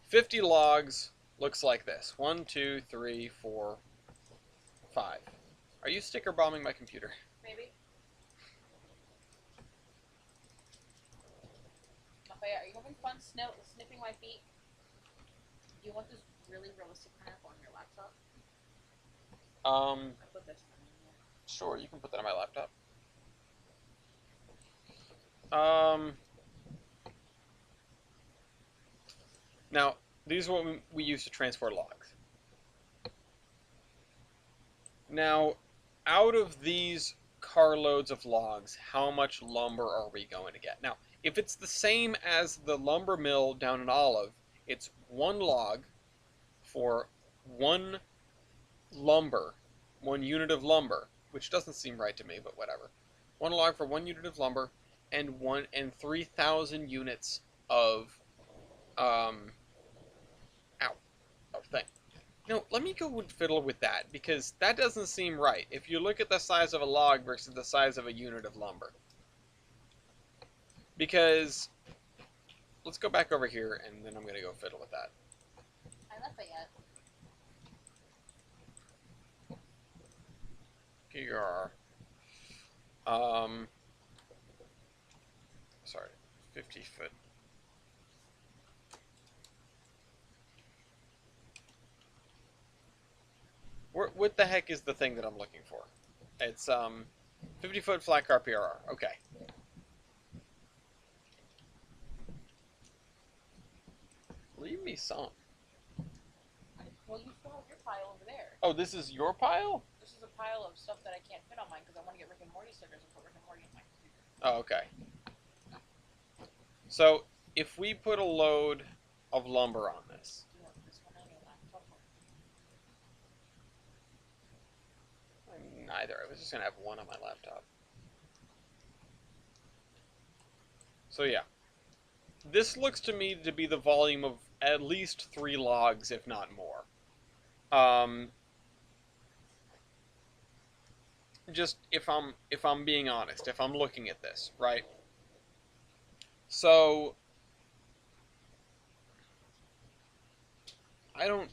50 logs looks like this. 1, 2, 3, 4, 5. Are you sticker bombing my computer? Maybe. Okay, are you having fun sniffing my feet? Do you want this really realistic pineapple on your laptop? I put this one in there. Sure, you can put that on my laptop. Now, these are what we use to transport logs. Now, out of these carloads of logs, how much lumber are we going to get? Now, if it's the same as the lumber mill down in Olive, it's 1 log for 1 lumber, 1 unit of lumber, which doesn't seem right to me, but whatever. 1 log for 1 unit of lumber, and 3,000 units of thing. No, let me go and fiddle with that, because that doesn't seem right. If you look at the size of a log versus the size of a unit of lumber. Because, let's go back over here, and then I'm going to go fiddle with that. I left it yet. Here. Sorry, 50 foot. What the heck is the thing that I'm looking for? It's 50-foot flat car PRR. Okay. Leave me some. Well, you still have your pile over there. Oh, this is your pile? This is a pile of stuff that I can't fit on mine because I want to get Rick and Morty stickers and put Rick and Morty in my computer. Oh, okay. So, if we put a load of lumber on this. Do you want this one on your laptop? Neither. I was just going to have one on my laptop. So, yeah. This looks to me to be the volume of at least 3 logs, if not more. Just if I'm being honest, if I'm looking at this, right? So I don't.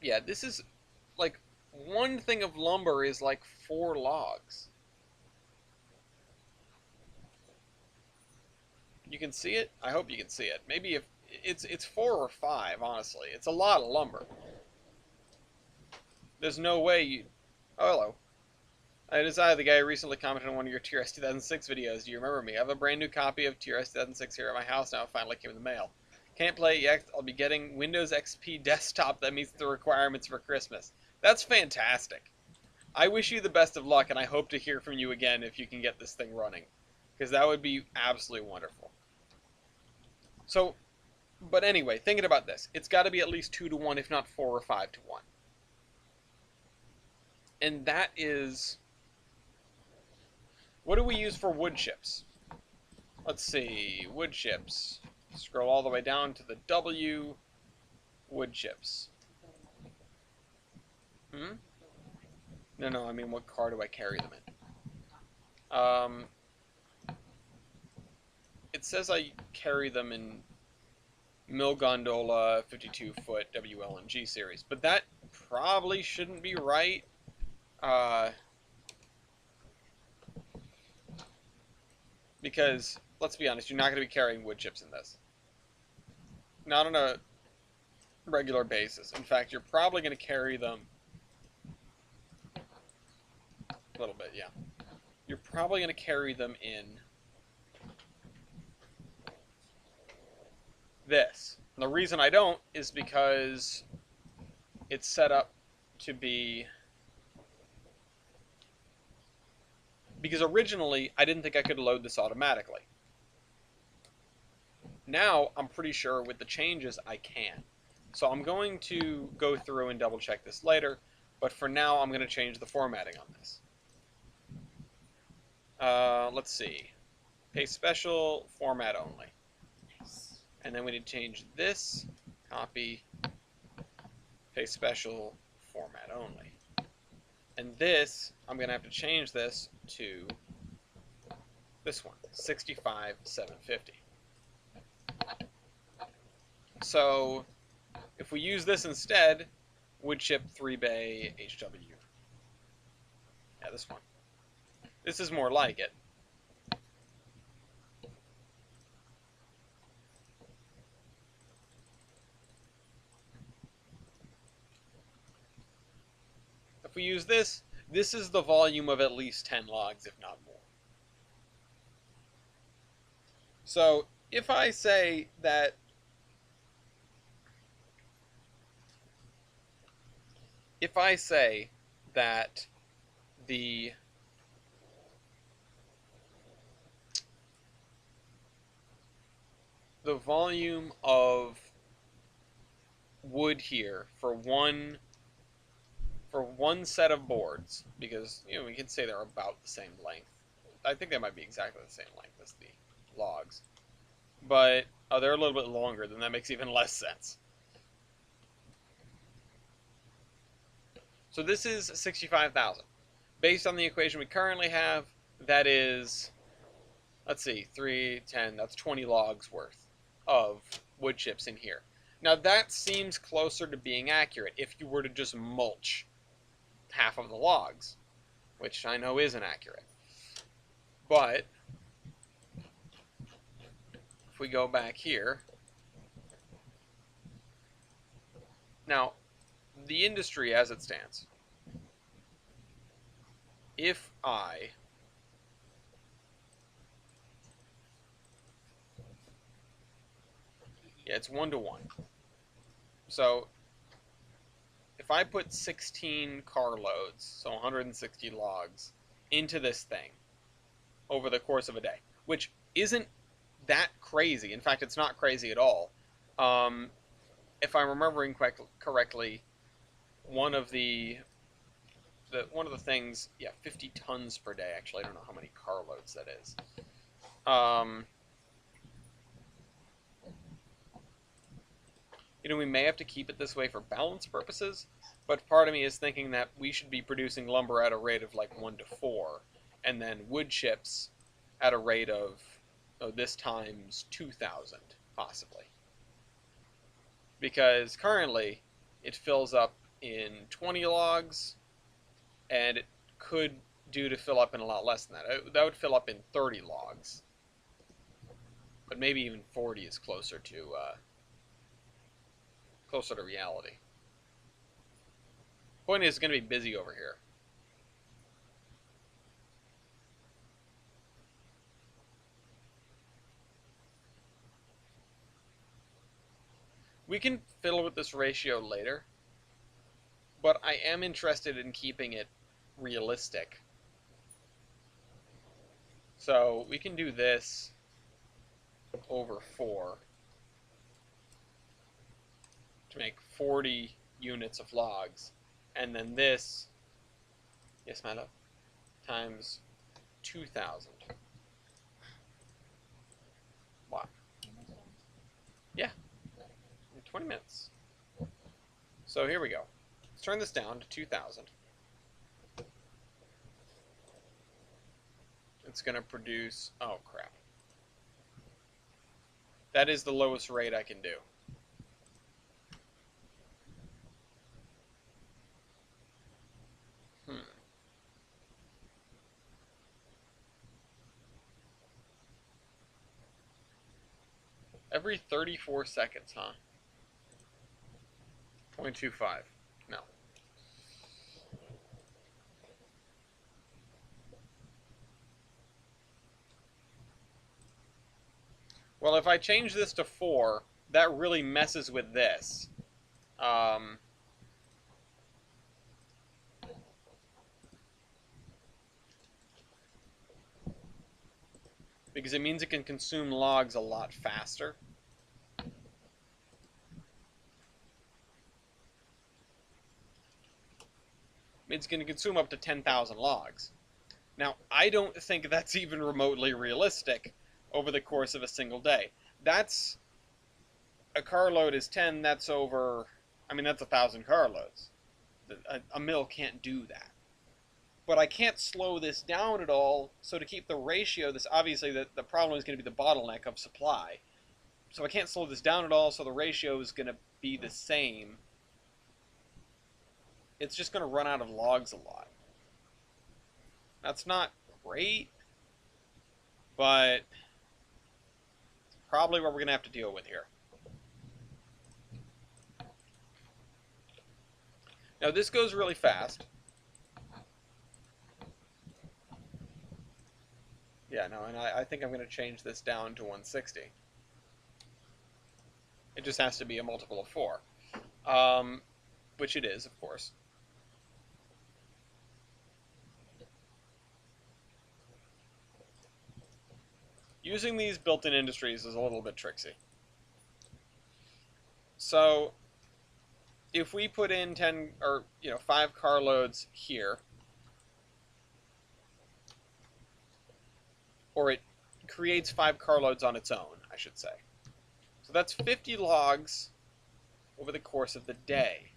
Yeah, this is like one thing of lumber is like 4 logs. You can see it? I hope you can see it. Maybe if it's 4 or 5, honestly. It's a lot of lumber. There's no way you... Oh, hello. It is I, the guy who recently commented on one of your TRS 2006 videos. Do you remember me? I have a brand new copy of TRS 2006 here at my house now. It finally came in the mail. Can't play it yet. I'll be getting Windows XP desktop that meets the requirements for Christmas. That's fantastic. I wish you the best of luck, and I hope to hear from you again if you can get this thing running. Because that would be absolutely wonderful. So, but anyway, thinking about this. It's got to be at least 2 to 1, if not 4 or 5 to 1. And that is... What do we use for wood chips? Let's see. Wood chips. Scroll all the way down to the W. Wood chips. No, I mean, what car do I carry them in? It says I carry them in Mill Gondola 52-foot WLNG series, but that probably shouldn't be right. Because, let's be honest, you're not going to be carrying wood chips in this. Not on a regular basis. In fact, you're probably going to carry them... A little bit, yeah. You're probably going to carry them in this. And the reason I don't is because it's set up to be... Because originally, I didn't think I could load this automatically. Now, I'm pretty sure with the changes, I can. So I'm going to go through and double check this later, but for now, I'm going to change the formatting on this. Let's see. Pay special, format only. And then we need to change this, copy, pay special, format only. And this, I'm going to have to change this to this one, 65,750. So, if we use this instead, wood chip 3-bay HW. Yeah, this one. This is more like it. If we use this, this is the volume of at least 10 logs, if not more. So, if I say that the volume of wood here for one set of boards, because we can say they're about the same length. I think they might be exactly the same length as the logs, but they're a little bit longer. Then that makes even less sense. So this is 65,000. Based on the equation we currently have, that is, let's see, 3, 10, that's 20 logs worth of wood chips in here. Now that seems closer to being accurate if you were to just mulch half of the logs, which I know isn't accurate. But if we go back here, Now, the industry as it stands. If I yeah, it's 1-to-1. So if I put 16 carloads, so 160 logs, into this thing over the course of a day, which isn't that crazy. In fact, it's not crazy at all. Um, if I'm remembering correctly, one of the one of the things, yeah, 50 tons per day. Actually, I don't know how many carloads that is. We may have to keep it this way for balance purposes, but part of me is thinking that we should be producing lumber at a rate of like 1-to-4, and then wood chips at a rate of this times 2,000, possibly. Because currently, it fills up in 20 logs, and it could do to fill up in a lot less than that. That would fill up in 30 logs. But maybe even 40 is closer to reality. Point is, it's going to be busy over here. We can fiddle with this ratio later, but I am interested in keeping it realistic. So we can do this over 4 to make 40 units of logs, and then this, yes, my love, times 2,000. Wow. Yeah, in 20 minutes. So here we go. Let's turn this down to 2,000. It's going to produce, oh crap. That is the lowest rate I can do. Every 34 seconds, huh? 0.25. No. Well, if I change this to 4, that really messes with this. Because it means it can consume logs a lot faster. It's going to consume up to 10,000 logs. Now, I don't think that's even remotely realistic over the course of a single day. That's, a carload is 10, that's over, I mean, that's 1,000 carloads. A mill can't do that. But I can't slow this down at all, so to keep the ratio, this obviously the problem is going to be the bottleneck of supply. So I can't slow this down at all, so the ratio is going to be the same. It's just going to run out of logs a lot. That's not great, but probably what we're going to have to deal with here. Now this goes really fast. Yeah, no, and I think I'm going to change this down to 160. It just has to be a multiple of 4. Which it is, of course. Using these built-in industries is a little bit tricksy. So, if we put in 10 or 5 carloads here, or it creates 5 carloads on its own, I should say. So that's 50 logs over the course of the day.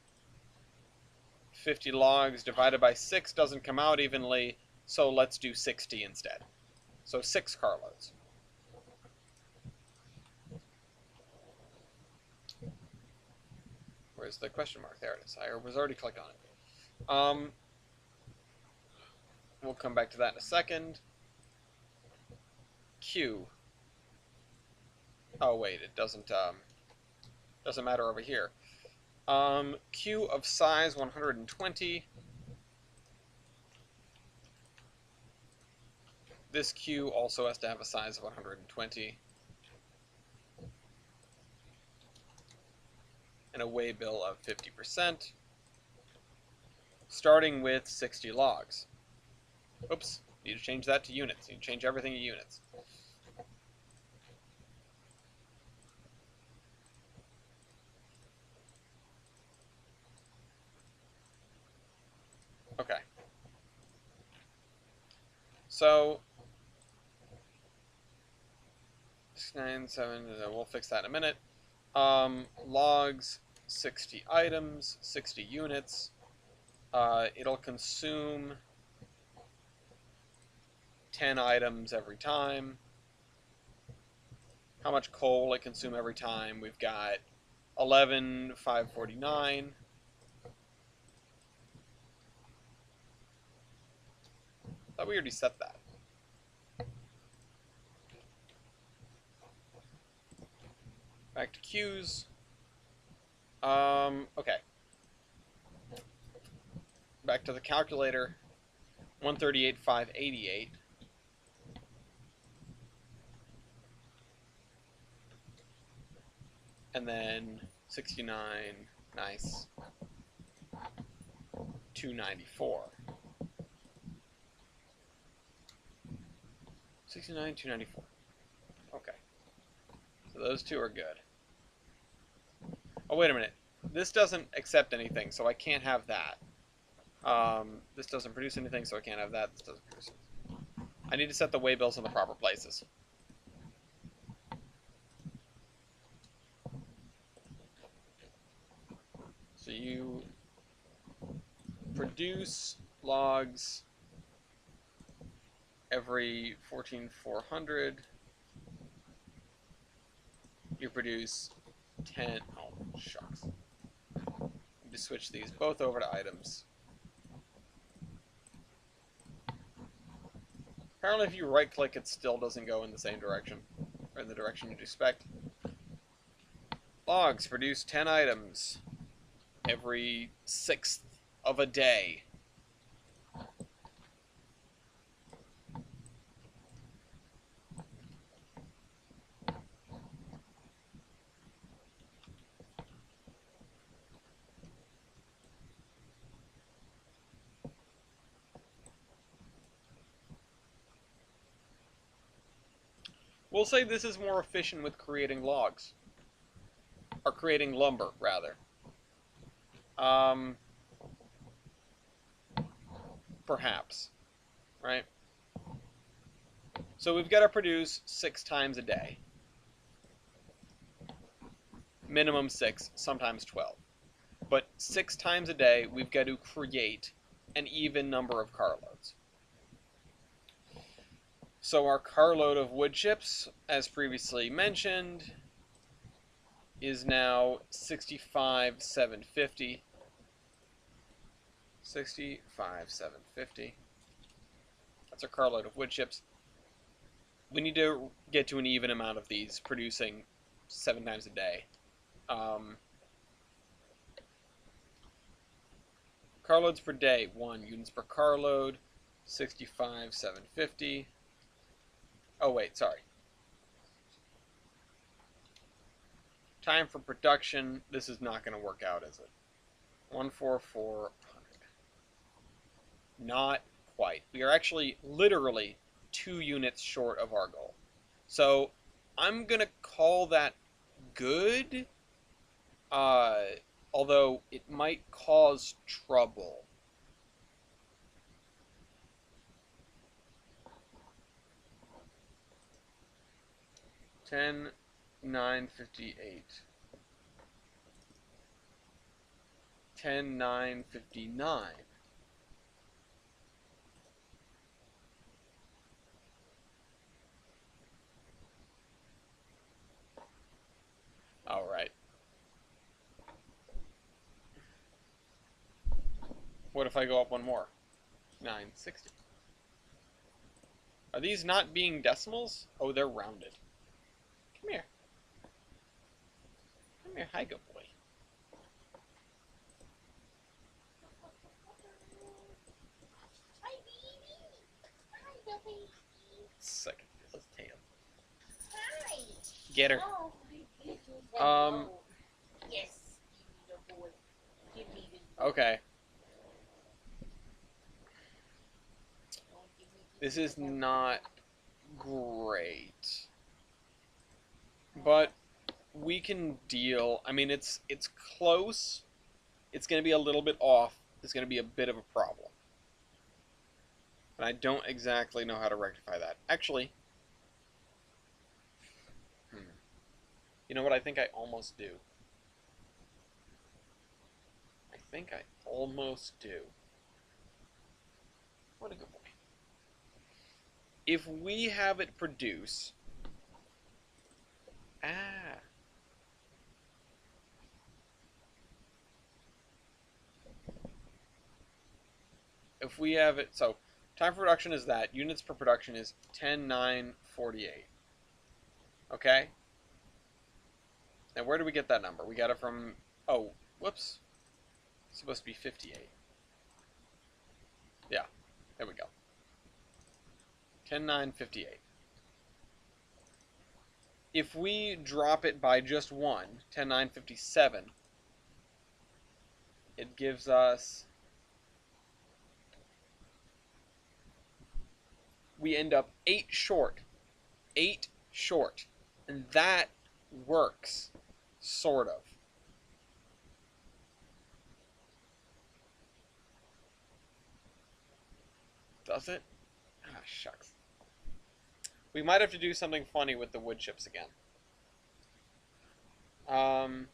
50 logs divided by 6 doesn't come out evenly, so let's do 60 instead. So 6 carloads. Where's the question mark? There it is. I was already clicked on it. We'll come back to that in a second. Q. Oh wait, it doesn't matter over here. Queue of size 120. This queue also has to have a size of 120. And a weigh bill of 50%. Starting with 60 logs. Oops, need to change that to units. Need to change everything to units. Okay. So 697, we'll fix that in a minute. Logs, 60 items, 60 units. It'll consume 10 items every time. How much coal will it consume every time? We've got 11,549. Thought we already set that. Back to queues. Okay. Back to the calculator. 138,588. And then 69, nice. 294. 69, 294. Okay. So those two are good. Oh, wait a minute. This doesn't accept anything, so I can't have that. This doesn't produce anything, so I can't have that. This doesn't produce anything. I need to set the weigh bills in the proper places. So you produce logs every 14,400. You produce 10. Oh, shucks. Need to switch these both over to items. Apparently, if you right-click, it still doesn't go in the same direction, or in the direction you'd expect. Logs produce 10 items every 6th of a day. We'll say this is more efficient with creating logs. Or creating lumber, rather. Perhaps. Right? So we've got to produce 6 times a day. Minimum 6, sometimes 12. But 6 times a day, we've got to create an even number of carloads. So our carload of wood chips, as previously mentioned, is now 65,750. 65,750. That's our carload of wood chips. We need to get to an even amount of these, producing 7 times a day. Carloads per day, 1 units per carload, 65,750. Oh wait, sorry. Time for production, this is not going to work out, is it? 14400. Not quite. We are actually literally 2 units short of our goal. So I'm going to call that good, although it might cause trouble. $10,958. $10,959. All right. What if I go up one more? 960. Are these not being decimals? Oh, they're rounded. Come here. Come here, hi, good boy. Sick. His tail. Hi. Get her. Oh, my goodness. Um. Yes, you need a boy. Give me the boy. Okay. Don't give me the This is boy. not great, but we can deal. I mean, it's close. It's going to be a little bit off. It's going to be a bit of a problem. And I don't exactly know how to rectify that. Actually, you know what I think I almost do? I think I almost do. What a good boy. If we have it produce... Ah. If we have it... So, time for production is that. Units per production is 10, 9, 48. Okay? Now, where do we get that number? We got it from... Oh, whoops. It's supposed to be 58. Yeah, there we go. 10, 9, 58. If we drop it by just one, 10, 9, 57, it gives us... We end up 8 short. 8 short. And that works. Sort of. Does it? Ah, shucks. We might have to do something funny with the wood chips again. So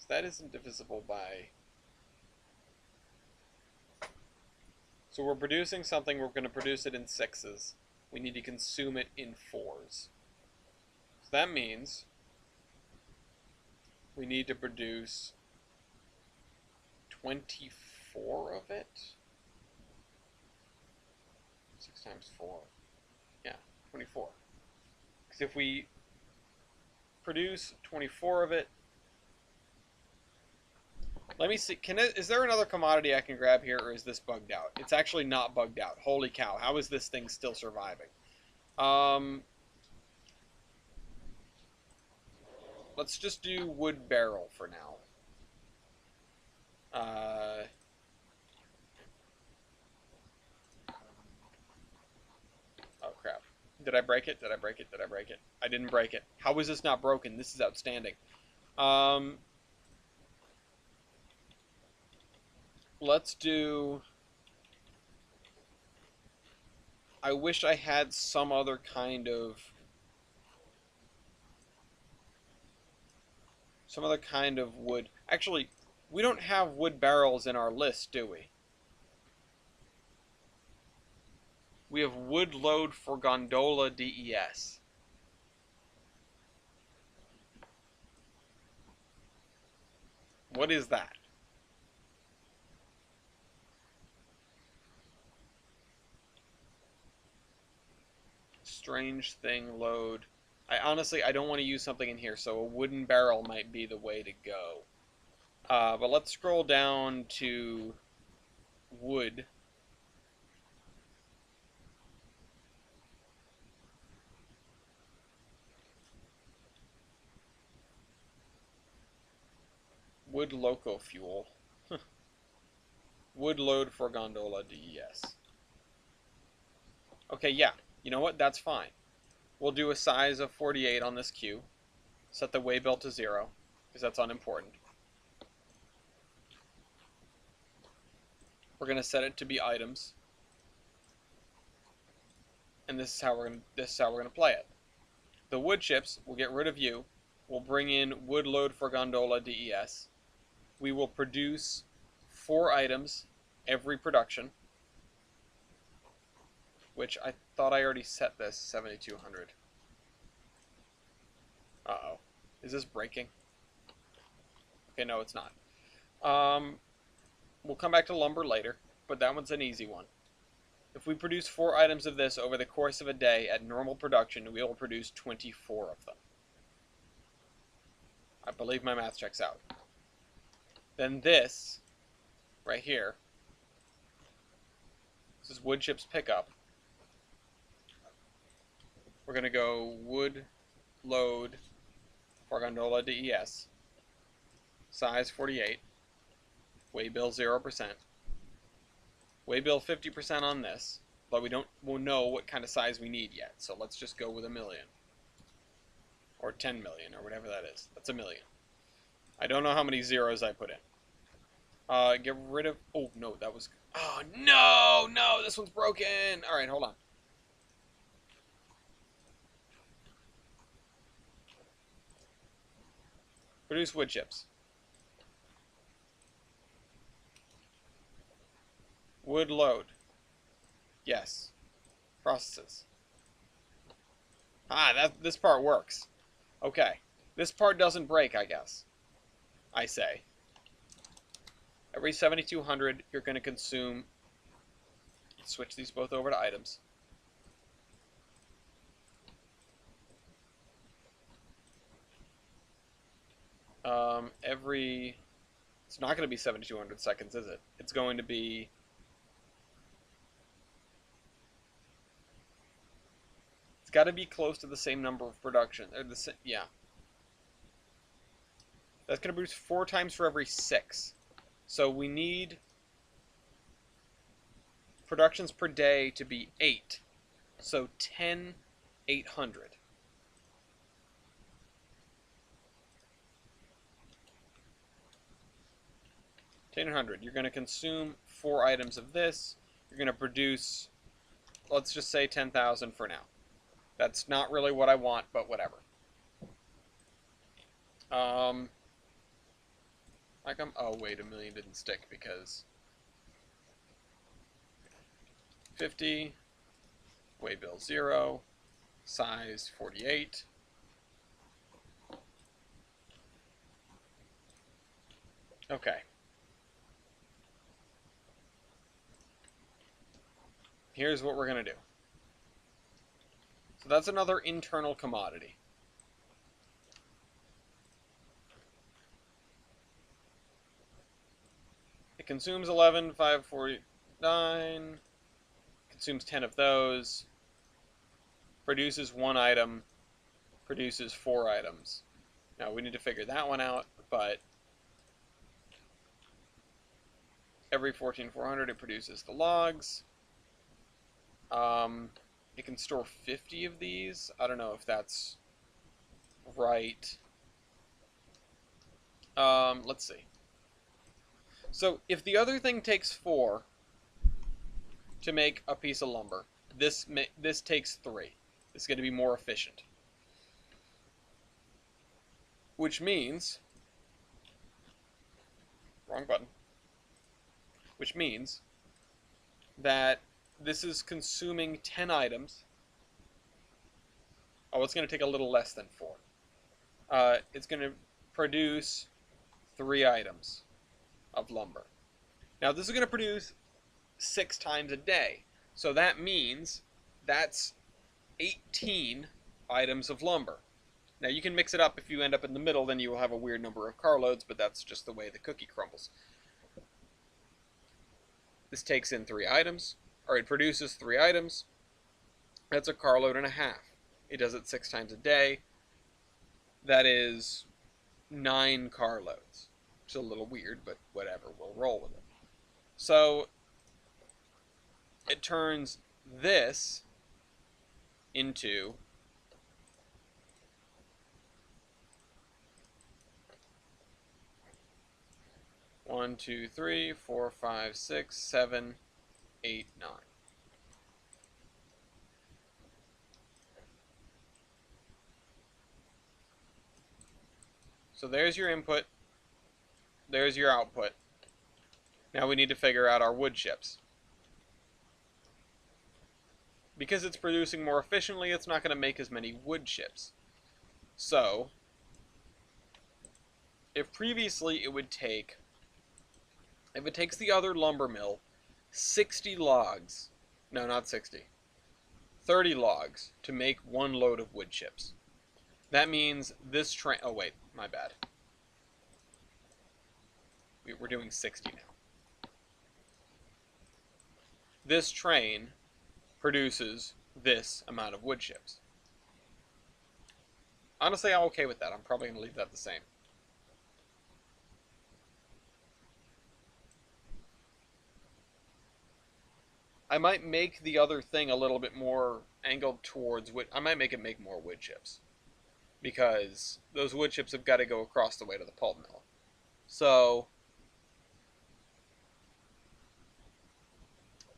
that isn't divisible by... So we're producing something, we're going to produce it in 6s. We need to consume it in 4s. So that means we need to produce 24 of it. 6 times 4. Yeah, 24. Because if we produce 24 of it, let me see. Is there another commodity I can grab here, or is this bugged out? It's actually not bugged out. Holy cow! How is this thing still surviving? Let's just do wood barrel for now. Oh crap! Did I break it? Did I break it? Did I break it? I didn't break it. How is this not broken? This is outstanding. Let's do... I wish I had some other kind of... wood. Actually, we don't have wood barrels in our list, do we? We have wood load for gondola DES. What is that? Strange thing load. I don't want to use something in here, so a wooden barrel might be the way to go. But let's scroll down to wood. Wood loco fuel. Wood load for gondola DES. Okay, yeah. You know what? That's fine. We'll do a size of 48 on this queue. Set the waybill to 0, because that's unimportant. We're going to set it to be items. And this is how we're going to play it. The wood chips will get rid of you. We'll bring in wood load for gondola DES. We will produce 4 items every production, which I thought I already set this 7200. Uh-oh. Is this breaking? Okay, no, it's not. We'll come back to lumber later, but that one's an easy one. If we produce 4 items of this over the course of a day at normal production, we will produce 24 of them. I believe my math checks out. Then this, right here, This is wood chips pickup. We're going to go wood load for gondola DES. Size 48. Waybill 0%. Waybill 50% on this, but we'll know what kind of size we need yet. So let's just go with 1 million. Or 10 million, or whatever that is. That's 1 million. I don't know how many zeros I put in. Get rid of... Oh, no, that was... Oh, no! No, this one's broken! Alright, hold on. Produce wood chips. Wood load. Yes. Processes. Ah, this part works. Okay. This part doesn't break, I guess. I say. Every 7,200, you're going to consume... Switch these both over to items. Every... It's not going to be 7,200 seconds, is it? It's going to be... It's got to be close to the same number of production. Or yeah. That's going to produce 4 times for every 6. So we need productions per day to be 8. So 10, 800. 1,800. You're going to consume 4 items of this. You're going to produce, let's just say 10,000 for now. That's not really what I want, but whatever. Like oh wait, 1 million didn't stick because 50, waybill 0, size 48. Okay. Here's what we're going to do. So that's another internal commodity. It consumes 11, 549, consumes 10 of those, produces 1 item, produces 4 items. Now we need to figure that one out, but every 14,400 it produces the logs. It can store 50 of these. I don't know if that's right. Let's see. So if the other thing takes 4 to make a piece of lumber, this takes 3. It's going to be more efficient. Which means... Wrong button. Which means that this is consuming 10 items. Oh, it's going to take a little less than 4. It's going to produce 3 items of lumber. Now, this is going to produce 6 times a day. So that means that's 18 items of lumber. Now, you can mix it up. If you end up in the middle, then you will have a weird number of carloads, but that's just the way the cookie crumbles. This takes in 3 items. Or it produces 3 items. That's a carload and a half. It does it 6 times a day. That is 9 carloads. It's a little weird, but whatever. We'll roll with it. So it turns this into one, 2, 3, 4, 5, 6, 7, 8, 9. So there's your input. There's your output. Now we need to figure out our wood chips. Because it's producing more efficiently, it's not going to make as many wood chips. So, if previously it would take, if it takes the other lumber mill 60 logs, no, not 60, 30 logs to make 1 load of wood chips. That means this train, oh wait, my bad. We're doing 60 now. this train produces this amount of wood chips. Honestly, I'm okay with that. I'm probably going to leave that the same. I might make the other thing a little bit more angled towards wood. I might make it make more wood chips, because those wood chips have got to go across the way to the pulp mill. So,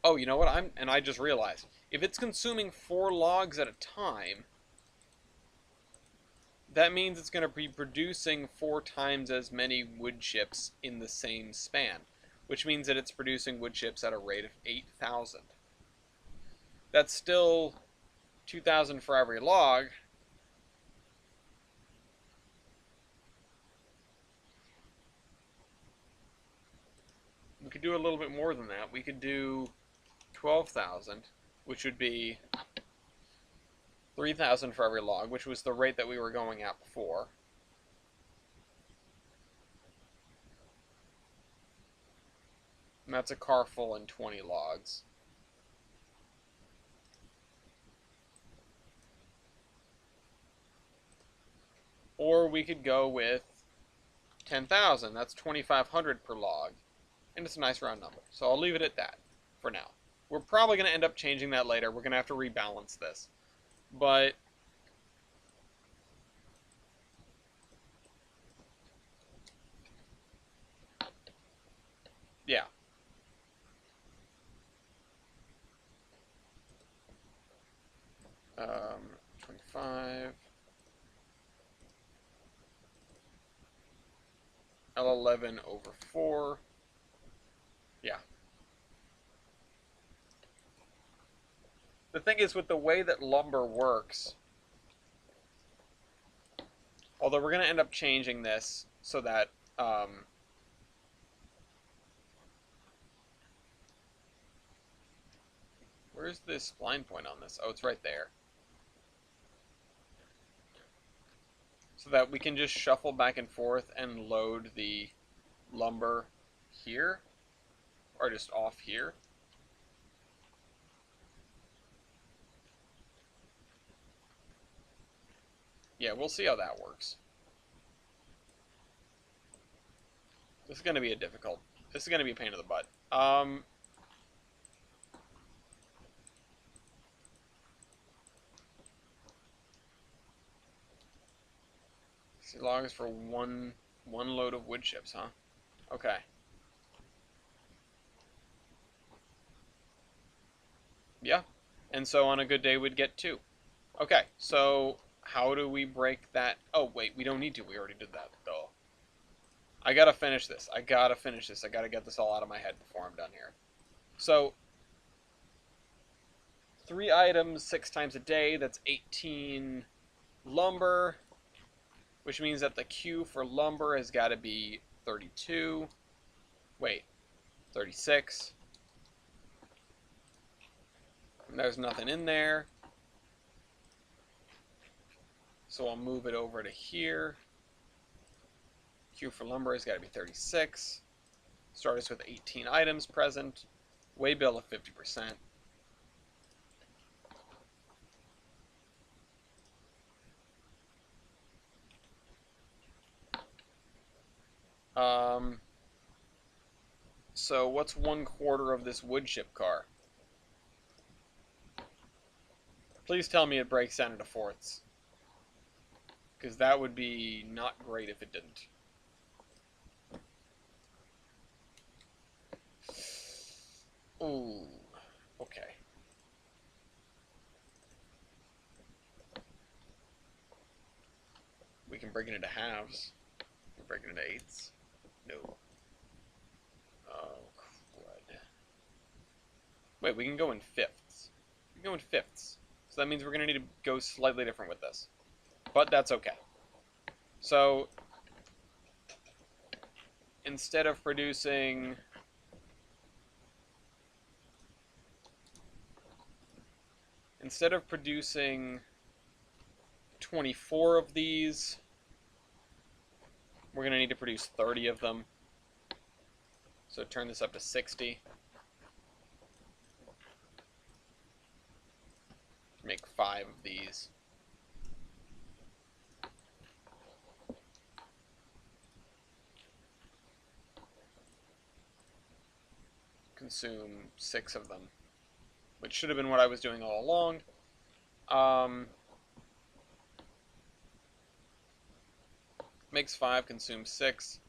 oh, you know what? I just realized, if it's consuming 4 logs at a time, that means it's going to be producing 4 times as many wood chips in the same span, which means that it's producing wood chips at a rate of 8,000. That's still 2,000 for every log. We could do a little bit more than that. We could do 12,000, which would be 3,000 for every log, which was the rate that we were going at before. And that's a car full and 20 logs. Or we could go with 10,000. That's 2,500 per log. And it's a nice round number. So I'll leave it at that for now. We're probably going to end up changing that later. We're going to have to rebalance this. But yeah. 25. L11 over 4. Yeah. The thing is, with the way that lumber works, although we're going to end up changing this so that where's the spline point on this? Oh, it's right there. So that we can just shuffle back and forth and load the lumber here, or just off here. Yeah, we'll see how that works. This is going to be this is going to be a pain in the butt. Logs for one load of wood chips, huh? Okay. Yeah. And so on a good day we'd get 2. Okay, so how do we break that? Oh, wait, we don't need to. We already did that, though. I gotta finish this. I gotta get this all out of my head before I'm done here. So, 3 items, 6 times a day, that's 18 lumber, which means that the Q for lumber has got to be 32. Wait, 36. And there's nothing in there. So I'll move it over to here. Q for lumber has got to be 36. Start us with 18 items present. Weigh bill of 50%. So what's 1/4 of this wood chip car? Please tell me it breaks down into fourths, because that would be not great if it didn't. Ooh, okay. We can break it into halves. We can break it into eighths. No. Oh, crud. Wait, we can go in fifths. We can go in fifths. So that means we're going to need to go slightly different with this. But that's okay. So, instead of producing... Instead of producing 24 of these, we're going to need to produce 30 of them. So turn this up to 60. make 5 of these. Consume 6 of them, which should have been what I was doing all along. Makes 5, consumes 6.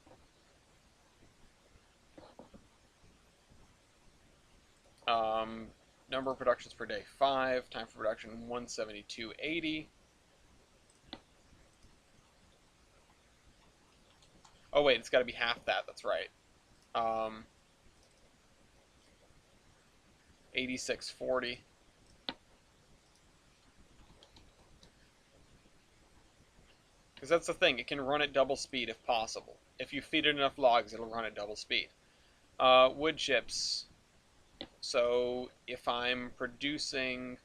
Number of productions per day, 5. Time for production, 172.80. Oh wait, it's got to be half that. That's right. 86.40. Because that's the thing, it can run at double speed if possible. If you feed it enough logs, it'll run at double speed. Wood chips. So if I'm producing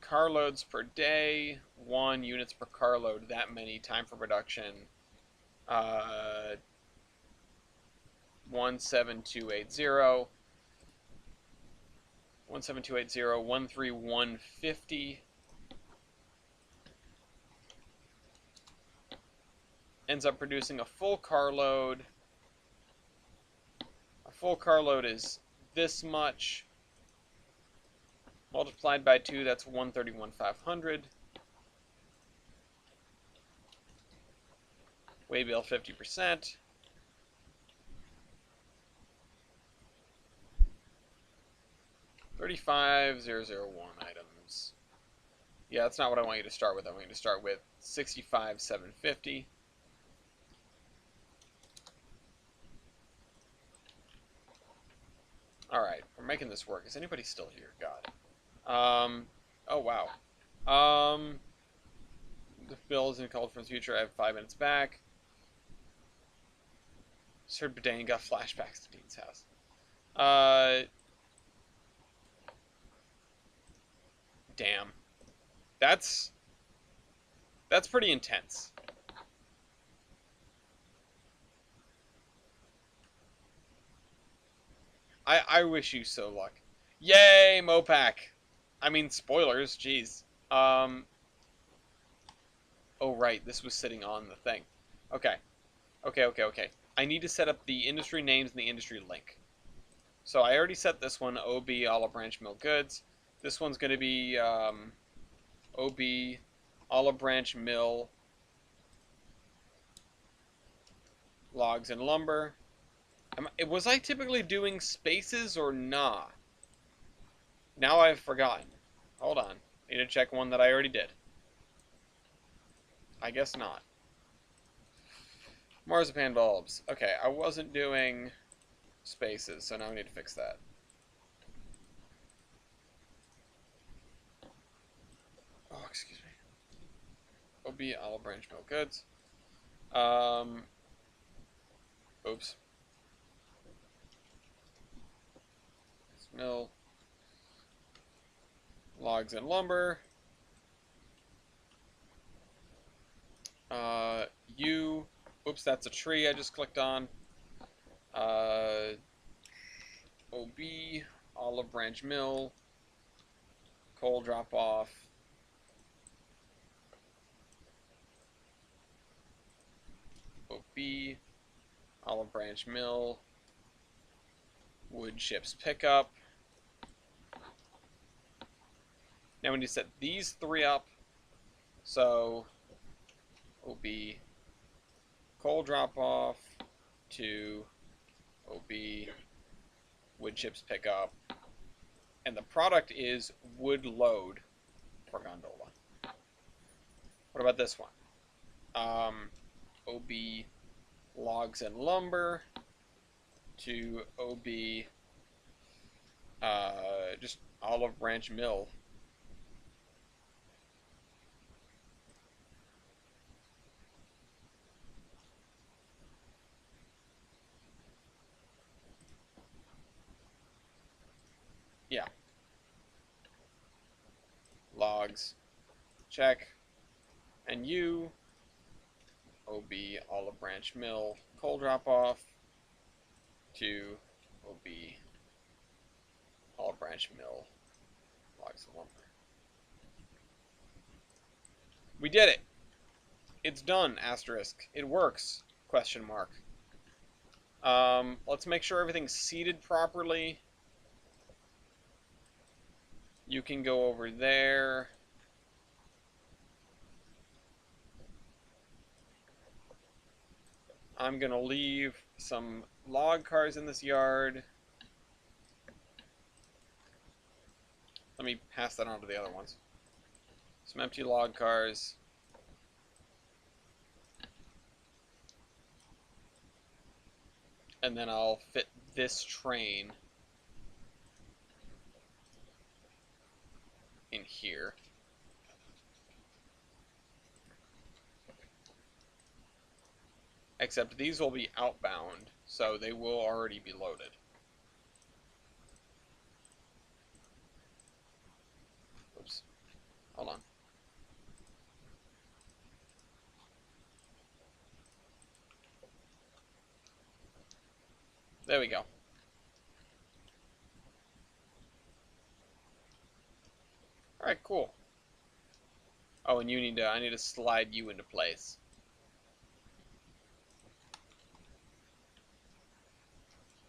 carloads per day, 1 units per carload, that many, time for production, 17280, 13150. Ends up producing a full carload. A full carload is this much. Multiplied by 2, that's 131,500. Way bill 50%. $35,001 items. Yeah, that's not what I want you to start with. I want you to start with 65,750. Alright, we're making this work. Is anybody still here? God. Oh wow. The bill isn't called from the future. I have 5 minutes back. Just heard Bedane got flashbacks to Dean's house. Damn. That's pretty intense. I wish you so luck. Yay, Mopac! I mean, spoilers, jeez. Oh, right, this was sitting on the thing. Okay. Okay. I need to set up the industry names and the industry link. So I already set this one, OB Olive Branch Mill Goods. This one's going to be OB Olive Branch Mill Logs and Lumber. Was I typically doing spaces or not? Now I've forgotten. Hold on. I need to check one that I already did. I guess not. Marzipan bulbs. Okay, I wasn't doing spaces, so now I need to fix that. Oh, excuse me. OB Olive Branch Mill Goods. Oops. Mill Logs and Lumber. Oops, that's a tree I just clicked on. OB Olive Branch Mill coal drop off. OB Olive Branch Mill wood chips pickup. Now we need to set these 3 up. So OB coal drop off to OB wood chips pickup. And the product is wood load for gondola. What about this one? OB logs and lumber to OB just Olive Branch Mill. Yeah. Logs. Check. And you, OB Olive Branch Mill coal drop off to OB Olive Branch Mill logs of lumber. We did it! It's done, asterisk. It works, question mark. Let's make sure everything's seated properly. You can go over there. I'm going to leave some log cars in this yard. Let me pass that on to the other ones. Some empty log cars. And then I'll fit this train in here. Except these will be outbound, so they will already be loaded. Oops. Hold on. There we go. Alright, cool. Oh, and I need to slide you into place.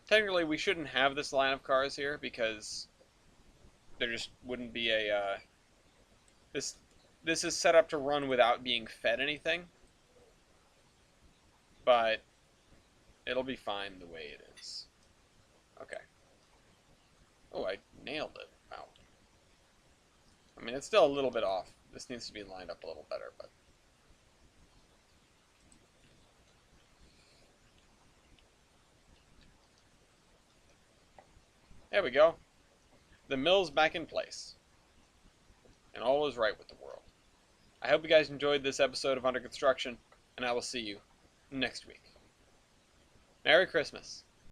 Technically, we shouldn't have this line of cars here because there just wouldn't be a, this is set up to run without being fed anything. But it'll be fine the way it is. Okay. Oh, I nailed it. Wow. I mean, it's still a little bit off. This needs to be lined up a little better, but... There we go. The mill's back in place. And all is right with the world. I hope you guys enjoyed this episode of Under Construction, and I will see you next week. Merry Christmas.